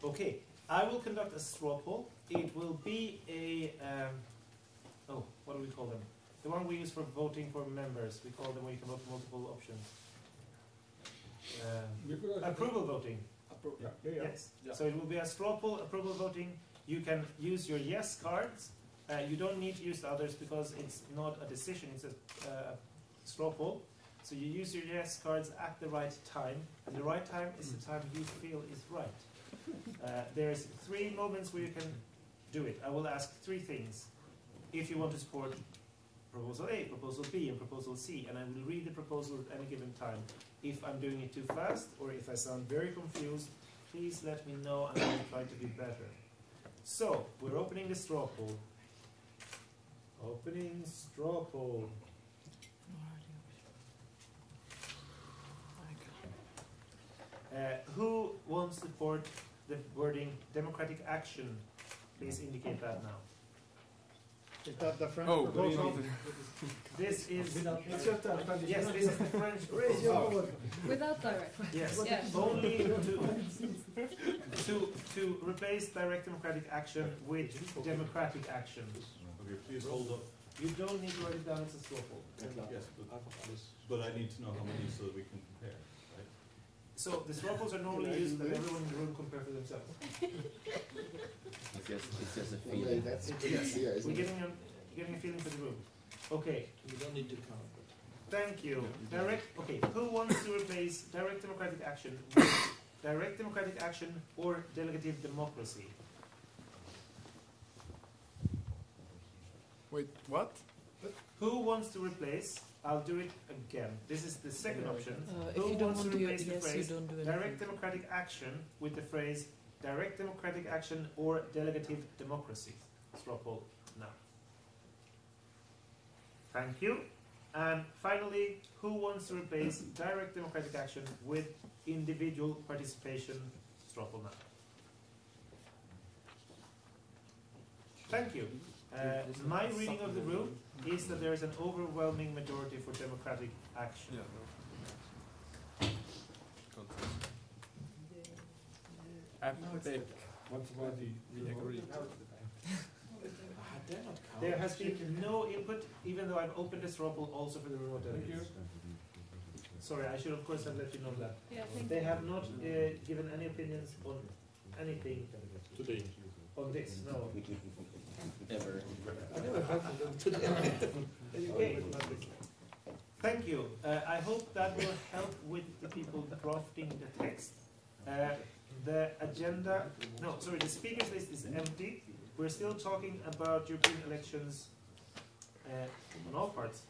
Okay, I will conduct a straw poll. It will be a, what do we call them? The one we use for voting for members. We call them where you can vote for multiple options. Approval voting. Yes. Yeah. So it will be a straw poll, approval voting. You can use your yes cards. You don't need to use the others because it's not a decision, it's a straw poll. So you use your yes cards at the right time, and the right time is the time you feel is right. There's 3 moments where you can do it. I will ask 3 things. If you want to support proposal A, proposal B, and proposal C, and I will read the proposal at any given time. If I'm doing it too fast, or if I sound very confused, please let me know and I will try to be better. So, we're opening the straw poll. Opening straw poll. Who wants to support the wording democratic action? Please indicate that now. Is that the French Oh, proposal? This is It's just a French. yes, this is the French Raise your proposal. vote. Without direct. Yes, Yes. only to replace direct democratic action with democratic action. Okay, please hold up. You don't need to write it down, it's a straw poll. Yes, but I need to know how many so that we can compare, right? So the straw polls are normally used that everyone in the room compare for themselves. It's just a Yeah, feeling. that's Yes. easier, isn't We're it? getting a feeling for the room. Okay. You don't need to count. Thank you. Okay, who wants to replace direct democratic action with direct democratic action or delegative democracy? Wait, what? Who wants to replace? I'll do it again. This is the second option. If Who you don't wants to want to do replace it, the yes, you phrase don't do direct anything. democratic action with the phrase direct democratic action or delegative democracy? Straw poll now. Thank you. And finally, who wants to replace direct democratic action with individual participation? Straw poll now. Thank you. My reading of the room is that there is an overwhelming majority for democratic action. Epic. What's about the Agreed. There has been no input, even though I've opened this straw poll also for the remote delegates. Sorry, I should of course have let you know that. Yeah, thank They you. have not given any opinions on anything Today. on this, no. Ever. Okay. Thank you. I hope that will help with the people drafting the text. The agenda, no, sorry, the speakers list is empty. We're still talking about European elections on all parts.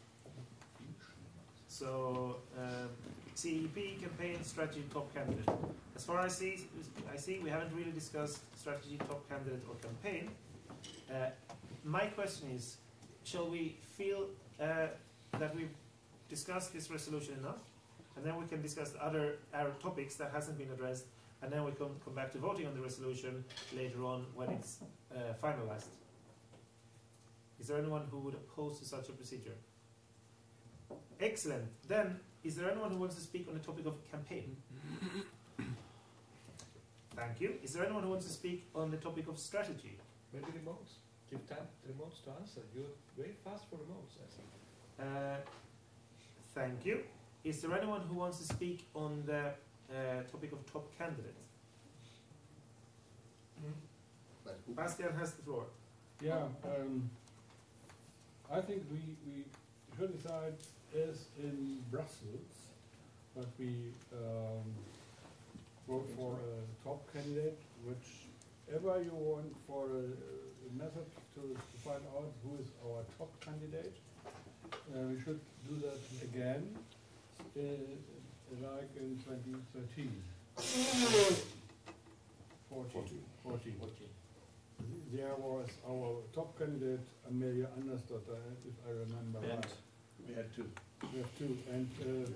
So, CEP, campaign, strategy, top candidate. As far as I see, we haven't really discussed strategy, top candidate, or campaign. My question is, shall we feel that we've discussed this resolution enough? And then we can discuss other topics that hasn't been addressed, and then we can come back to voting on the resolution later on when it's finalized. Is there anyone who would oppose to such a procedure? Excellent. Then, is there anyone who wants to speak on the topic of campaign? Thank you. Is there anyone who wants to speak on the topic of strategy? Maybe the votes? give time to remotes to answer. You're very fast for remotes, I think. Thank you. Is there anyone who wants to speak on the topic of top candidates? Bastian has the floor. Yeah, I think we should decide as in Brussels, but we vote for a top candidate, whichever you want for a method to find out who is our top candidate. We should do that again, like in 2013. 14. There was our top candidate, Amelia Andersdotter, if I remember right. We had two. We have two, and Peter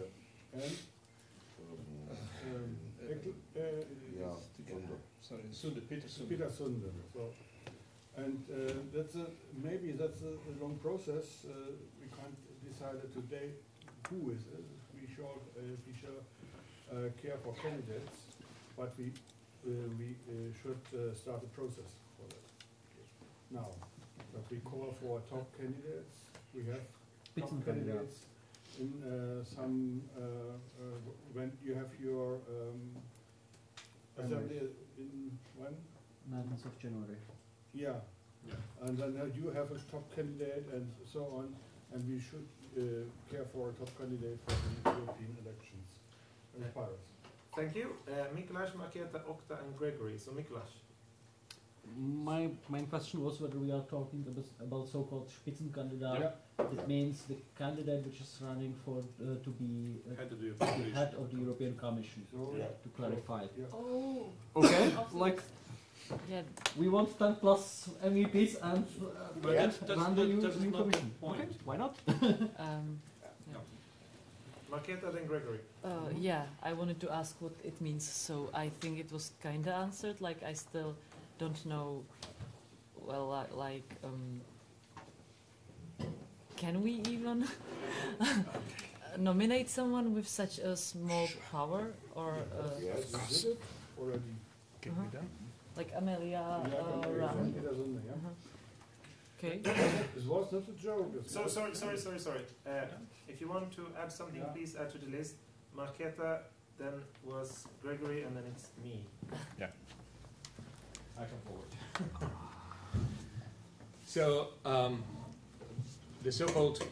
Sunde. Peter Sunde. So, and maybe that's a long process. We can't decide today who is it. We should care for candidates, but we should start the process for that. Now, but we call for top candidates. We have top candidates in some when you have your assembly in when? 9th of January. Yeah. And then you have a top candidate and so on, and we should care for a top candidate for the European elections. Pirates. Thank you. Mikuláš, Markéta, Okta, and Gregory. So Mikuláš. My main question was whether we are talking about so-called Spitzenkandidat. Yeah. It means the candidate which is running for to be head of the European Commission. So, to clarify. Yeah. Oh. Okay. Like. Yeah. We want 10 plus MEPs and run the new Commission. Okay. Why not? Markéta, then Gregory. Yeah, I wanted to ask what it means. So I think it was kind of answered. Like I still don't know. Well, can we even nominate someone with such a small power, or Yes, did it already. Can be done. Like Amelia Ram? Okay. It was not a joke. So sorry. If you want to add something, please add to the list. Markéta, then was Gregory, and then it's me. Yeah. I come forward. So, the so-called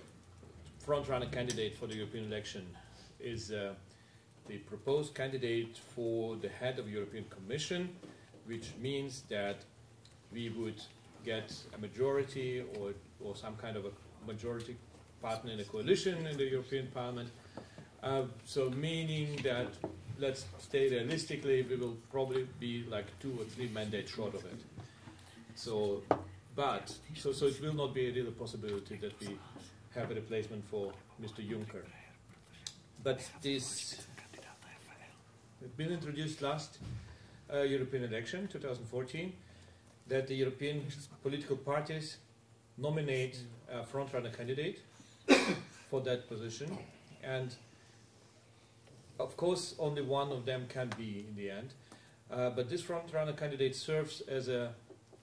front-runner candidate for the European election is the proposed candidate for the head of the European Commission, which means that we would get a majority or some kind of a majority partner in a coalition in the European Parliament. So meaning that, let's say realistically, we will probably be like 2 or 3 mandates short of it. So it will not be a real possibility that we have a replacement for Mr. Juncker. But this has been introduced last European election, 2014, that the European political parties nominate a front-runner candidate for that position, and of course only one of them can be in the end, but this front-runner candidate serves as a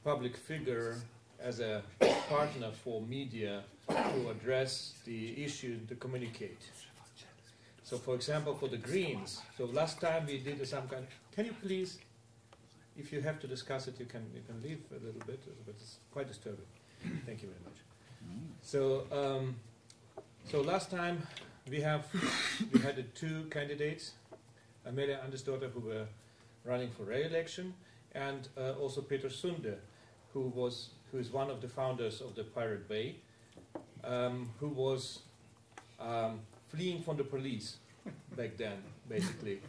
public figure, as a partner for media to address the issue, to communicate. So for example, for the Greens, so last time we did some kind, can you please, if you have to discuss it, you can leave a little bit, but it's quite disturbing. Thank you very much. So, so last time we had the 2 candidates, Amelia Andersdotter, who were running for re-election, and also Peter Sunde, who is one of the founders of the Pirate Bay, who was fleeing from the police back then, basically,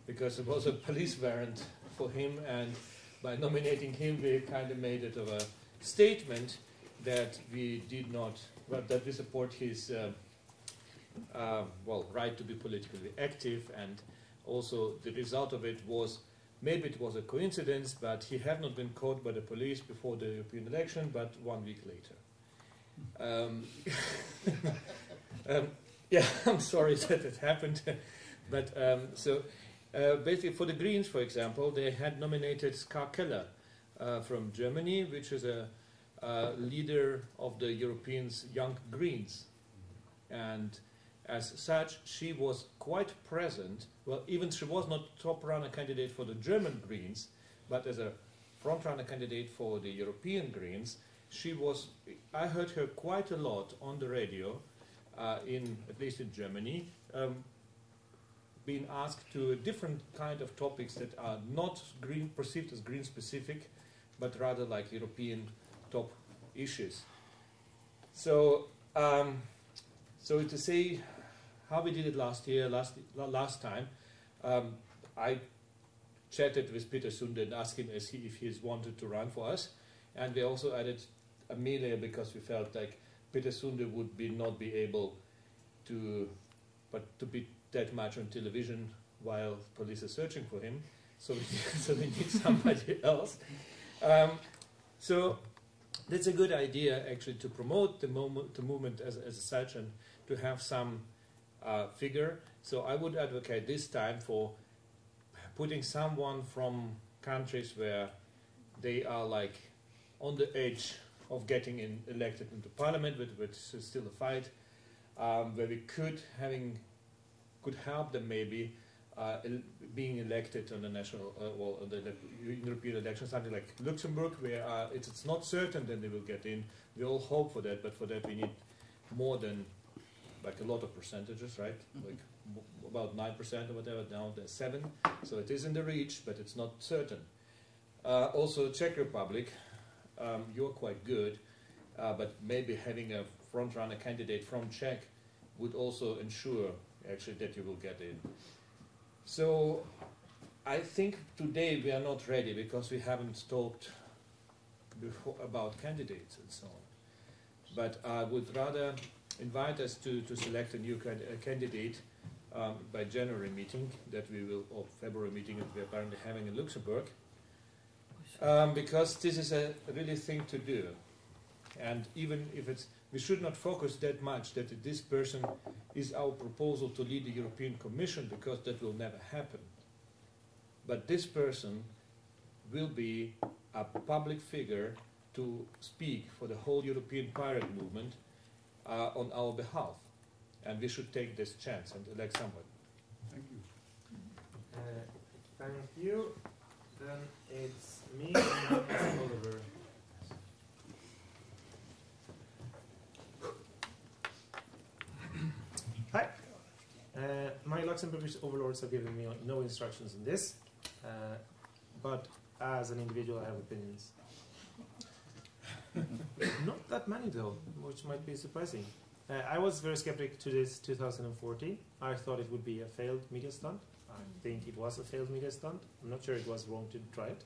because it was a police warrant for him, and by nominating him, we kind of made it of a statement that we did not, well, that we support his right to be politically active, and also the result of it was, maybe it was a coincidence, but he had not been caught by the police before the European election, but 1 week later. Yeah, I'm sorry that it happened, but basically for the Greens, for example, they had nominated Ska Keller from Germany, which is a leader of the Europeans' Young Greens. And as such, she was quite present. Well, even she was not top runner candidate for the German Greens, but as a front runner candidate for the European Greens, she was. I heard her quite a lot on the radio, at least in Germany, being asked to a different kind of topics that are not green, perceived as green specific, but rather like European top issues. So, so to say how we did it last time, I chatted with Peter Sunde and asked him if he's wanted to run for us, and we also added Amelia because we felt like Peter Sunde would not be able to be that much on television while police are searching for him, so we need somebody else. So that's a good idea actually to promote the movement as such and to have some figure. So I would advocate this time for putting someone from countries where they are like on the edge of getting elected into parliament, but it's still a fight, where we could help them maybe being elected on the national, on the European elections, something like Luxembourg, where it's not certain that they will get in. We all hope for that, but for that we need more than like a lot of percentages, right? Like about 9% or whatever. Now there's 7, so it is in the reach, but it's not certain. Also, Czech Republic, you're quite good, but maybe having a front-runner candidate from Czech would also ensure actually that you will get in. So I think today we are not ready because we haven't talked before about candidates and so on. But I would rather invite us to select a new candidate by January meeting that we will, or February meeting that we are currently having in Luxembourg, because this is a really thing to do. And even if we should not focus that much that this person is our proposal to lead the European Commission, because that will never happen. But this person will be a public figure to speak for the whole European pirate movement on our behalf. And we should take this chance and elect somebody. Thank you. Thank you. Then it's me and Oliver. Hi. My Luxembourgish overlords have given me no instructions on this, but as an individual I have opinions. Not that many though, which might be surprising. I was very skeptic to this 2014. I thought it would be a failed media stunt. I think it was a failed media stunt. I'm not sure it was wrong to try it.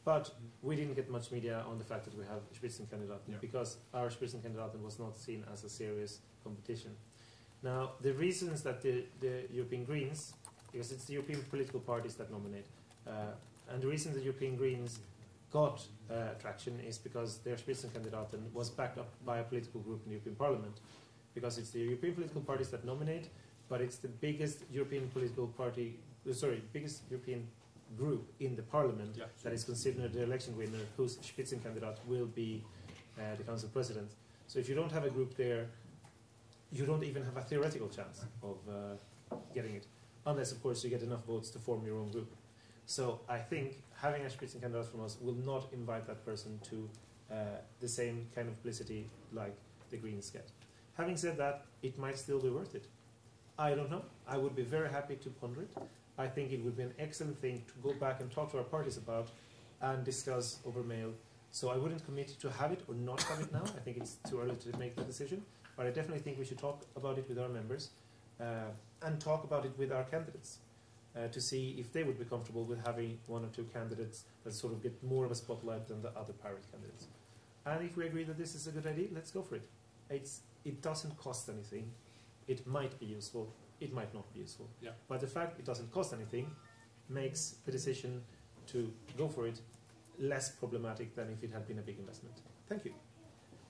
But we didn't get much media on the fact that we have Spitzenkandidaten, because our Spitzenkandidaten was not seen as a serious competition. Now, the reasons that the European Greens, because it's the European political parties that nominate, and the reason the European Greens got traction is because their Spitzenkandidaten was backed up by a political group in the European Parliament, because it's the European political parties that nominate, but it's the biggest European political party, biggest European group in the Parliament that is considered the election winner, whose Spitzenkandidat will be the Council President. So if you don't have a group there, you don't even have a theoretical chance of getting it, unless, of course, you get enough votes to form your own group. So I think having a Spitzenkandidat from us will not invite that person to the same kind of publicity like the Greens get. Having said that, it might still be worth it. I don't know. I would be very happy to ponder it. I think it would be an excellent thing to go back and talk to our parties about and discuss over mail. So I wouldn't commit to have it or not have it now. I think it's too early to make that decision. But I definitely think we should talk about it with our members and talk about it with our candidates to see if they would be comfortable with having 1 or 2 candidates that sort of get more of a spotlight than the other pirate candidates. And if we agree that this is a good idea, let's go for it. It doesn't cost anything. It might be useful. It might not be useful. Yeah. But the fact it doesn't cost anything makes the decision to go for it less problematic than if it had been a big investment. Thank you.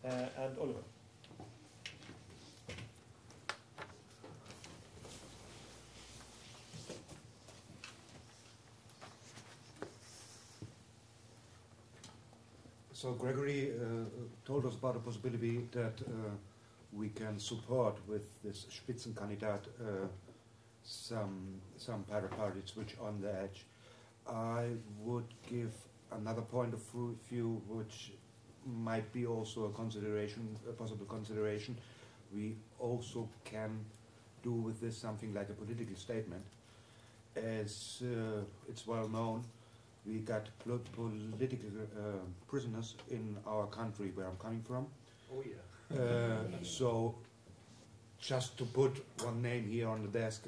And Oliver. So Gregory told us about the possibility that we can support with this Spitzenkandidat some pirate parties which are on the edge. I would give another point of view which might be also a consideration, a possible consideration. We also can do with this something like a political statement. As it's well known, we got political prisoners in our country where I'm coming from. Oh yeah. So just to put one name here on the desk,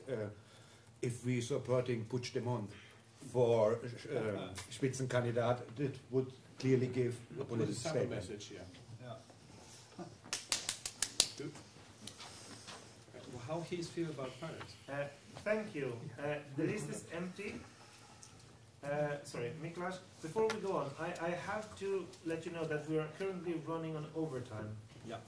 if we supporting Puigdemont for Spitzenkandidat, it would clearly give a political statement. Message, yeah. Good. How he feel about pirates? Thank you. The list is empty. Sorry, Miklas, before we go on, I have to let you know that we are currently running on overtime. Yeah.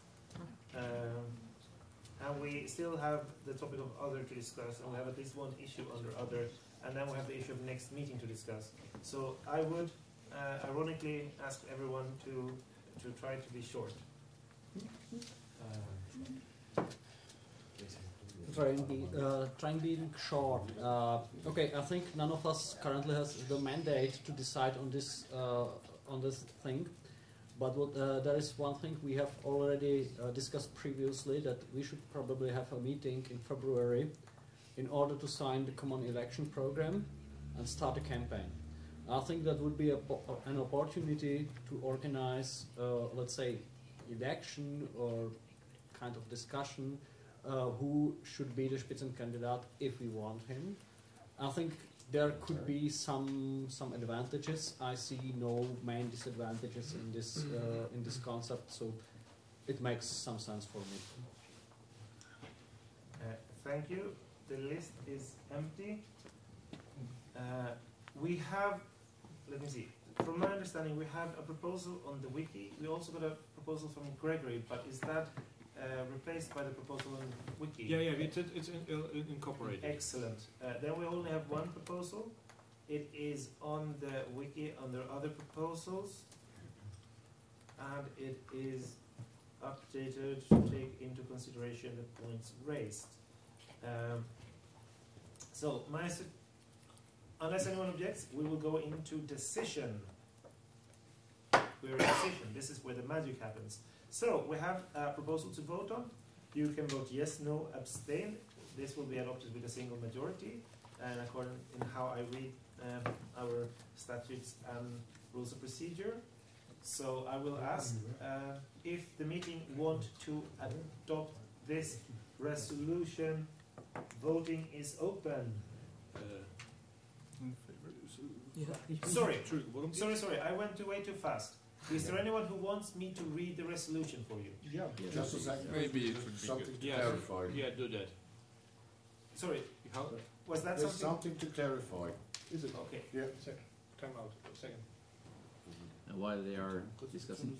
And we still have the topic of other to discuss, and we have at least one issue under other, and then we have the issue of next meeting to discuss. So I would ironically ask everyone to try to be short. Trying being short. Okay, I think none of us currently has the mandate to decide on this thing. But there is one thing we have already discussed previously, that we should probably have a meeting in February in order to sign the common election program and start a campaign. I think that would be an opportunity to organize, let's say, election or kind of discussion who should be the Spitzenkandidat if we want him. I think there could be some advantages. I see no main disadvantages in this concept, so it makes some sense for me. Thank you. The list is empty. We have, let me see. From my understanding, we have a proposal on the wiki. We also got a proposal from Gregory, but is that replaced by the proposal on wiki? Yeah, it's incorporated. Excellent. Then we only have one proposal. It is on the wiki under other proposals, and it is updated to take into consideration the points raised. So, unless anyone objects, we will go into decision. We're in decision. This is where the magic happens. So, we have a proposal to vote on. You can vote yes, no, abstain. This will be adopted with a single majority, and according to how I read our statutes and rules of procedure. So, I will ask if the meeting want to adopt this resolution. Voting is open. Sorry, I went way too fast. Is there anyone who wants me to read the resolution for you? Yeah, just a second. Maybe it would be something good. to Yeah, clarify. Yeah, do that. Sorry, How? was that There's something? something to clarify. Is it? Okay. Yeah. Time out. A second. While they are discussing,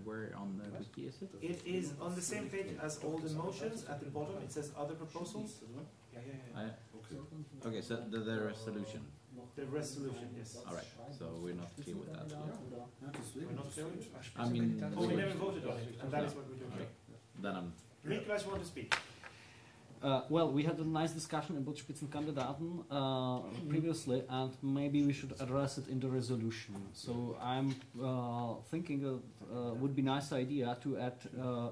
where on the wiki is it? It is on the same page as all the motions. At the bottom, it says other proposals. Okay, so the resolution. The resolution, yes. All right, so we're not clear with that. We're not clear with it? I mean, Oh, we never voted on it, and that is what we're doing. Okay. Then I'm. Miklas, want to speak? Well, we had a nice discussion about Spitzenkandidaten previously, and maybe we should address it in the resolution. So I'm thinking it would be a nice idea to add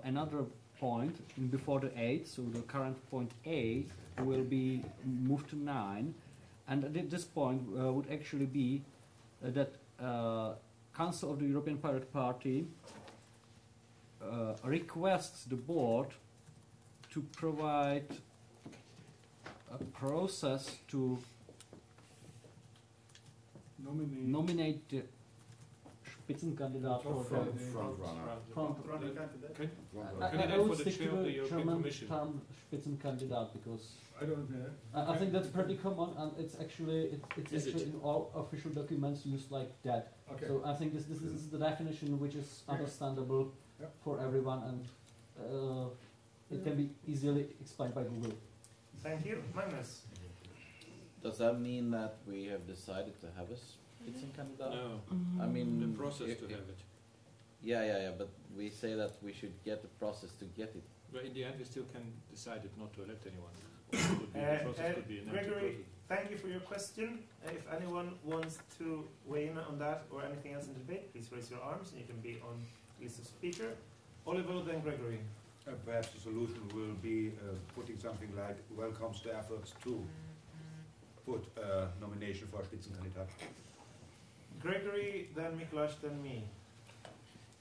another point before the 8, so the current point 8 will be moved to 9, and at this point would actually be that Council of the European Pirate Party requests the board to provide a process to nominate the Spitzenkandidat or Front-runner. I would stick to the German term Spitzenkandidat because I think that's pretty common, and it's actually in all official documents used like that. Okay. So I think this is the definition which is understandable for everyone, and it can be easily explained by Google. Thank you, Magnus. Does that mean that we have decided to have a Spitzenkandidat? No. I mean, The process to have it. Yeah, but we say that we should get the process to get it. But in the end, we still can decide it not to elect anyone. The process could be an empty Gregory, process. thank you for your question. If anyone wants to weigh in on that or anything else in the debate, please raise your arms and you can be on the list of speaker. Oliver, then Gregory. Perhaps the solution will be putting something like welcomes the efforts to put a nomination for a Spitzenkandidat. Gregory, then Miklas, then me.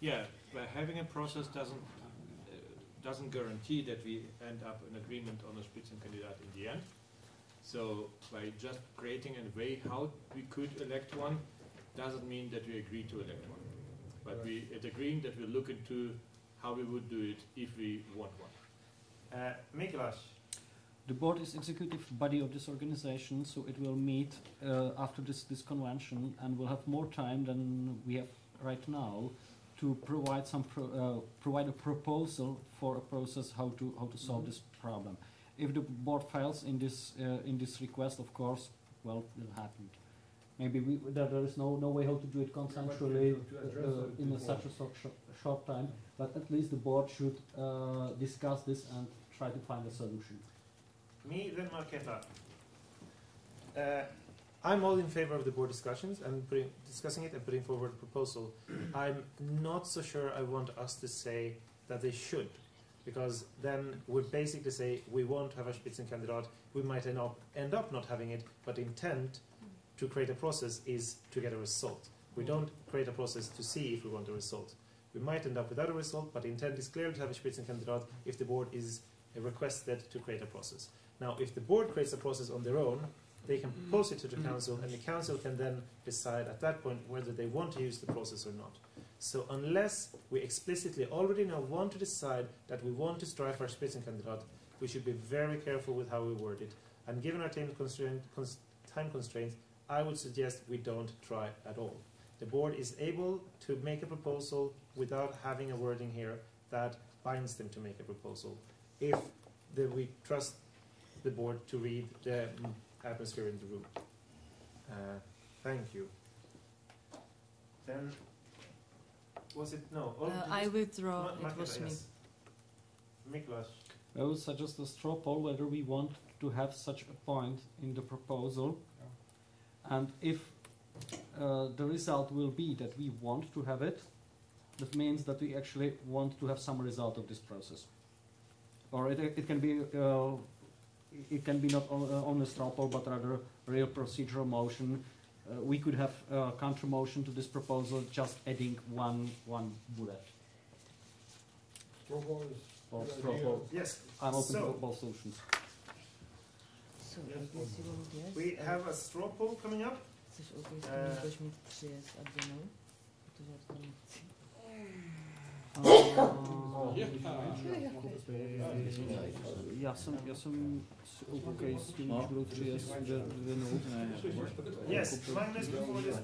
Yeah, but having a process doesn't guarantee that we end up in agreement on a Spitzenkandidat in the end. So by just creating a way how we could elect one doesn't mean that we agree to elect one. But it agreeing that we look into how we would do it if we want one. Miklas. The board is executive body of this organization, so it will meet after this convention and will have more time than we have right now to provide provide a proposal for a process how to solve this problem. If the board fails in this request, of course, well, it will happen. Maybe there is no way how to do it consensually in such a short time, but at least the board should discuss this and try to find a solution. Me, then Marketa. I'm all in favor of the board discussions and discussing it and putting forward a proposal. I'm not so sure I want us to say that they should, because then we basically say we won't have a Spitzenkandidat. We might end up not having it, but intent to create a process is to get a result. We don't create a process to see if we want a result. We might end up without a result, but the intent is clearly to have a Spitzenkandidat if the board is requested to create a process. Now, if the board creates a process on their own, they can propose it to the council, and the council can then decide at that point whether they want to use the process or not. So unless we explicitly already now want to decide that we want to strive for a Spitzenkandidat, we should be very careful with how we word it. And given our time constraints, I would suggest we don't try at all. The board is able to make a proposal without having a wording here that binds them to make a proposal, if we trust the board to read the atmosphere in the room. Thank you. Then, was it, no? I withdraw, it was me. Yes. Miklas. I would suggest a straw poll whether we want to have such a point in the proposal. And if the result will be that we want to have it, that means that we actually want to have some result of this process. Or it can be not on a straw poll, but rather a real procedural motion. We could have a counter motion to this proposal, just adding one bullet. Straw poll is or straw poll. Yes. I'm open So- to both solutions. So, We have a straw poll coming up. Já jsem OK s tím, když budou 3 dvě no. Yes, Magnus, before this.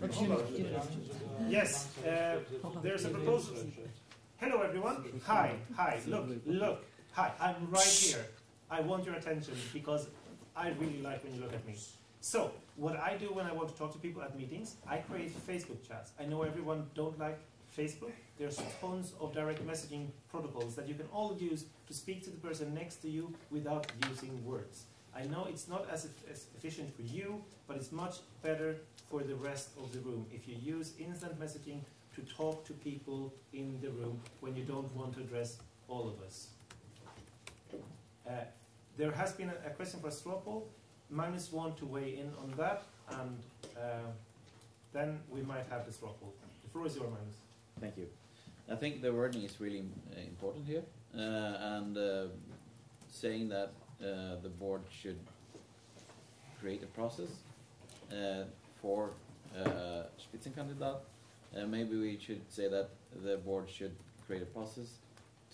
Yes, there's a proposal. Hello, everyone. Hi. Look. Hi, I'm right here. I want your attention because I really like when you look at me. So, what I do when I want to talk to people at meetings, I create Facebook chats. I know everyone don't like Facebook. There's tons of direct messaging protocols that you can all use to speak to the person next to you without using words. I know it's not as efficient for you, but it's much better for the rest of the room if you use instant messaging to talk to people in the room when you don't want to address all of us. There has been a question for a straw poll. Magnus want to weigh in on that, and then we might have the straw poll. The floor is yours, Magnus. Thank you. I think the wording is really important here, and saying that the board should create a process for Spitzenkandidat. Maybe we should say that the board should create a process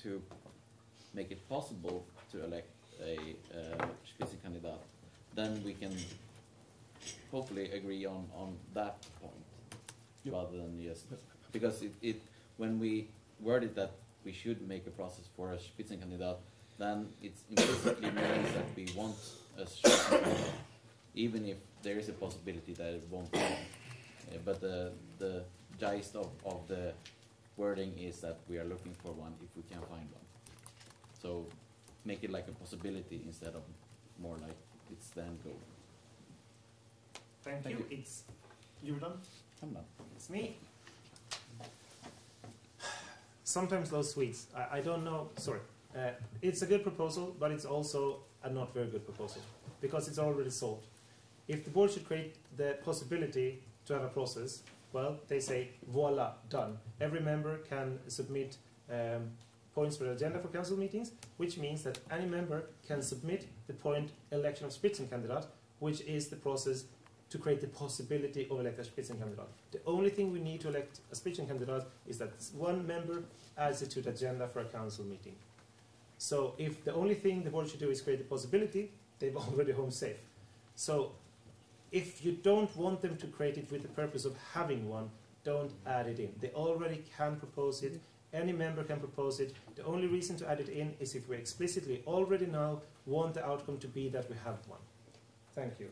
to make it possible to elect a Spitzenkandidat. Then we can hopefully agree on that point, rather than just because when we worded that we should make a process for a Spitzenkandidat, then it implicitly means that we want a Spitzenkandidat, even if there is a possibility that it won't be. But the gist of wording is that we are looking for one if we can find one. So make it like a possibility instead of more like it's the end goal. Thank you. It's you're done. I'm done. It's me. Sometimes those Swedes, I don't know. Sorry, it's a good proposal, but it's also a not very good proposal because it's already solved. If the board should create the possibility to have a process, well, they say, voila, done. Every member can submit points for the agenda for council meetings, which means that any member can submit the point election of Spitzenkandidat, which is the process to create the possibility of elect a Spitzenkandidat. The only thing we need to elect a Spitzenkandidat is that one member adds it to the agenda for a council meeting. So if the only thing the board should do is create the possibility, they've already home safe. So if you don't want them to create it with the purpose of having one, don't add it in. They already can propose it. Any member can propose it. The only reason to add it in is if we explicitly already now want the outcome to be that we have one. Thank you.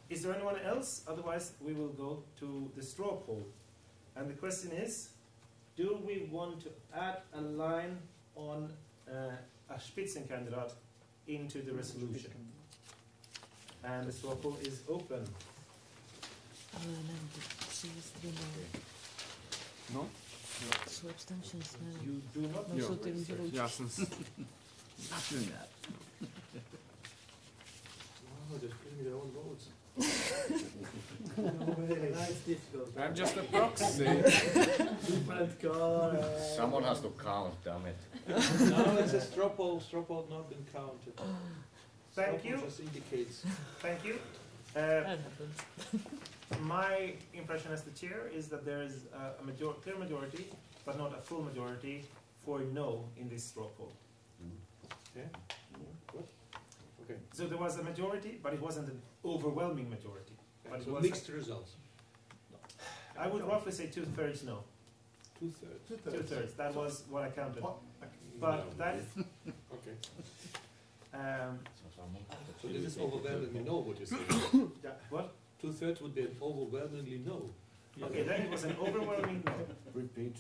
Is there anyone else? Otherwise, we will go to the straw poll. And the question is, do we want to add a line on a Spitzenkandidat into the resolution? And the straw poll is open. No? So abstentions, no. You do not No, know. so didn't vote. Not doing that. Oh, they're giving me their own votes. That's difficult. I'm just a proxy. Different car. Someone has to count, damn it. No, it's a straw poll not been counted. Thank Straw you. poll just indicates. Thank you. That happens. My impression as the chair is that there is a clear majority, but not a full majority, for no in this straw poll. Okay. Good. Okay. So there was a majority, but it wasn't an overwhelming majority. But it So was mixed results. I would roughly say 2/3 no. 2/3. 2/3. That was what I counted. But that is. Okay. Um, So this is overwhelmingly no, what you're saying. What? 2/3 would be an overwhelmingly no. Okay, then it was an overwhelming no. Repeat.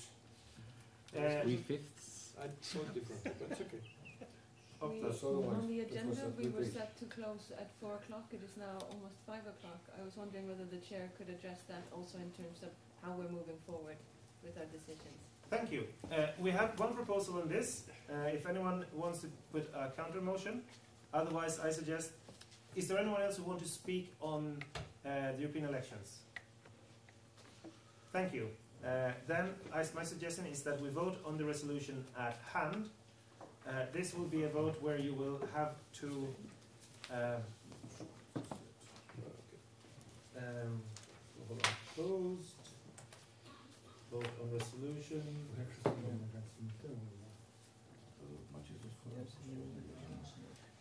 3/5. I saw it differently, but it's okay. On the agenda, we were set to close at 4 o'clock. It is now almost 5 o'clock. I was wondering whether the chair could address that also in terms of how we're moving forward with our decisions. Thank you. We have one proposal on this. If anyone wants to put a counter motion, otherwise I suggest, is there anyone else who wants to speak on the European elections? Thank you. Then my suggestion is that we vote on the resolution at hand. This will be a vote where you will have to closed, vote on resolution.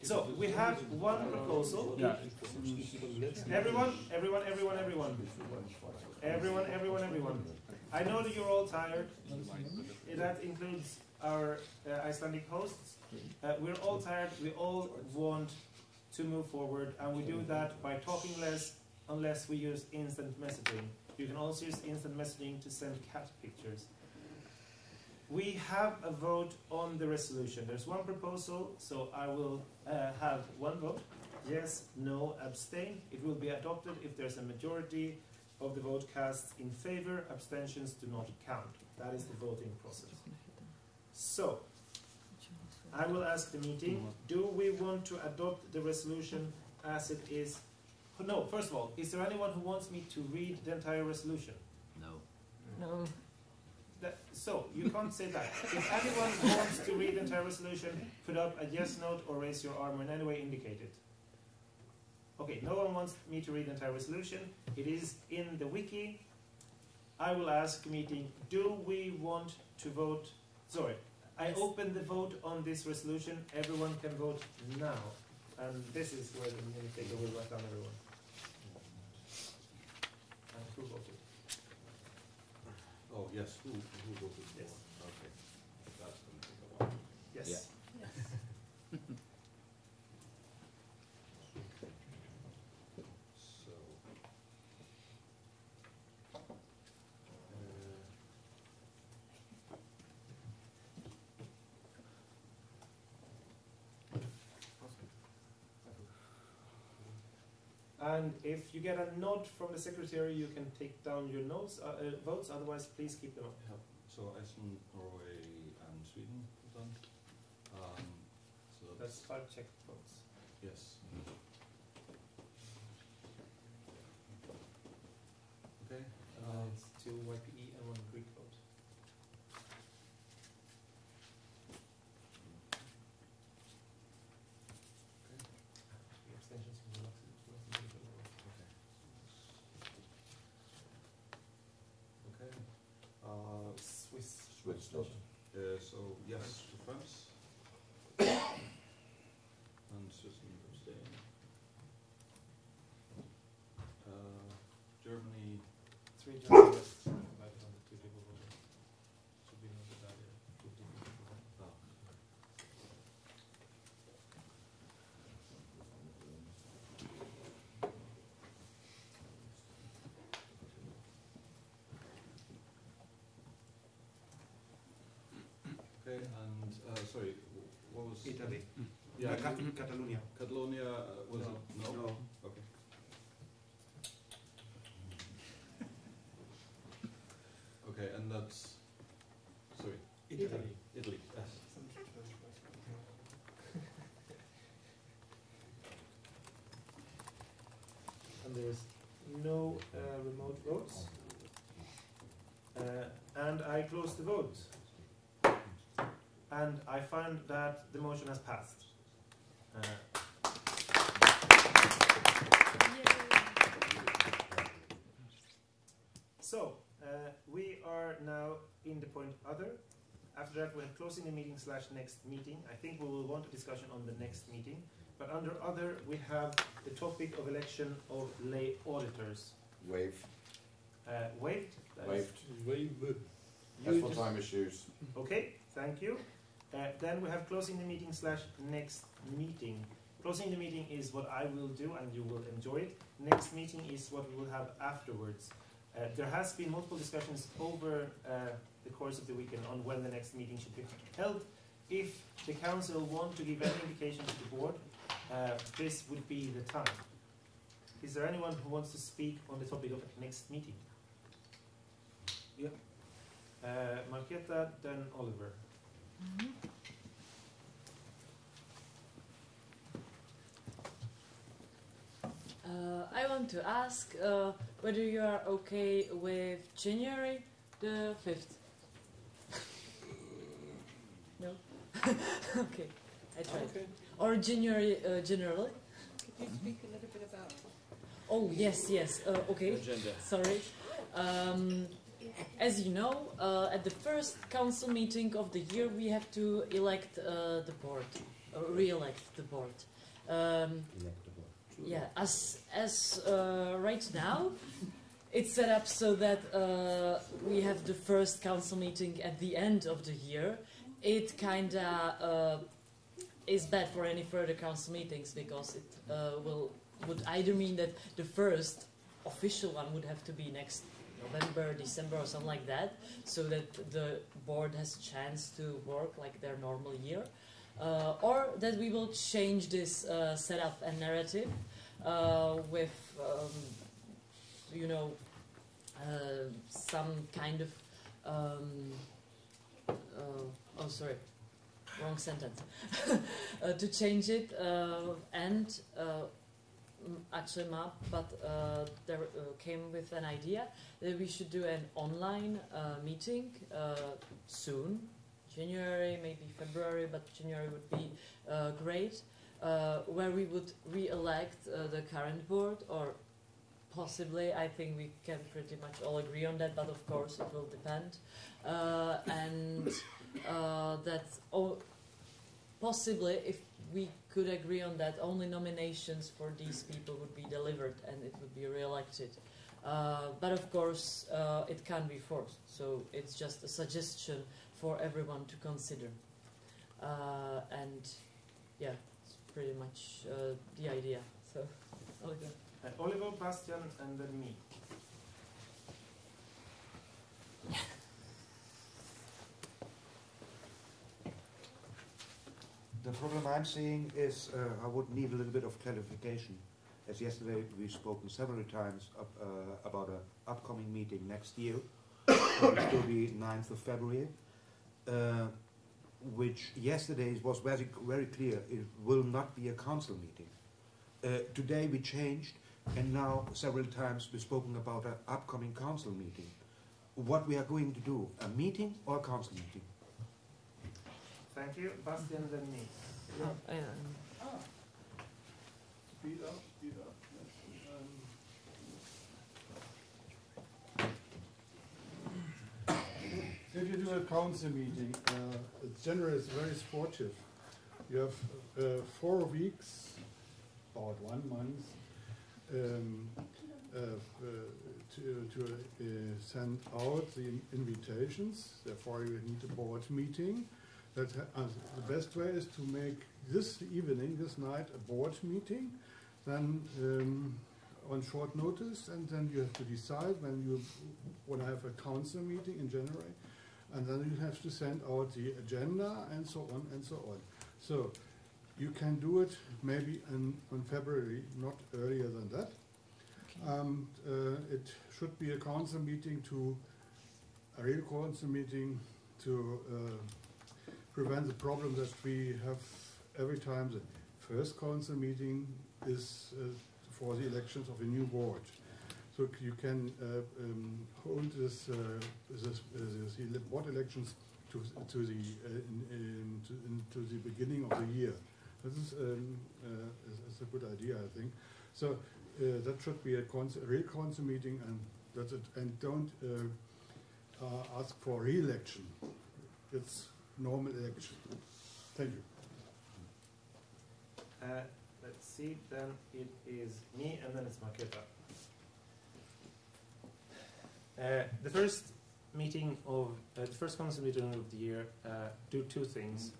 So we have one proposal. Yeah. Everyone. I know that you're all tired. That includes our Icelandic hosts. We're all tired. We all want to move forward, and we do that by talking less, unless we use instant messaging. You can also use instant messaging to send cat pictures. We have a vote on the resolution. There's one proposal, so I will have one vote. Yes, no, abstain. It will be adopted if there's a majority of the vote cast in favor. Abstentions do not count. That is the voting process. So, I will ask the meeting, do we want to adopt the resolution as it is? No, first of all, is there anyone who wants me to read the entire resolution? No. No. So, you can't say that. If anyone wants to read the entire resolution, put up a yes note or raise your arm or in any way indicate it. Okay, no one wants me to read the entire resolution. It is in the wiki. I will ask the meeting, do we want to vote? Sorry, I open the vote on this resolution. Everyone can vote now. And this is where the mini taker will write down everyone. And who voted? Oh, yes. Who voted? Yes. Okay. That's going to take a while. Yes. Yeah. So, And if you get a nod from the secretary, you can take down your notes, votes. Otherwise, please keep them up. Yeah. So Iceland, Norway, and Sweden done. So That's 5 checked votes. Yes. Okay. It's 2 YPE and 1 Greek vote. The abstentions from the Okay. Swiss. So yes to France. And Switzerland abstain. Germany. 3 Germany. Should be noted that, yeah. Okay, and sorry, what was Italy. Yeah, Catalonia. Catalonia was No. it? No. No. Okay. Okay, and that's sorry. Italy. Italy. Yes. And there's no remote votes. And I close the vote. And I find that the motion has passed. So, we are now in the point other. After that, we have closing the meeting / next meeting. I think we will want a discussion on the next meeting. But under other, we have the topic of election of lay auditors. Waived. Waived? Waived. That's for time issues. Okay, thank you. Then we have closing the meeting / next meeting. Closing the meeting is what I will do and you will enjoy it. Next meeting is what we will have afterwards. There has been multiple discussions over the course of the weekend on when the next meeting should be held. If the council want to give any indication to the board, this would be the time. Is there anyone who wants to speak on the topic of the next meeting? Yeah. Marketa, then Oliver. I want to ask whether you are okay with January the 5th. No? Okay, I tried. Okay. Or January generally. Could you speak a little bit about? Oh, yes, yes. Okay. Agenda. Sorry. As you know, at the first council meeting of the year, we have to elect the board, or re-elect the board. Yeah, as right now, it's set up so that we have the first council meeting at the end of the year. It kinda is bad for any further council meetings because it would either mean that the first official one would have to be next November, December, or something like that, so that the board has a chance to work like their normal year, or that we will change this setup and narrative with, you know, some kind of oh, sorry, wrong sentence. To change it and actually map, but there came with an idea that we should do an online meeting soon, January, maybe February, but January would be great, where we would re-elect the current board, or possibly, I think we can pretty much all agree on that, but of course it will depend, and that possibly, if we could agree on that, only nominations for these people would be delivered and it would be re-elected. But of course, it can be forced, so it's just a suggestion for everyone to consider. And yeah, it's pretty much the idea. So, Oliver. Oliver, Bastian, and then me. The problem I'm seeing is I would need a little bit of clarification. as yesterday we've spoken several times about an upcoming meeting next year, which will be 9th of February, which yesterday was very, very clear, it will not be a council meeting. Today we changed, and now several times we've spoken about an upcoming council meeting. What we are going to do, a meeting or a council meeting? Thank you. Bastian, then me. Speed up, speed up. If you do a council meeting, generally it's very sportive. You have 4 weeks, about 1 month, to send out the invitations. Therefore, you need a board meeting. The best way is to make this evening, this night, a board meeting. Then on short notice, and then you have to decide when you want to have a council meeting in January, and then you have to send out the agenda and so on and so on. So you can do it maybe on February, not earlier than that. It should be a council meeting a real council meeting to prevent the problem that we have every time. The first council meeting is for the elections of a new board. So you can hold this board elections to the beginning of the year. This is a good idea, I think. So that should be a real council meeting, and that's it. And don't ask for re-election. It's normal election. Thank you. Let's see, then it is me, and then it's Maketa. The first meeting of the first council meeting of the year do 2 things.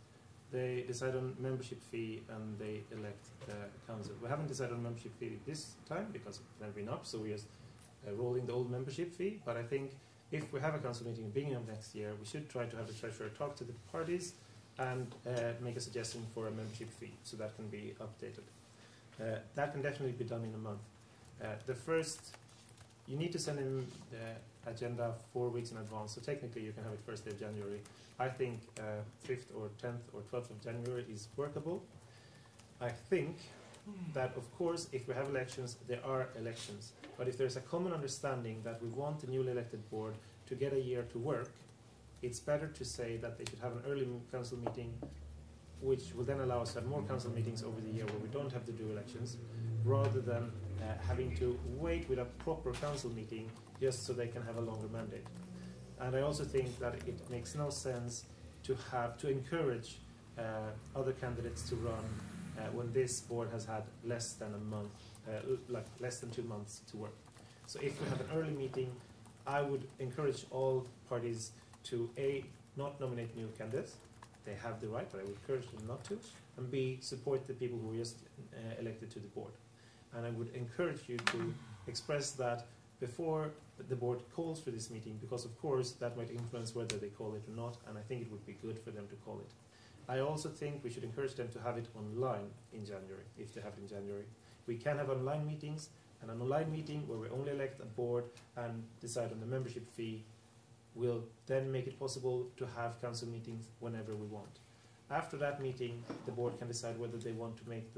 They decide on membership fee and they elect the council. We haven't decided on membership fee this time because it's never been up, so we're just rolling the old membership fee. But I think if we have a council meeting at the beginning of next year, we should try to have the treasurer talk to the parties and make a suggestion for a membership fee, so that can be updated. That can definitely be done in a month. You need to send in the agenda 4 weeks in advance, so technically you can have it first day of January. I think 5th or 10th or 12th of January is workable. I think that, of course, if we have elections, there are elections. But if there's a common understanding that we want the newly elected board to get a year to work, it's better to say that they should have an early council meeting, which will then allow us to have more council meetings over the year where we don't have to do elections, rather than having to wait with a proper council meeting just so they can have a longer mandate. And I also think that it makes no sense to encourage other candidates to run when this board has had less than a month, less than 2 months to work. So if we have an early meeting, I would encourage all parties to A, not nominate new candidates. They have the right, but I would encourage them not to. And B, support the people who were just elected to the board. And I would encourage you to express that before the board calls for this meeting, because of course that might influence whether they call it or not, and I think it would be good for them to call it. I also think we should encourage them to have it online in January, if they have it in January. We can have online meetings, and an online meeting where we only elect a board and decide on the membership fee will then make it possible to have council meetings whenever we want. After that meeting, the board can decide whether they want to make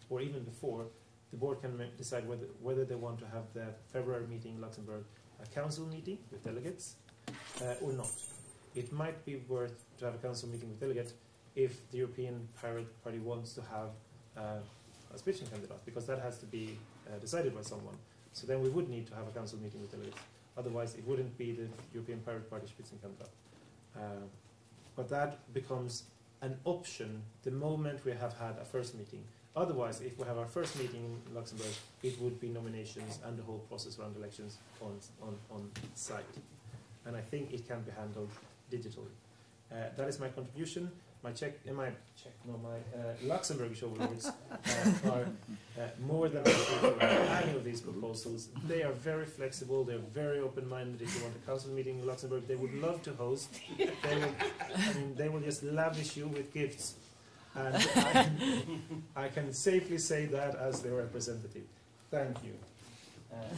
or even before, the board can decide whether they want to have the February meeting in Luxembourg a council meeting with delegates or not. It might be worth to have a council meeting with delegates if the European Pirate Party wants to have a Spitzenkandidat, candidate, because that has to be decided by someone. So then we would need to have a council meeting with delegates. Otherwise, it wouldn't be the European Pirate Party Spitzenkandidat. But that becomes an option the moment we have had a first meeting. Otherwise, if we have our first meeting in Luxembourg, it would be nominations and the whole process around elections on site. And I think it can be handled digitally. That is my contribution. My Luxembourgish overlords are more than happy for any of these proposals. They are very flexible. They're very open-minded. If you want a council meeting in Luxembourg, they would love to host. They will just lavish you with gifts. And I can safely say that as their representative. Thank you.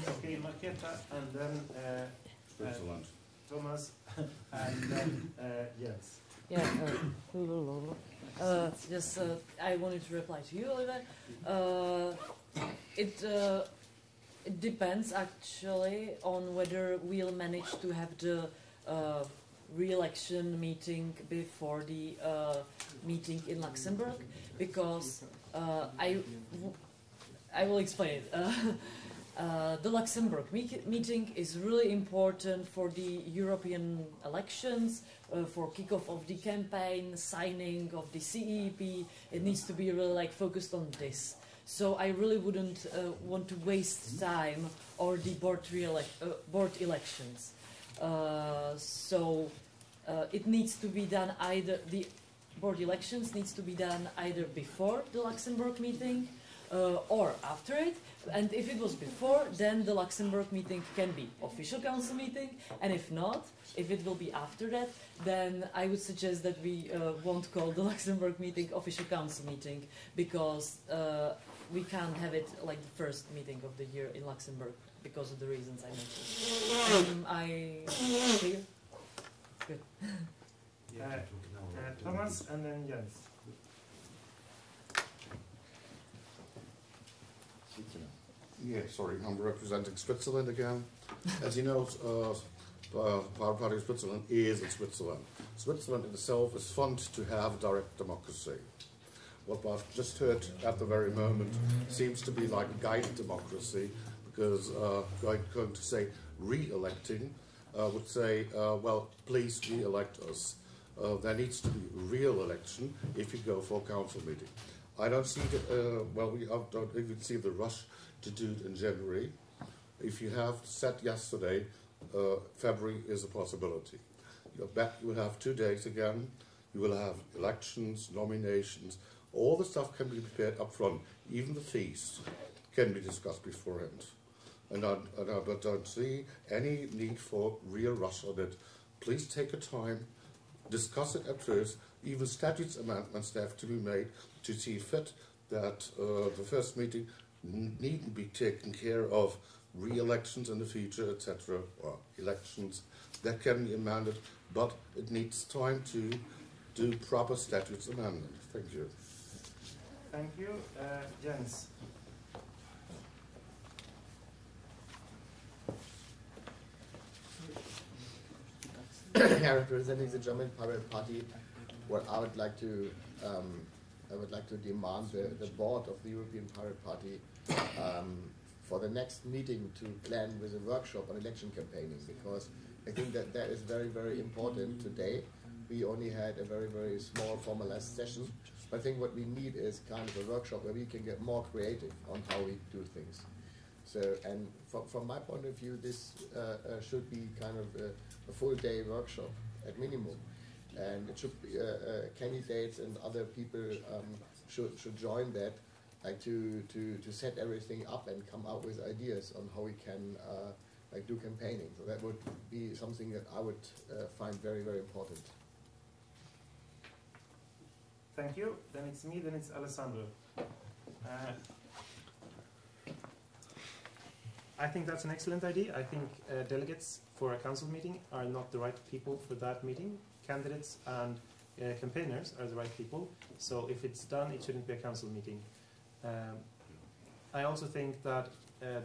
Okay, Marketa, and then Switzerland. Thomas, and then Jens. Yeah, yes, I wanted to reply to you, Oliver. It depends actually on whether we'll manage to have the re-election meeting before the meeting in Luxembourg, because I will explain it. The Luxembourg meeting is really important for the European elections, for kickoff of the campaign, signing of the CEP. It needs to be really like focused on this. So I really wouldn't want to waste time or the board elections. So it needs to be done either, the board elections needs to be done either before the Luxembourg meeting or after it. And if it was before, then the Luxembourg meeting can be official council meeting, and if not, if it will be after that, then I would suggest that we won't call the Luxembourg meeting official council meeting, because we can't have it like the first meeting of the year in Luxembourg because of the reasons I mentioned. Clear? Good. Thomas, and then Jens. Yeah, sorry, I'm representing Switzerland again. As you know, Party of Switzerland is in Switzerland. Switzerland in itself is fun to have direct democracy. What I've just heard at the very moment seems to be like guided democracy, because going to say re-electing would say, well, please re-elect us. There needs to be real election if you go for a council meeting. I don't see we don't even see the rush to do it in January. If you have said yesterday, February is a possibility. You're back, you will have 2 days again, you will have elections, nominations, all the stuff can be prepared up front, even the fees can be discussed beforehand. And I don't see any need for real rush on it. Please take your time, discuss it at first, even statutes amendments that have to be made to see fit that the first meeting needn't be taken care of re-elections in the future, etc., or elections that can be amended, but it needs time to do proper statutes amendment. Thank you. Thank you, Jens. Representing the German Pirate Party, what I would like to demand the board of the European Pirate Party for the next meeting to plan with a workshop on election campaigning, because I think that is very, very important today. We only had a very, very small formalized session. I think what we need is kind of a workshop where we can get more creative on how we do things. So, and from my point of view, this should be kind of a full-day workshop at minimum, and it should be candidates and other people should join that, like to set everything up and come out with ideas on how we can like do campaigning. So that would be something that I would find very, very important. Thank you. Then it's me. Then it's Alessandro. I think that's an excellent idea. I think delegates for a council meeting are not the right people for that meeting. Candidates and campaigners are the right people. So if it's done, it shouldn't be a council meeting. I also think that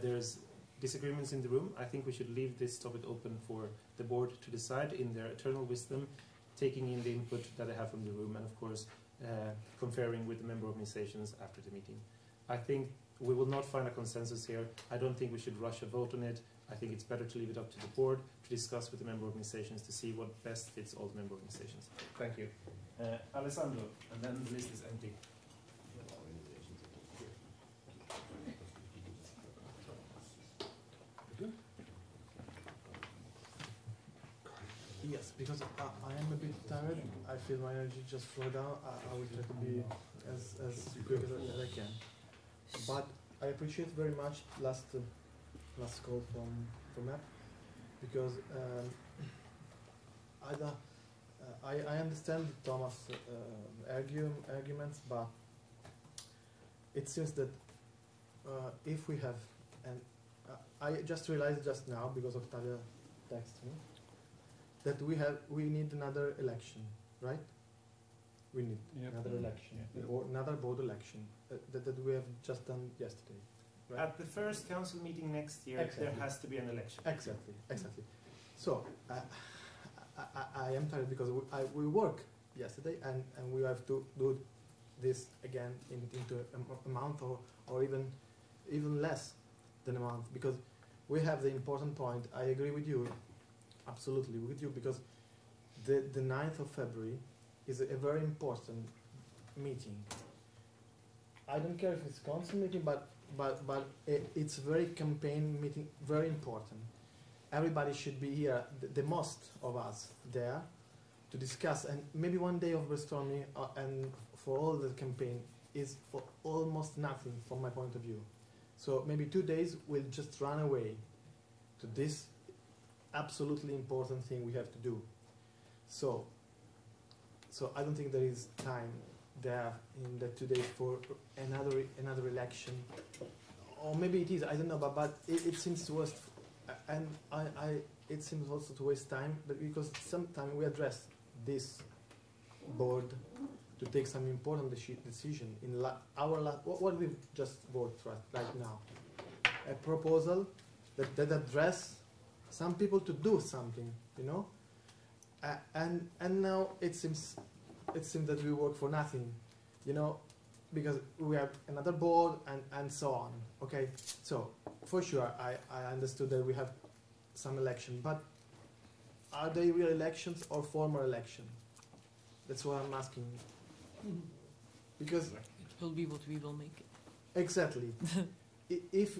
there's disagreements in the room. I think we should leave this topic open for the board to decide in their eternal wisdom, taking in the input that they have from the room, and of course conferring with the member organizations after the meeting. I think we will not find a consensus here. I don't think we should rush a vote on it. I think it's better to leave it up to the board to discuss with the member organizations to see what best fits all the member organizations. Thank you. Alessandro, and then the list is empty. Yes, because I am a bit tired. I feel my energy just flow down. I will try to be as quick as I can. But I appreciate very much last call from Matt, because I understand Thomas' arguments, but it seems that if we have I just realized just now, because Octavia texted me, that we need another election, right? We need another election, another board election that we have just done yesterday. Right? At the first council meeting next year, there has to be an election. Exactly. So I am tired because we work yesterday and we have to do this again into a month or even less than a month, because we have the important point. I agree with you, absolutely with you, because the 9th of February is a very important meeting. I don't care if it's a council meeting, but it's a very campaign meeting, very important. Everybody should be here, the most of us there, to discuss, and maybe one day of brainstorming and for all the campaign is for almost nothing from my point of view. So maybe 2 days will just run away to this absolutely important thing we have to do. So I don't think there is time there in the 2 days for another election, or maybe it is. I don't know, but it seems to us, and it seems also to waste time. But because sometimes we address this board to take some important decision in what we've just voted right now, a proposal that address some people to do something, you know, and now it seems that we work for nothing, you know, because we have another board and so on. Okay, so for sure I understood that we have some election, but are they real elections or former election? That's what I'm asking. Because it will be what we will make it. Exactly. if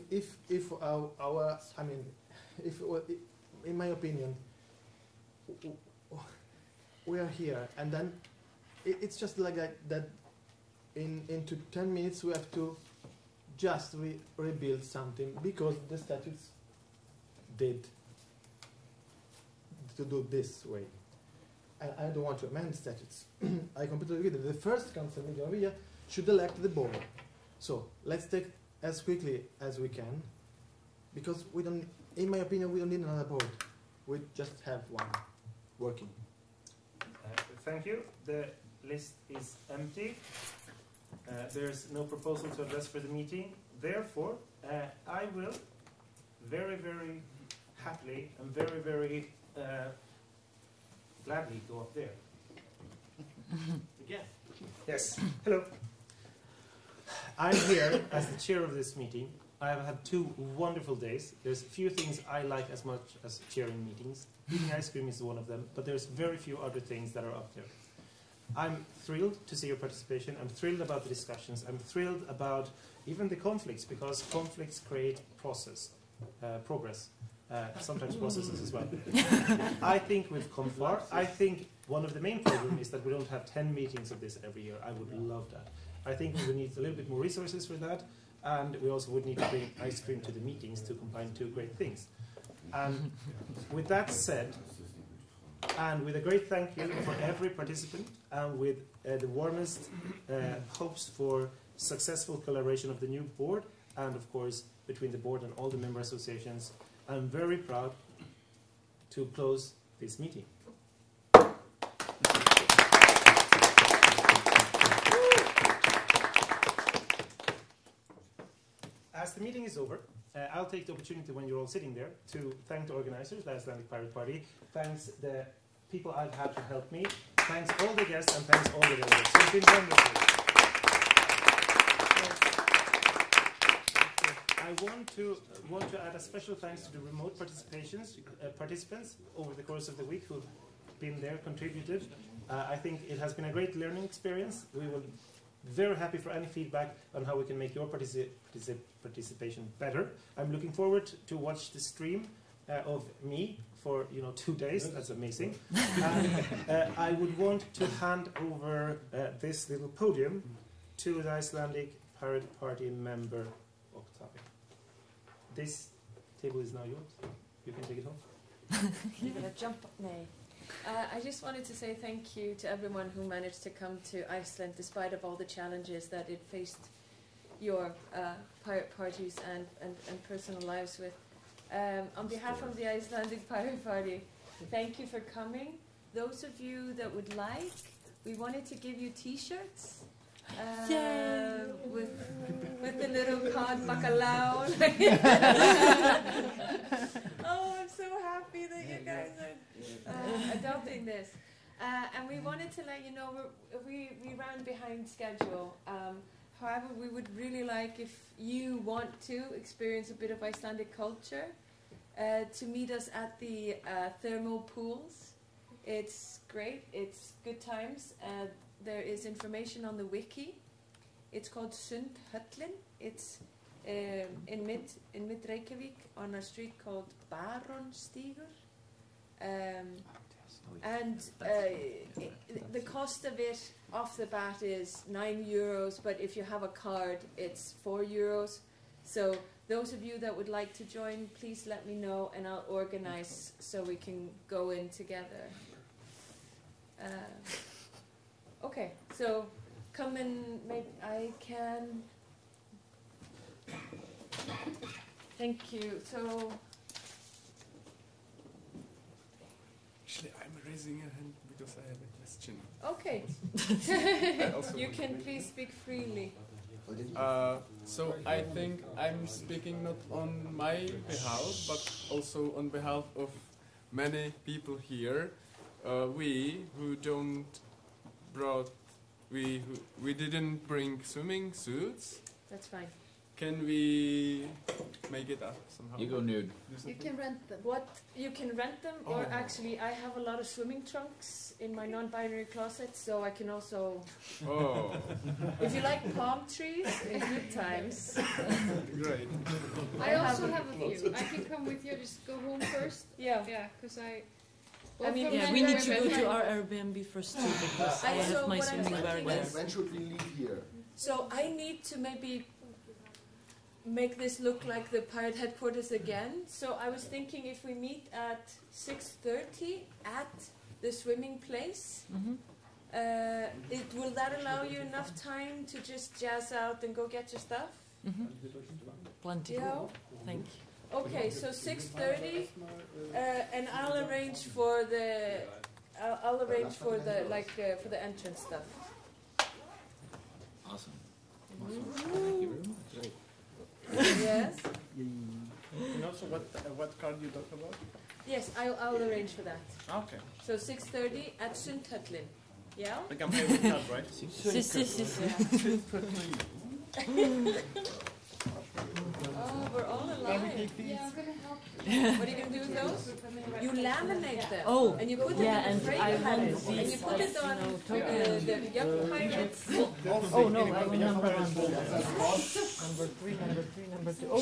in my opinion, we are here, and then it's just like that. Into 10 minutes we have to just rebuild something because the statutes did to do this way. I don't want to amend statutes. I completely agree that the first council meeting of the year should elect the board. So let's take as quickly as we can, because we don't, in my opinion, we don't need another board. We just have one working. Thank you. The list is empty. There's no proposal to address for the meeting. Therefore, I will very, very happily and very, very gladly go up there. Again. Yes. Hello. I'm here as the chair of this meeting. I have had 2 wonderful days. There's few things I like as much as chairing meetings. Eating ice cream is one of them, but there's very few other things that are up there. I'm thrilled to see your participation. I'm thrilled about the discussions. I'm thrilled about even the conflicts, because conflicts create progress. Sometimes processes as well. I think we've come far. I think one of the main problems is that we don't have 10 meetings of this every year. I would love that. I think we would need a little bit more resources for that, and we also would need to bring ice cream to the meetings to combine 2 great things. And with that said, and with a great thank you for every participant, and with the warmest hopes for successful collaboration of the new board, and of course between the board and all the member associations, I'm very proud to close this meeting. As the meeting is over, I'll take the opportunity when you're all sitting there to thank the organizers, the Icelandic Pirate Party, thanks the people I've had to help me, thanks all the guests, and thanks all the delegates. It's been wonderful. I want to add a special thanks to the remote participants over the course of the week who've been there, contributed. I think it has been a great learning experience. We will be very happy for any feedback on how we can make your participation better. I'm looking forward to watch the stream of me for 2 days. That's amazing. And, I would want to hand over this little podium to the Icelandic Pirate Party member, Octavia. This table is now yours. You can take it home. You're going to jump up now. I just wanted to say thank you to everyone who managed to come to Iceland despite of all the challenges that it faced your pirate parties and personal lives with. On behalf of the Icelandic Pirate Party, thank you for coming. Those of you that would like, we wanted to give you T-shirts with the little cod bacalao. Oh, I'm so happy that you guys are adopting this. And we wanted to let you know we ran behind schedule. However, we would really like, if you want to experience a bit of Icelandic culture, to meet us at the thermal pools. It's great. It's good times. There is information on the wiki. It's called Sundhöllin. It's in mid Reykjavík on a street called Barónstígur. And the cost of it off the bat is €9, but if you have a card, it's €4. So those of you that would like to join, please let me know, and I'll organize so we can go in together. Okay, so come and maybe I can. Thank you. So. Actually, I'm raising a hand because I have a question. Okay. You can please speak freely. So I think I'm speaking not on my behalf, but also on behalf of many people here. We didn't bring swimming suits. That's fine. Can we make it up somehow? You go nude. You can rent them. What? You can rent them, or actually, I have a lot of swimming trunks in my non-binary closet, so I can also. Oh. If you like palm trees in good times. Great. I also have a few. I can come with you. Just go home first. Yeah. Yeah, because I mean, yeah, we need to go to our Airbnb first too, because I have my swimming wear there. When should we leave here? So I need to maybe make this look like the pirate headquarters again. So I was thinking if we meet at 6:30 at the swimming place, will that allow you enough time to just jazz out and go get your stuff? Plenty. Yeah. Thank you. Okay, so 6:30, and I'll arrange for the for the entrance stuff. Awesome. Thank you very much. Great. Yes. And also, what card you talk about? Yes, I'll arrange for that. Okay. So 6:30 at Sundhöllin. Yeah. Like I'm here with card, right? Oh, we're all alive. Yeah, I'm gonna help. What are you gonna do with those? You laminate them. Oh, and you put them in the frame want and you put it on the young pirates. Oh no, I remember number 3, number 2. Oh.